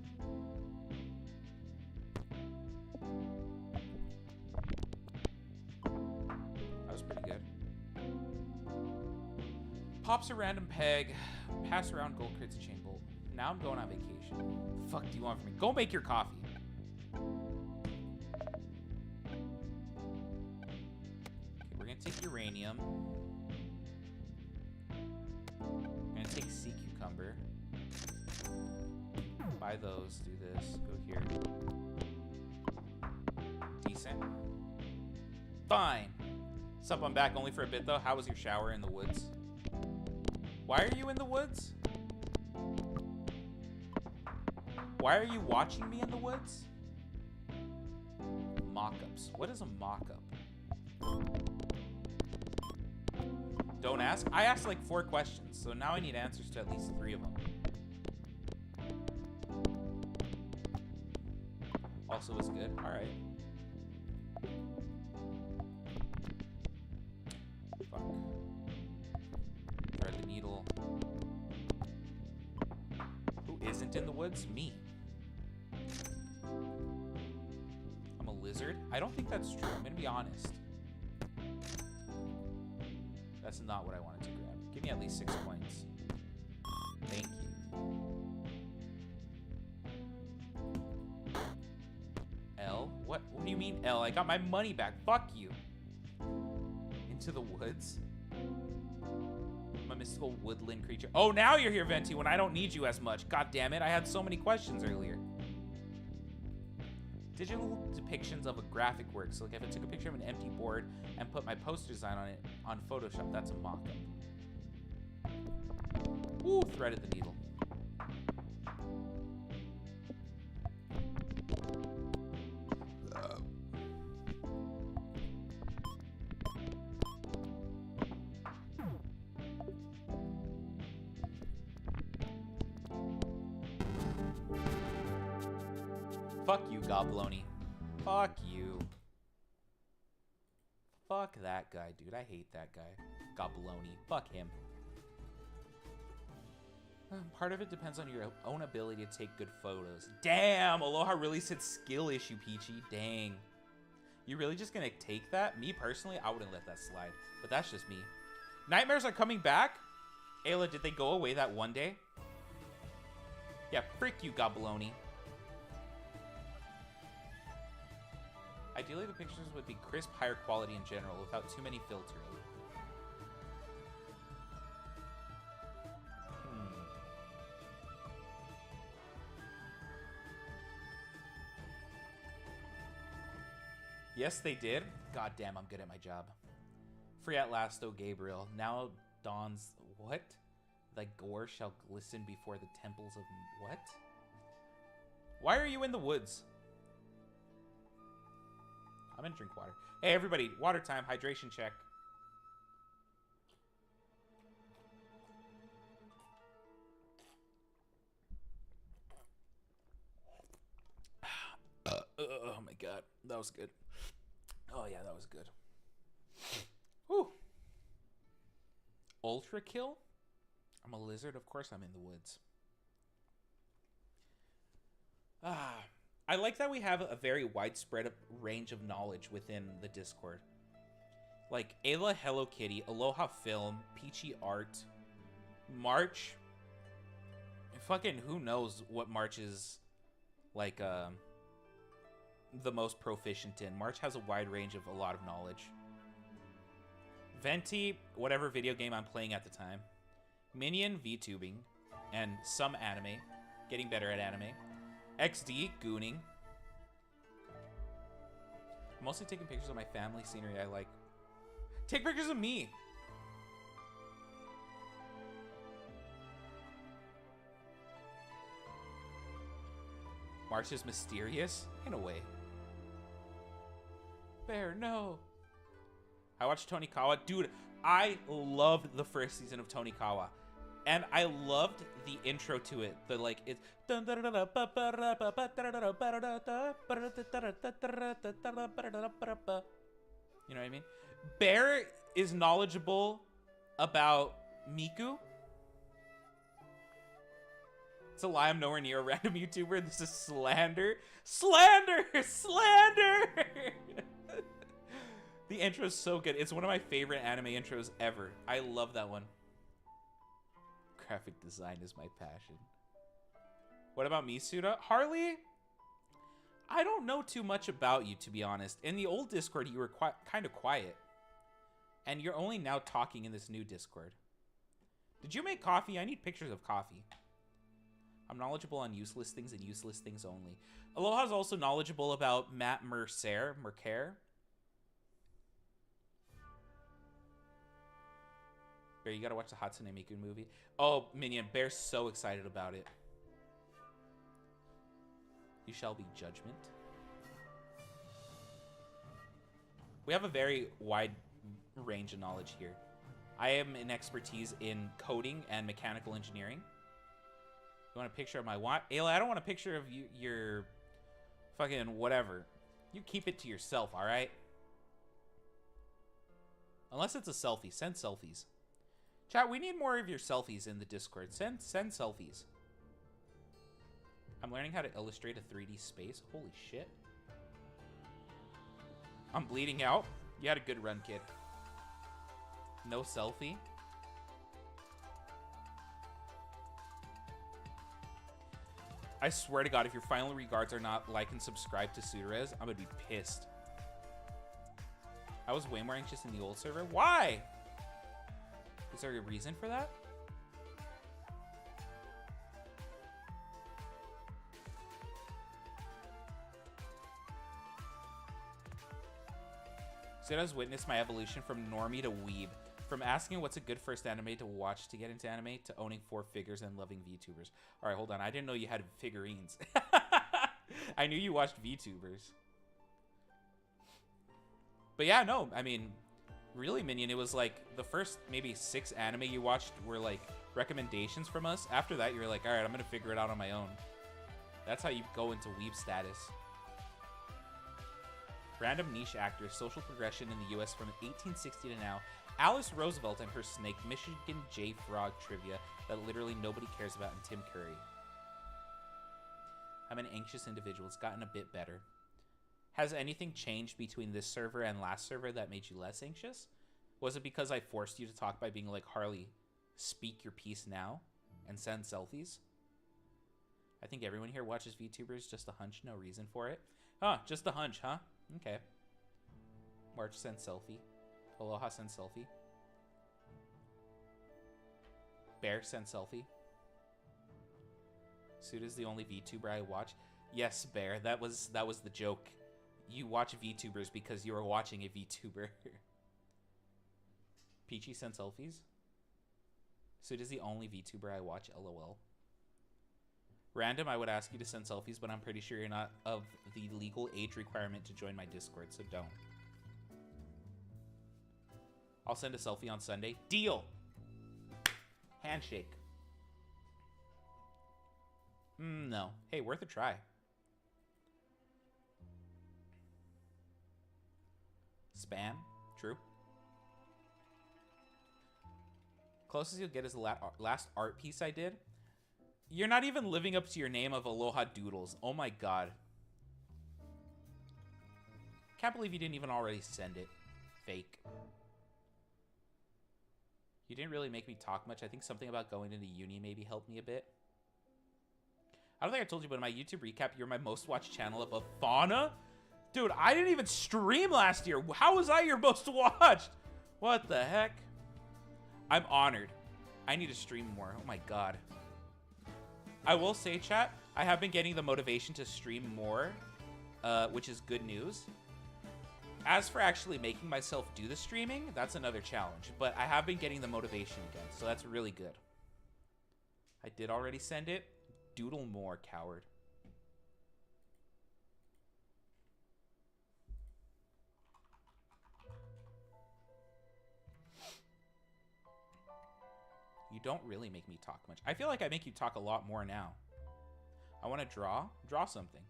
That was pretty good. Pops a random peg. Pass around gold crates and chain bolt. Now I'm going on vacation. The fuck do you want from me? Go make your coffee. Okay, we're gonna take uranium. Take sea cucumber. Buy those. Do this. Go here. Decent. Fine. Sup, I'm back only for a bit though. How was your shower in the woods? Why are you in the woods? Why are you watching me in the woods? Mock-ups. What is a mock-up? Don't ask? I asked like 4 questions, so now I need answers to at least 3 of them. Also is good. Alright. Fuck. Thread the needle. Who isn't in the woods? Me. I'm a lizard? I don't think that's true. I'm gonna be honest. That's not what I wanted to grab. Give me at least 6 points. Thank you. L? What do you mean L? I got my money back. Fuck you. Into the woods? I'm a mystical woodland creature. Oh, now you're here, Venti, when I don't need you as much. God damn it. I had so many questions earlier. Digital depictions of a graphic work. So like if I took a picture of an empty board and put my poster design on it on Photoshop, that's a mock-up. Ooh, threaded the needle. Fuck you, Gobloni. Fuck you. Fuck that guy, dude. I hate that guy. Gobloni. Fuck him. Part of it depends on your own ability to take good photos. Damn! Aloha really said skill issue, Peachy. Dang. You really just gonna take that? Me, personally, I wouldn't let that slide. But that's just me. Nightmares are coming back? Ayla, did they go away that one day? Yeah, frick you, Gobloni. Ideally, the pictures would be crisp, higher quality in general, without too many filtering. Yes, they did. God damn, I'm good at my job. Free at last, O Gabriel. Now dawns... What? Thy gore shall glisten before the temples of... What? Why are you in the woods? I'm gonna drink water. Hey, everybody, water time, hydration check. Oh my god, that was good. Oh yeah, that was good. Whew. Ultra kill? I'm a lizard, of course I'm in the woods. I like that we have a very widespread range of knowledge within the Discord. Like, Ayla Hello Kitty, Aloha Film, Peachy Art, March. Fucking who knows what March is, like, the most proficient in. March has a wide range of a lot of knowledge. Venti, whatever video game I'm playing at the time. Minion, VTubing, and some anime. Getting better at anime. XD, gooning. I'm mostly taking pictures of my family scenery I like. Take pictures of me! March is mysterious? In a way. Bear, no. I watched Tonikawa. Dude, I loved the first season of Tonikawa. And I loved the intro to it. The like it's you know what I mean? Bear is knowledgeable about Miku. It's a lie, I'm nowhere near a random YouTuber. This is slander. Slander! Slander! The intro is so good. It's one of my favorite anime intros ever. I love that one. Graphic design is my passion. What about me, Suda? Harley? I don't know too much about you, to be honest. In the old Discord, you were kind of quiet. And you're only now talking in this new Discord. Did you make coffee? I need pictures of coffee. I'm knowledgeable on useless things and useless things only. Aloha's also knowledgeable about Matt Mercer. Bear, you gotta watch the Hatsune Miku movie. Oh, Minion, Bear's so excited about it. You shall be judgment. We have a very wide range of knowledge here. I am an expertise in coding and mechanical engineering. You want a picture of my what? Ayla, I don't want a picture of you, your fucking whatever. You keep it to yourself, all right? Unless it's a selfie. Send selfies. Chat, we need more of your selfies in the Discord. Send selfies. I'm learning how to illustrate a 3D space. Holy shit. I'm bleeding out. You had a good run, kid. No selfie. I swear to God, if your final regards are not like and subscribe to Sudarezz, I'm gonna be pissed. I was way more anxious in the old server. Why? Is there a reason for that? Sudarezz witnessed my evolution from normie to weeb. From asking what's a good first anime to watch to get into anime to owning 4 figures and loving VTubers. All right, hold on. I didn't know you had figurines. I knew you watched VTubers. But yeah, no, I mean, really, Minion, it was like the first maybe 6 anime you watched were like recommendations from us. After that, you were like, all right, I'm going to figure it out on my own. That's how you go into weeb status. Random niche actors, social progression in the US from 1860 to now. Alice Roosevelt and her snake, Michigan J. Frog trivia that literally nobody cares about, and Tim Curry. I'm an anxious individual. It's gotten a bit better. Has anything changed between this server and last server that made you less anxious? Was it because I forced you to talk by being like, Harley, speak your piece now and send selfies? I think everyone here watches VTubers, just a hunch, no reason for it. Huh, just a hunch, huh? Okay. March, send selfie. Aloha, send selfie. Bear, send selfie. Suda's the only VTuber I watch. Yes, Bear, that was the joke. You watch VTubers because you are watching a VTuber. Peachy, send selfies. Suda's the only VTuber I watch, LOL. Random, I would ask you to send selfies, but I'm pretty sure you're not of the legal age requirement to join my Discord, so don't. I'll send a selfie on Sunday. Deal! Handshake. No. Hey, worth a try. Spam. True. Closest you'll get is the last art piece I did. You're not even living up to your name of Aloha Doodles. Oh my god. Can't believe you didn't even already send it. Fake. You didn't really make me talk much. I think something about going into uni maybe helped me a bit. I don't think I told you, but in my YouTube recap, you're my most watched channel above Fauna. Dude, I didn't even stream last year. How was I your most watched? What the heck? I'm honored. I need to stream more. Oh my god. I will say, chat, I have been getting the motivation to stream more, which is good news. As for actually making myself do the streaming, that's another challenge. But I have been getting the motivation again, so that's really good. I did already send it. Doodle more, coward. You don't really make me talk much. I feel like I make you talk a lot more now. I want to draw. Draw something.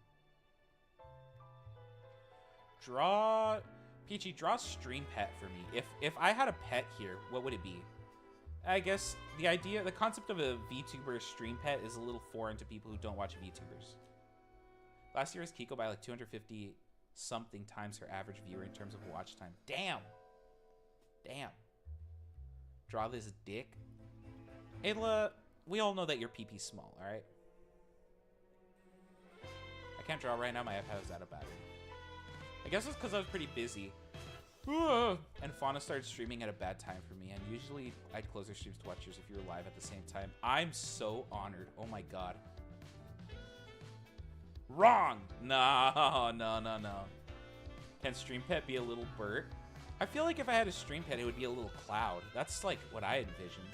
Draw... Peachy, draw stream pet for me. If I had a pet here, what would it be? I guess the concept of a VTuber stream pet is a little foreign to people who don't watch VTubers. Last year was Kiko by like 250 something times her average viewer in terms of watch time. Damn. Damn. Draw this dick. Ayla, we all know that your PP small, alright? I can't draw right now, my iPad is out of battery. I guess it's because I was pretty busy. And Fauna started streaming at a bad time for me, and usually I'd close her streams to watch yours if you were live at the same time. I'm so honored. Oh my god. Wrong! No. Can Stream Pet be a little Bert? I feel like if I had a stream pet, it would be a little cloud. That's like what I envisioned.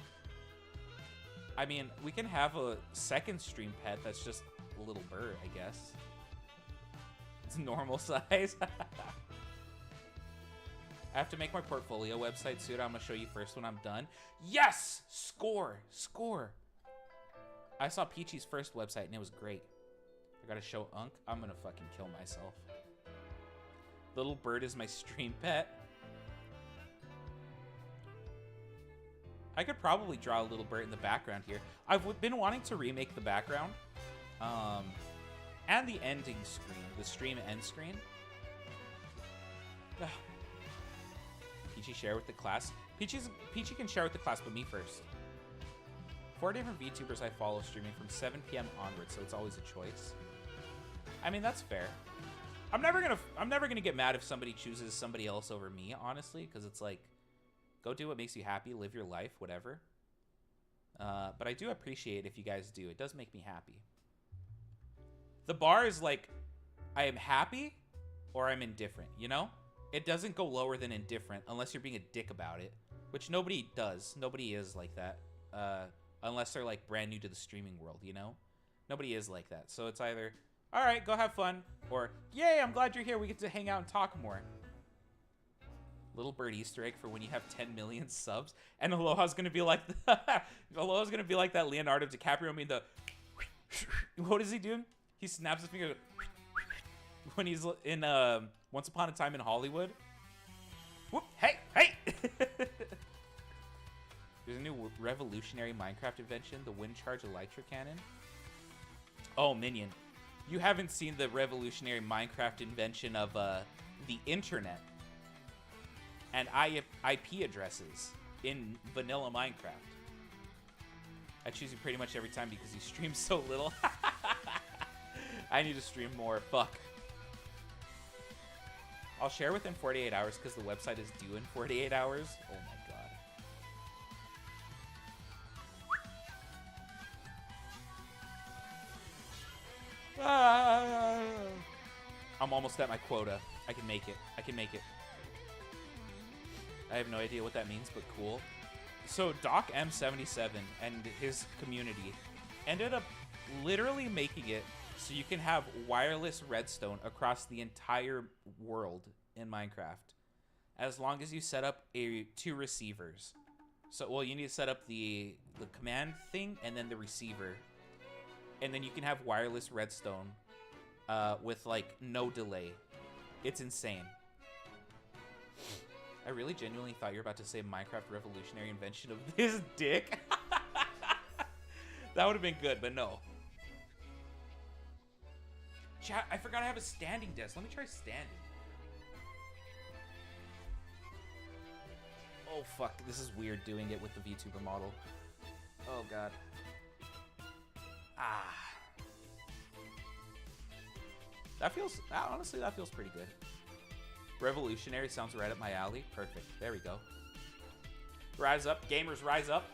I mean, we can have a second stream pet that's just a little bird, I guess. It's normal size. I have to make my portfolio website soon. I'm gonna show you first when I'm done. Yes! Score! Score! I saw Peachy's first website and it was great. I gotta show Unk. I'm gonna fucking kill myself. Little bird is my stream pet. I could probably draw a little bird in the background here. I've been wanting to remake the background. And the ending screen. The stream end screen. Peachy share with the class. Peachy can share with the class, but me first. 4 different VTubers I follow streaming from 7 p.m. onwards, so it's always a choice. I mean, that's fair. I'm never gonna get mad if somebody chooses somebody else over me, honestly, because it's like, go do what makes you happy, live your life, whatever. But I do appreciate if you guys do. It does make me happy. The bar is like, I am happy or I'm indifferent, you know? It doesn't go lower than indifferent unless you're being a dick about it, which nobody does. Nobody is like that, unless they're like brand new to the streaming world, you know? Nobody is like that. So it's either, all right, go have fun, or yay, I'm glad you're here. We get to hang out and talk more. Little bird Easter egg for when you have 10 million subs. And Aloha's gonna be like, Aloha's gonna be like that Leonardo DiCaprio. I mean, what is he doing? He snaps his finger when he's in Once Upon a Time in Hollywood. Whoop! Hey, hey! There's a new revolutionary Minecraft invention, the wind charge electric cannon. Oh, Minion, you haven't seen the revolutionary Minecraft invention of the internet and IP addresses in vanilla Minecraft. I choose you pretty much every time because you stream so little. I need to stream more. Fuck. I'll share within 48 hours because the website is due in 48 hours. Oh my god. I'm almost at my quota. I can make it. I can make it. I have no idea what that means, but cool. So Doc M77 and his community ended up literally making it so you can have wireless redstone across the entire world in Minecraft, as long as you set up 2 receivers. So, well, you need to set up the command thing and then the receiver, and then you can have wireless redstone with like no delay. It's insane. I really genuinely thought you were about to say Minecraft revolutionary invention of this dick. That would have been good, but no. Chat, I forgot I have a standing desk. Let me try standing. Oh, fuck. This is weird doing it with the VTuber model. Oh, God. Ah. That feels... honestly, that feels pretty good. Revolutionary sounds right up my alley. Perfect. There we go. Rise up. Gamers, rise up.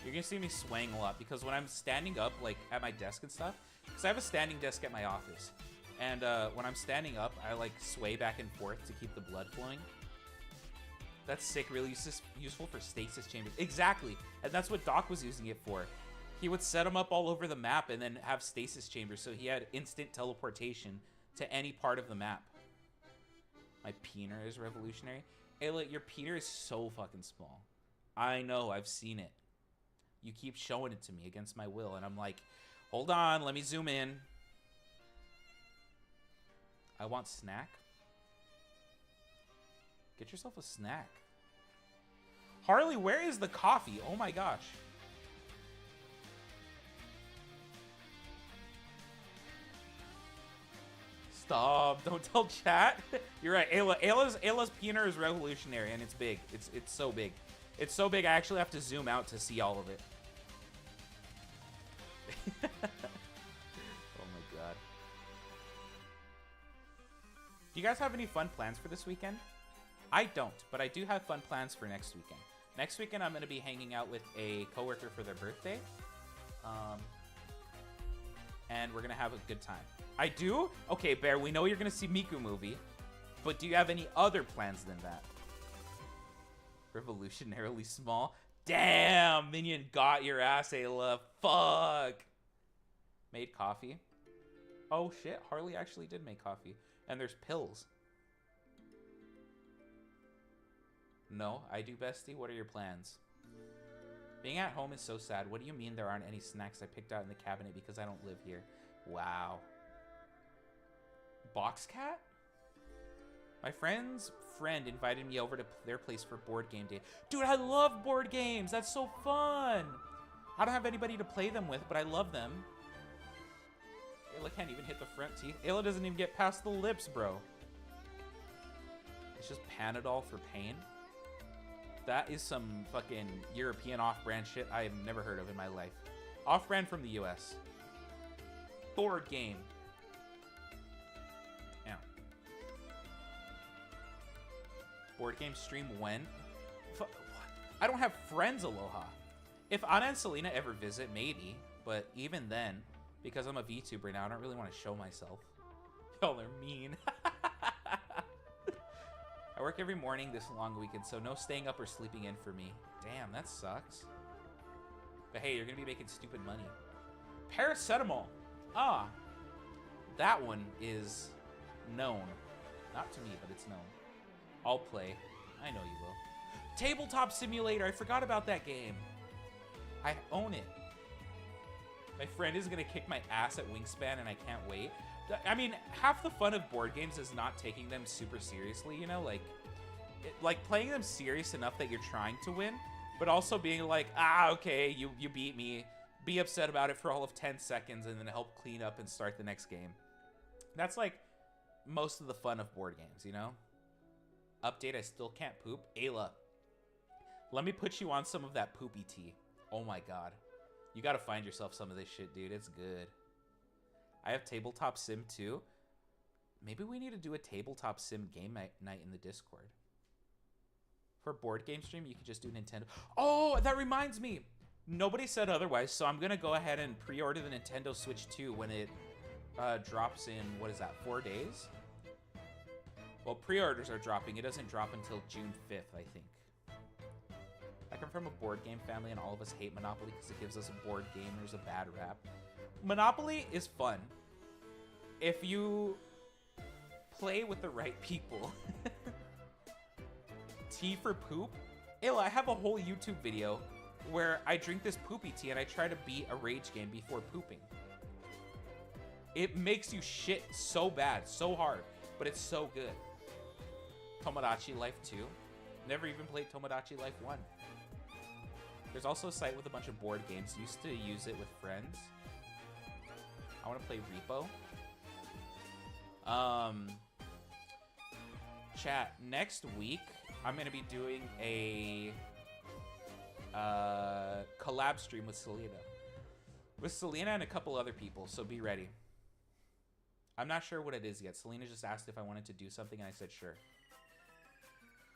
You're going to see me swaying a lot because when I'm standing up, like, at my desk and stuff, because I have a standing desk at my office, and when I'm standing up, I, like, sway back and forth to keep the blood flowing. That's sick. Really useful for stasis chambers. Exactly. And that's what Doc was using it for. He would set them up all over the map and then have stasis chambers, so he had instant teleportation to any part of the map. My peener is revolutionary. Hey, look, your peener is so fucking small. I know, I've seen it. You keep showing it to me against my will, and I'm like, hold on, let me zoom in. I want snack. Get yourself a snack. Harley, where is the coffee? Oh my gosh. Stop, don't tell chat. You're right, Ayla's peener is revolutionary, and it's big. It's so big. It's so big I actually have to zoom out to see all of it. Oh my god. Do you guys have any fun plans for this weekend? I don't, but I do have fun plans for next weekend. Next weekend I'm going to be hanging out with a coworker for their birthday. and we're gonna have a good time. I do? Okay, Bear, we know you're gonna see Miku movie, but do you have any other plans than that? Revolutionarily small? Damn, Minion got your ass, Ayla. Fuck. Made coffee? Oh shit, Harley actually did make coffee. And there's pills. No, I do, bestie. What are your plans? Being at home is so sad. What do you mean there aren't any snacks I picked out in the cabinet because I don't live here? Wow. Box cat? My friend's friend invited me over to their place for board game day. Dude, I love board games. That's so fun. I don't have anybody to play them with, but I love them. Ayla can't even hit the front teeth. Ayla doesn't even get past the lips, bro. It's just Panadol for pain. That is some fucking European off-brand shit I have never heard of in my life. Off-brand from the US. Board game. Yeah. Board game stream when? I don't have friends, Aloha. If Anna and Selena ever visit, maybe. But even then, because I'm a VTuber now, I don't really want to show myself. Y'all are mean. I work every morning this long weekend, so no staying up or sleeping in for me. Damn, that sucks. But hey, you're gonna be making stupid money. Paracetamol. Ah, that one is known. Not to me, but it's known. I'll play. I know you will. Tabletop Simulator. I forgot about that game. I own it. My friend is gonna kick my ass at Wingspan, and I can't wait. I mean, half the fun of board games is not taking them super seriously, you know? Like playing them serious enough that you're trying to win, but also being like, ah, okay, you beat me. Be upset about it for all of 10 seconds and then help clean up and start the next game. That's like most of the fun of board games, you know? Update, I still can't poop. Ayla, let me put you on some of that poopy tea. Oh my god. You gotta find yourself some of this shit, dude. It's good. I have Tabletop Sim too. Maybe we need to do a Tabletop Sim game night in the Discord. For board game stream, you could just do Nintendo. Oh, that reminds me. Nobody said otherwise, so I'm gonna go ahead and pre-order the Nintendo Switch 2 when it drops in, what is that, 4 days? Well, pre-orders are dropping. It doesn't drop until June 5th, I think. I come from a board game family, and all of us hate Monopoly because it gives us board gamers a bad rap. Monopoly is fun if you play with the right people. Tea for poop? Ayla, I have a whole YouTube video where I drink this poopy tea and I try to beat a rage game before pooping. It makes you shit so bad, so hard, but it's so good. Tomodachi Life 2. Never even played Tomodachi Life 1. There's also a site with a bunch of board games. Used to use it with friends. I want to play Repo. Chat, next week, I'm going to be doing a collab stream with Selena. With Selena and a couple other people, so be ready. I'm not sure what it is yet. Selena just asked if I wanted to do something, and I said sure.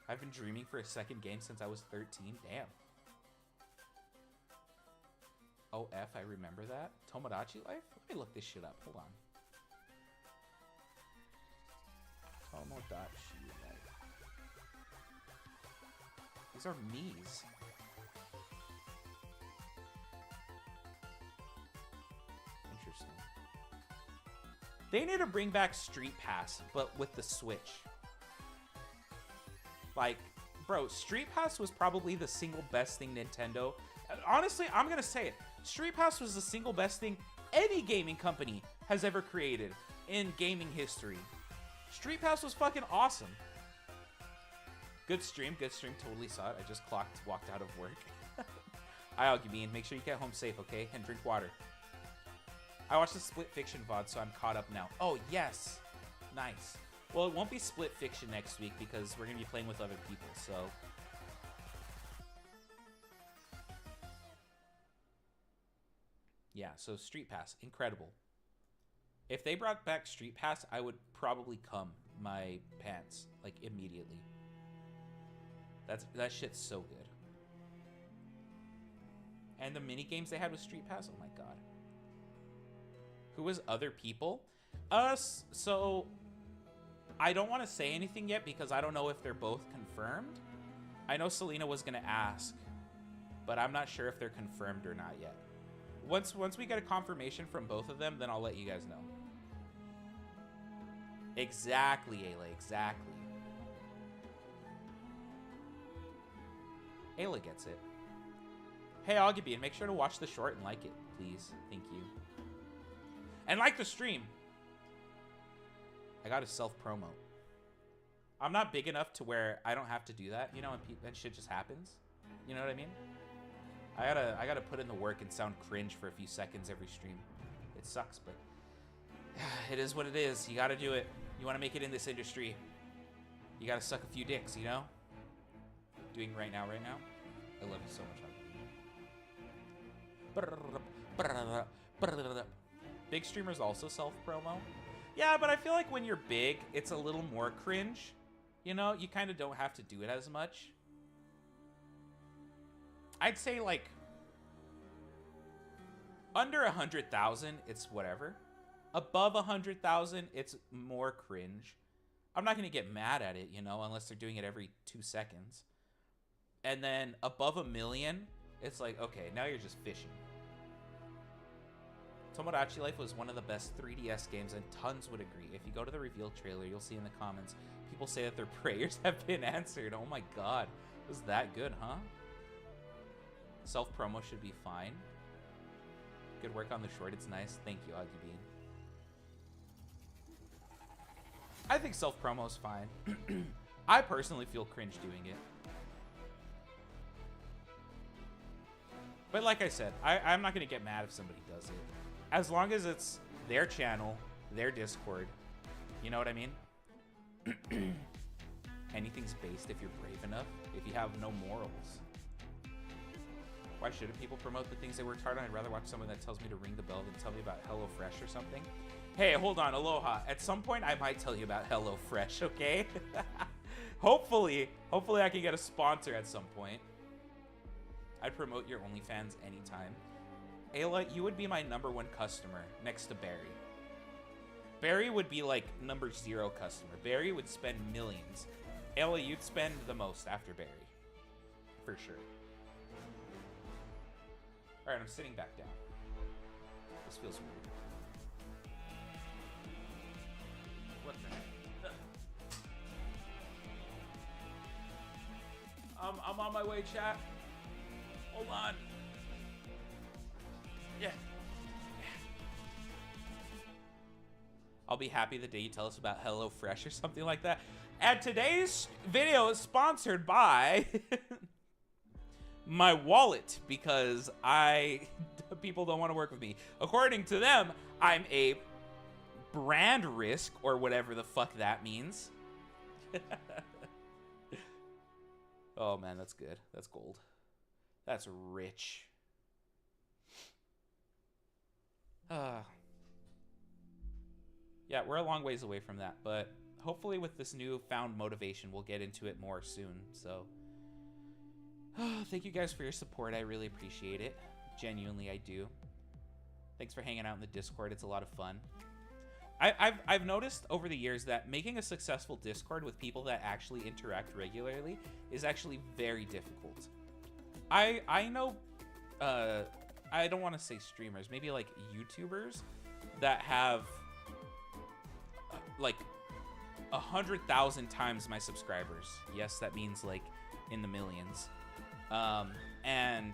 I've been dreaming for a second game since I was 13. Damn. Oh, F, I remember that. Tomodachi Life? Let me look this shit up. Hold on. Tomodachi Life. These are Mii's. Interesting. They need to bring back Street Pass, but with the Switch. Like, bro, Street Pass was probably the single best thing Nintendo... Honestly, I'm gonna say it. Street Pass was the single best thing any gaming company has ever created in gaming history. Street Pass was fucking awesome. Good stream, totally saw it. I just walked out of work. I Algumine, make sure you get home safe, okay? And drink water. I watched the Split Fiction VOD, so I'm caught up now. Oh, yes. Nice. Well, it won't be Split Fiction next week because we're gonna be playing with other people, so... Yeah, so Street Pass, incredible. If they brought back Street Pass, I would probably cum my pants, like, immediately. That shit's so good. And the mini games they had with Street Pass, oh my god. Who is other people? So I don't want to say anything yet because I don't know if they're both confirmed. I know Selena was gonna ask, but I'm not sure if they're confirmed or not yet. Once we get a confirmation from both of them, then I'll let you guys know. Exactly, Ayla, exactly. Ayla gets it. Hey, Augie, and make sure to watch the short and like it, please. Thank you. And like the stream. I got to self-promote. I'm not big enough to where I don't have to do that, you know, and shit just happens. You know what I mean? I gotta put in the work and sound cringe for a few seconds every stream. It sucks, but it is what it is. You gotta do it. You want to make it in this industry. You gotta suck a few dicks, you know? Doing right now. I love you so much. Big streamers also self-promo. Yeah, but I feel like when you're big, it's a little more cringe. You know, you kind of don't have to do it as much. I'd say like under 100,000, it's whatever. Above 100,000, it's more cringe. I'm not gonna get mad at it, you know, unless they're doing it every 2 seconds. And then above 1 million, it's like, okay, now you're just fishing. Tomodachi Life was one of the best 3DS games, and tons would agree. If you go to the reveal trailer, you'll see in the comments, people say that their prayers have been answered. Oh my god, it was that good, huh? Self-promo should be fine. Good work on the short, it's nice. Thank you, Augie Bean. I think self-promo is fine. I personally feel cringe doing it. But like I said, I'm not going to get mad if somebody does it. As long as it's their channel, their Discord. You know what I mean? Anything's based if you're brave enough, if you have no morals. Why shouldn't people promote the things they worked hard on? I'd rather watch someone that tells me to ring the bell than tell me about HelloFresh or something. Hey, hold on, Aloha. At some point, I might tell you about HelloFresh, okay? Hopefully I can get a sponsor at some point. I'd promote your OnlyFans anytime. Ayla, you would be my #1 customer next to Barry. Barry would be like #0 customer. Barry would spend millions. Ayla, you'd spend the most after Barry. For sure. Alright, I'm sitting back down. This feels weird. What the heck? I'm on my way, chat. Hold on. Yeah. I'll be happy the day you tell us about HelloFresh or something like that. And today's video is sponsored by my wallet, because people don't want to work with me. According to them, I'm a brand risk, or whatever the fuck that means. Oh man, that's good. That's gold. That's rich. Yeah, we're a long ways away from that, but hopefully with this newfound motivation, we'll get into it more soon. So, thank you guys for your support. I really appreciate it. Genuinely, I do. Thanks for hanging out in the Discord. It's a lot of fun. I've noticed over the years that making a successful Discord with people that actually interact regularly is actually very difficult. I know, I don't want to say streamers, maybe like YouTubers that have like 100,000 times my subscribers. Yes, that means like in the millions. And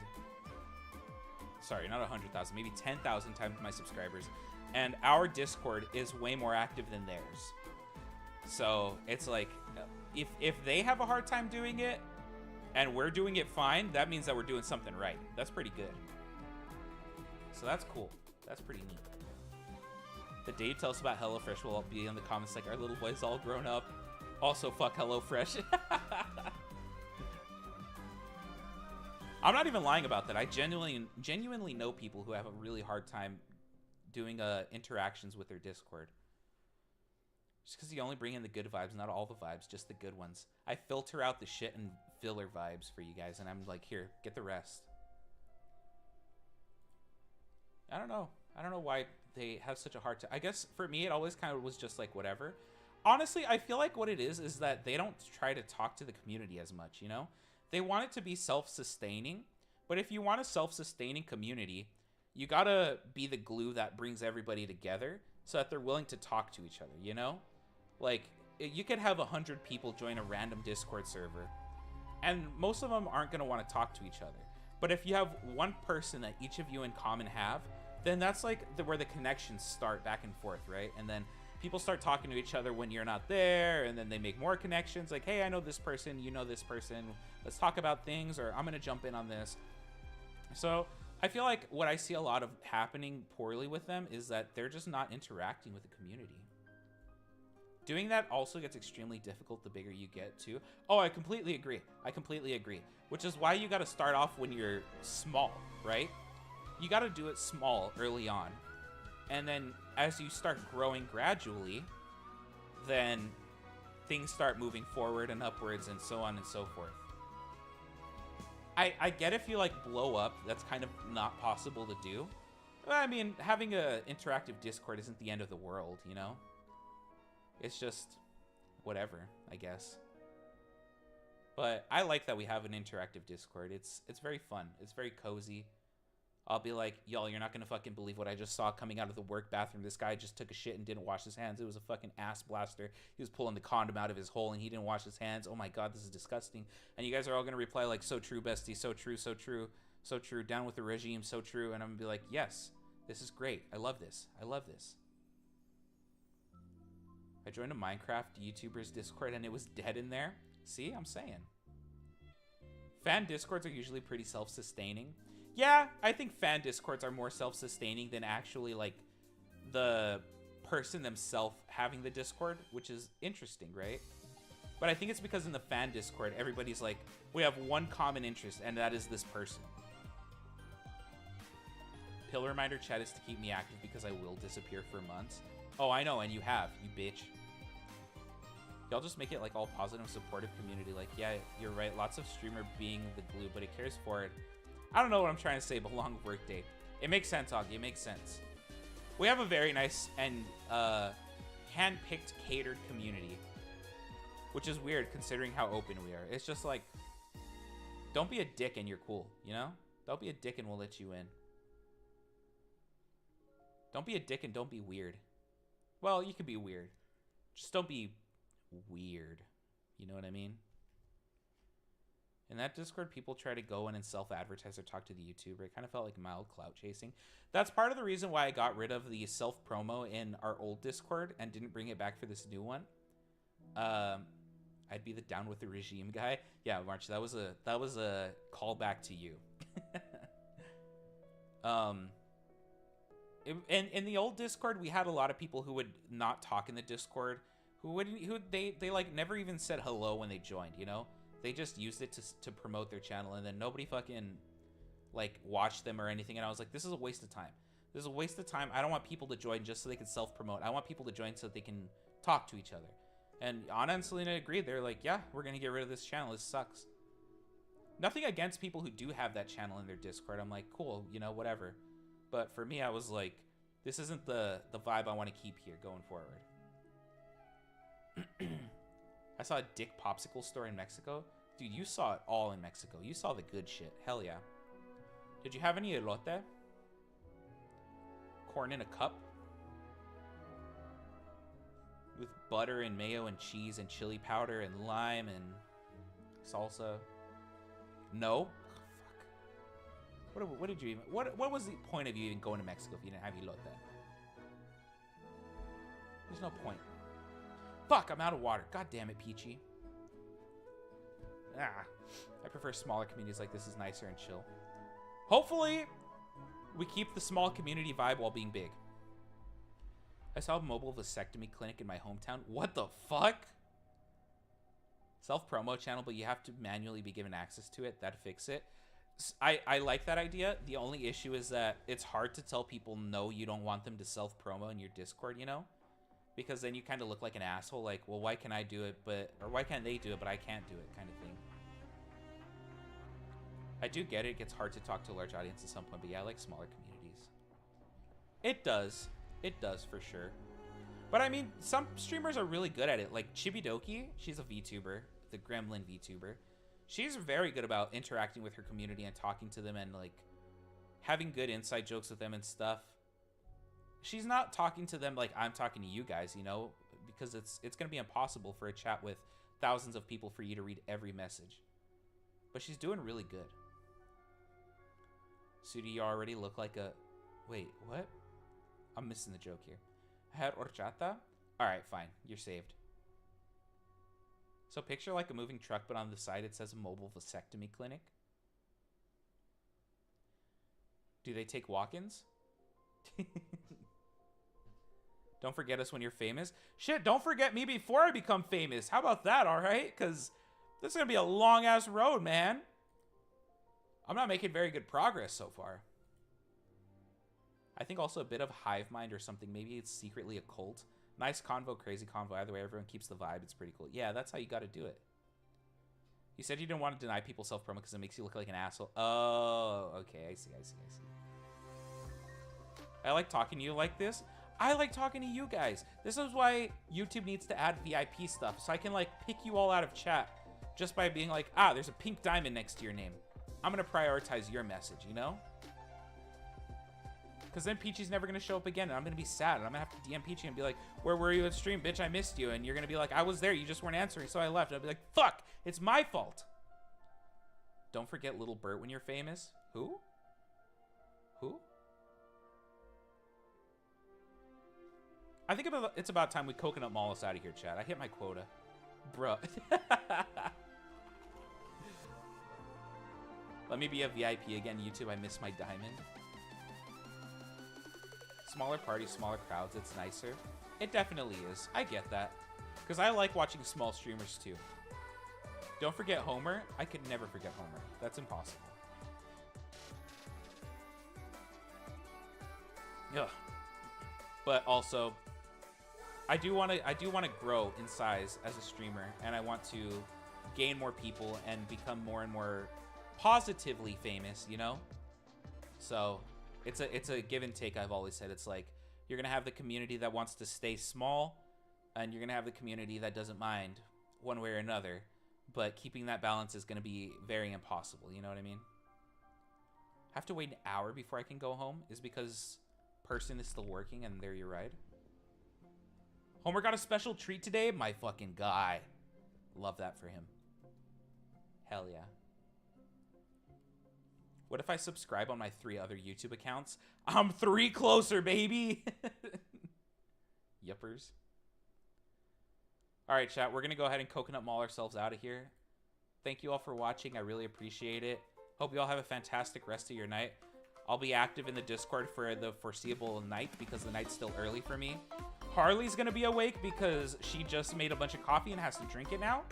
sorry, not 100,000, maybe 10,000 times my subscribers. And our Discord is way more active than theirs. So it's like, if they have a hard time doing it and we're doing it fine, that means that we're doing something right. That's pretty good. So that's cool. That's pretty neat. The day you tell us about HelloFresh will all be in the comments like, our little boy's all grown up. Also, fuck HelloFresh. I'm not even lying about that. I genuinely know people who have a really hard time doing interactions with their Discord. Just because you only bring in the good vibes, not all the vibes, just the good ones. I filter out the shit and filler vibes for you guys, and I'm like, here, get the rest. I don't know. I don't know why they have such a hard time. I guess for me, it always kind of was just like whatever. Honestly, I feel like what it is that they don't try to talk to the community as much, you know? They want it to be self-sustaining, but if you want a self-sustaining community, you gotta be the glue that brings everybody together so that they're willing to talk to each other, you know? Like, you could have 100 people join a random Discord server, and most of them aren't gonna want to talk to each other. But if you have one person that each of you in common have, then that's like where the connections start back and forth, right? And then people start talking to each other when you're not there, and then they make more connections. Like, hey, I know this person, you know this person. Let's talk about things, or I'm gonna jump in on this. So I feel like what I see a lot of happening poorly with them is that they're just not interacting with the community. Doing that also gets extremely difficult the bigger you get too. Oh, I completely agree. I completely agree. Which is why you got to start off when you're small, right? You got to do it small early on. And then as you start growing gradually, then things start moving forward and upwards and so on and so forth. I get if you like blow up, that's kind of not possible to do. I mean, having a interactive Discord isn't the end of the world, you know? It's just whatever, I guess. But I like that we have an interactive Discord. It's very fun. It's very cozy. I'll be like, y'all, you're not gonna fucking believe what I just saw coming out of the work bathroom. This guy just took a shit and didn't wash his hands. It was a fucking ass blaster. He was pulling the condom out of his hole and he didn't wash his hands. Oh my god, this is disgusting. And you guys are all gonna reply like, so true, bestie, so true, so true, so true, down with the regime, so true. And I'm gonna be like, yes, this is great. I love this. I love this. I joined a Minecraft YouTubers Discord and it was dead in there. See, I'm saying. Fan Discords are usually pretty self-sustaining. Yeah, I think fan Discords are more self-sustaining than actually, like, the person themselves having the Discord, which is interesting, right? But I think it's because in the fan Discord, everybody's like, we have one common interest, and that is this person. Pill reminder chat is to keep me active because I will disappear for months. Oh, I know, and you have, you bitch. Y'all just make it, like, all positive, supportive community. Like, yeah, you're right, lots of streamer being the glue, but it cares for it. I don't know what I'm trying to say, but long workday. It makes sense, Augie. It makes sense. We have a very nice and hand-picked, catered community, which is weird considering how open we are. It's just like, don't be a dick and you're cool, you know? Don't be a dick and we'll let you in. Don't be a dick and don't be weird. Well, you can be weird. Just don't be weird. You know what I mean? In that Discord, people try to go in and self-advertise or talk to the YouTuber. It kind of felt like mild clout chasing. That's part of the reason why I got rid of the self-promo in our old Discord and didn't bring it back for this new one. I'd be the down with the regime guy. Yeah, March, that was a callback to you. In the old Discord, we had a lot of people who would not talk in the Discord, who they like never even said hello when they joined, you know? They just used it to promote their channel, and then nobody fucking, like, watched them or anything, and I was like, this is a waste of time. This is a waste of time. I don't want people to join just so they can self-promote. I want people to join so they can talk to each other. And Anna and Selena agreed. They're like, yeah, we're going to get rid of this channel. This sucks. Nothing against people who do have that channel in their Discord. I'm like, cool, you know, whatever. But for me, I was like, this isn't the vibe I want to keep here going forward. I saw a dick popsicle store in Mexico. Dude, you saw it all in Mexico. You saw the good shit. Hell yeah. Did you have any elote? Corn in a cup? With butter and mayo and cheese and chili powder and lime and salsa? No? Fuck. What did you even... What was the point of you even going to Mexico if you didn't have elote? There's no point. Fuck, I'm out of water. God damn it, Peachy. I prefer smaller communities like this is nicer and chill. Hopefully, we keep the small community vibe while being big. I saw a mobile vasectomy clinic in my hometown. What the fuck? Self-promo channel, but you have to manually be given access to it. That'd fix it. I like that idea. The only issue is that it's hard to tell people no, you don't want them to self-promo in your Discord, you know? Because then you kind of look like an asshole, like, well, why can I do it, or why can't they do it, but I can't do it, kind of thing. I do get it. It gets hard to talk to a large audience at some point, but yeah, I like smaller communities. It does. It does for sure. But I mean, some streamers are really good at it. Like Chibidoki, she's a VTuber, the Gremlin VTuber. She's very good about interacting with her community and talking to them and like having good inside jokes with them and stuff. She's not talking to them like I'm talking to you guys, you know, because it's going to be impossible for a chat with thousands of people for you to read every message. But she's doing really good. Sudi, you already look like a... Wait, what? I'm missing the joke here. Had horchata? Alright, fine. You're saved. So picture like a moving truck, but on the side it says a mobile vasectomy clinic. Do they take walk-ins? Don't forget us when you're famous. Shit, don't forget me before I become famous. How about that, alright? Because this is going to be a long-ass road, man. I'm not making very good progress so far. I think also a bit of hive mind or something. Maybe it's secretly a cult. Nice convo, crazy convo. Either way, everyone keeps the vibe. It's pretty cool. Yeah, that's how you got to do it. You said you didn't want to deny people self-promo because it makes you look like an asshole. Oh, okay. I see. I like talking to you like this. I like talking to you guys. This is why YouTube needs to add VIP stuff. So I can like pick you all out of chat just by being like, ah, there's a pink diamond next to your name. I'm going to prioritize your message, you know? Because then Peachy's never going to show up again, and I'm going to be sad, and I'm going to have to DM Peachy and be like, where were you at stream? Bitch, I missed you. And you're going to be like, I was there. You just weren't answering, so I left. And I'll be like, fuck, it's my fault. Don't forget Little Bert when you're famous. Who? I think it's about time we coconut mall us out of here, chat. I hit my quota. Bruh. Let me be a VIP again, YouTube. I miss my diamond. Smaller parties, smaller crowds, it's nicer. It definitely is. I get that. Because I like watching small streamers too. Don't forget Homer. I could never forget Homer. That's impossible. Ugh. But also, I do want to grow in size as a streamer, and I want to gain more people and become more and more positively famous, you know? So it's a give and take. I've always said it's like you're gonna have the community that wants to stay small, and you're gonna have the community that doesn't mind one way or another, but keeping that balance is gonna be very impossible, you know what I mean? Have to wait an hour before I can go home is because person is still working and there your ride. Homer got a special treat today. My fucking guy. Love that for him. Hell yeah. What if I subscribe on my 3 other YouTube accounts? I'm 3 closer, baby. Yuppers. All right, chat. We're going to go ahead and coconut mall ourselves out of here. Thank you all for watching. I really appreciate it. Hope you all have a fantastic rest of your night. I'll be active in the Discord for the foreseeable night because the night's still early for me. Harley's going to be awake because she just made a bunch of coffee and has to drink it now.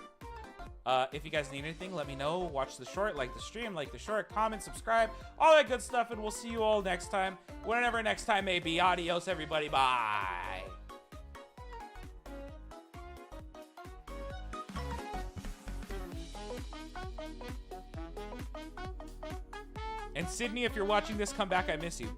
If you guys need anything, let me know. Watch the short, like the stream, like the short, comment, subscribe, all that good stuff, and we'll see you all next time. Whenever next time may be. Adios, everybody. Bye. And Sydney, if you're watching this, come back. I miss you.